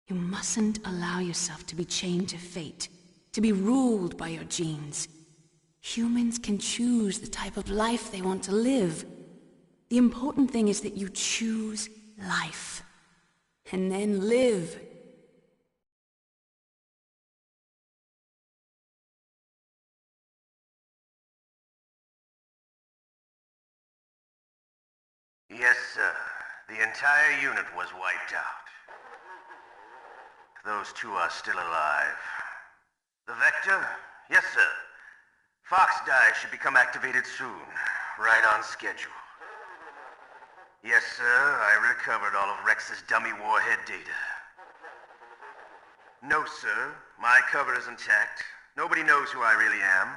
You mustn't allow yourself to be chained to fate, to be ruled by your genes. Humans can choose the type of life they want to live. The important thing is that you choose life. And then live. Yes, sir. The entire unit was wiped out. Those two are still alive. The Vector? Yes, sir. Fox Die should become activated soon. Right on schedule. Yes, sir. I recovered all of Rex's dummy warhead data. No, sir. My cover is intact. Nobody knows who I really am.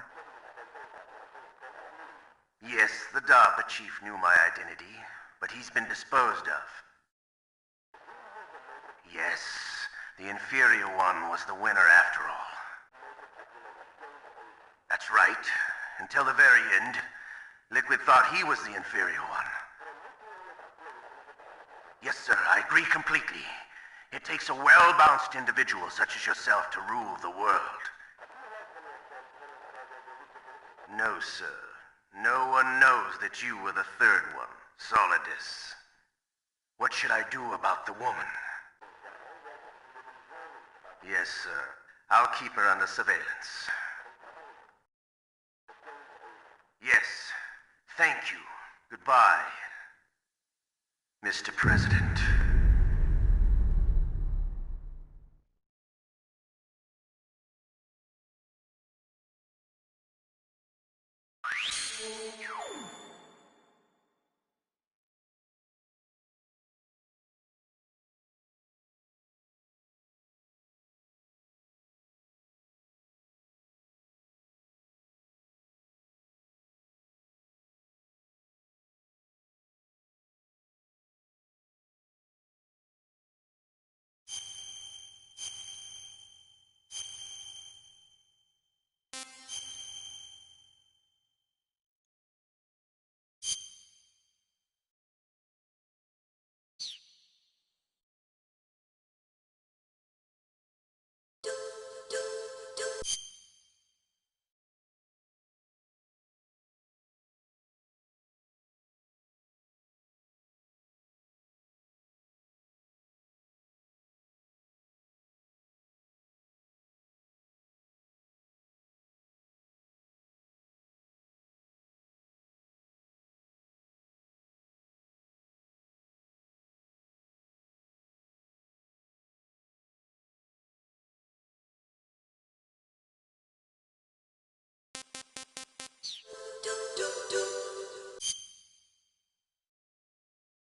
Yes, the DARPA chief knew my identity, but he's been disposed of. Yes, the inferior one was the winner after all. That's right. Until the very end, Liquid thought he was the inferior one. Yes, sir, I agree completely. It takes a well-balanced individual such as yourself to rule the world. No, sir. No one knows that you were the third one, Solidus. What should I do about the woman? Yes, sir. I'll keep her under surveillance. Yes. Thank you. Goodbye, Mr. President.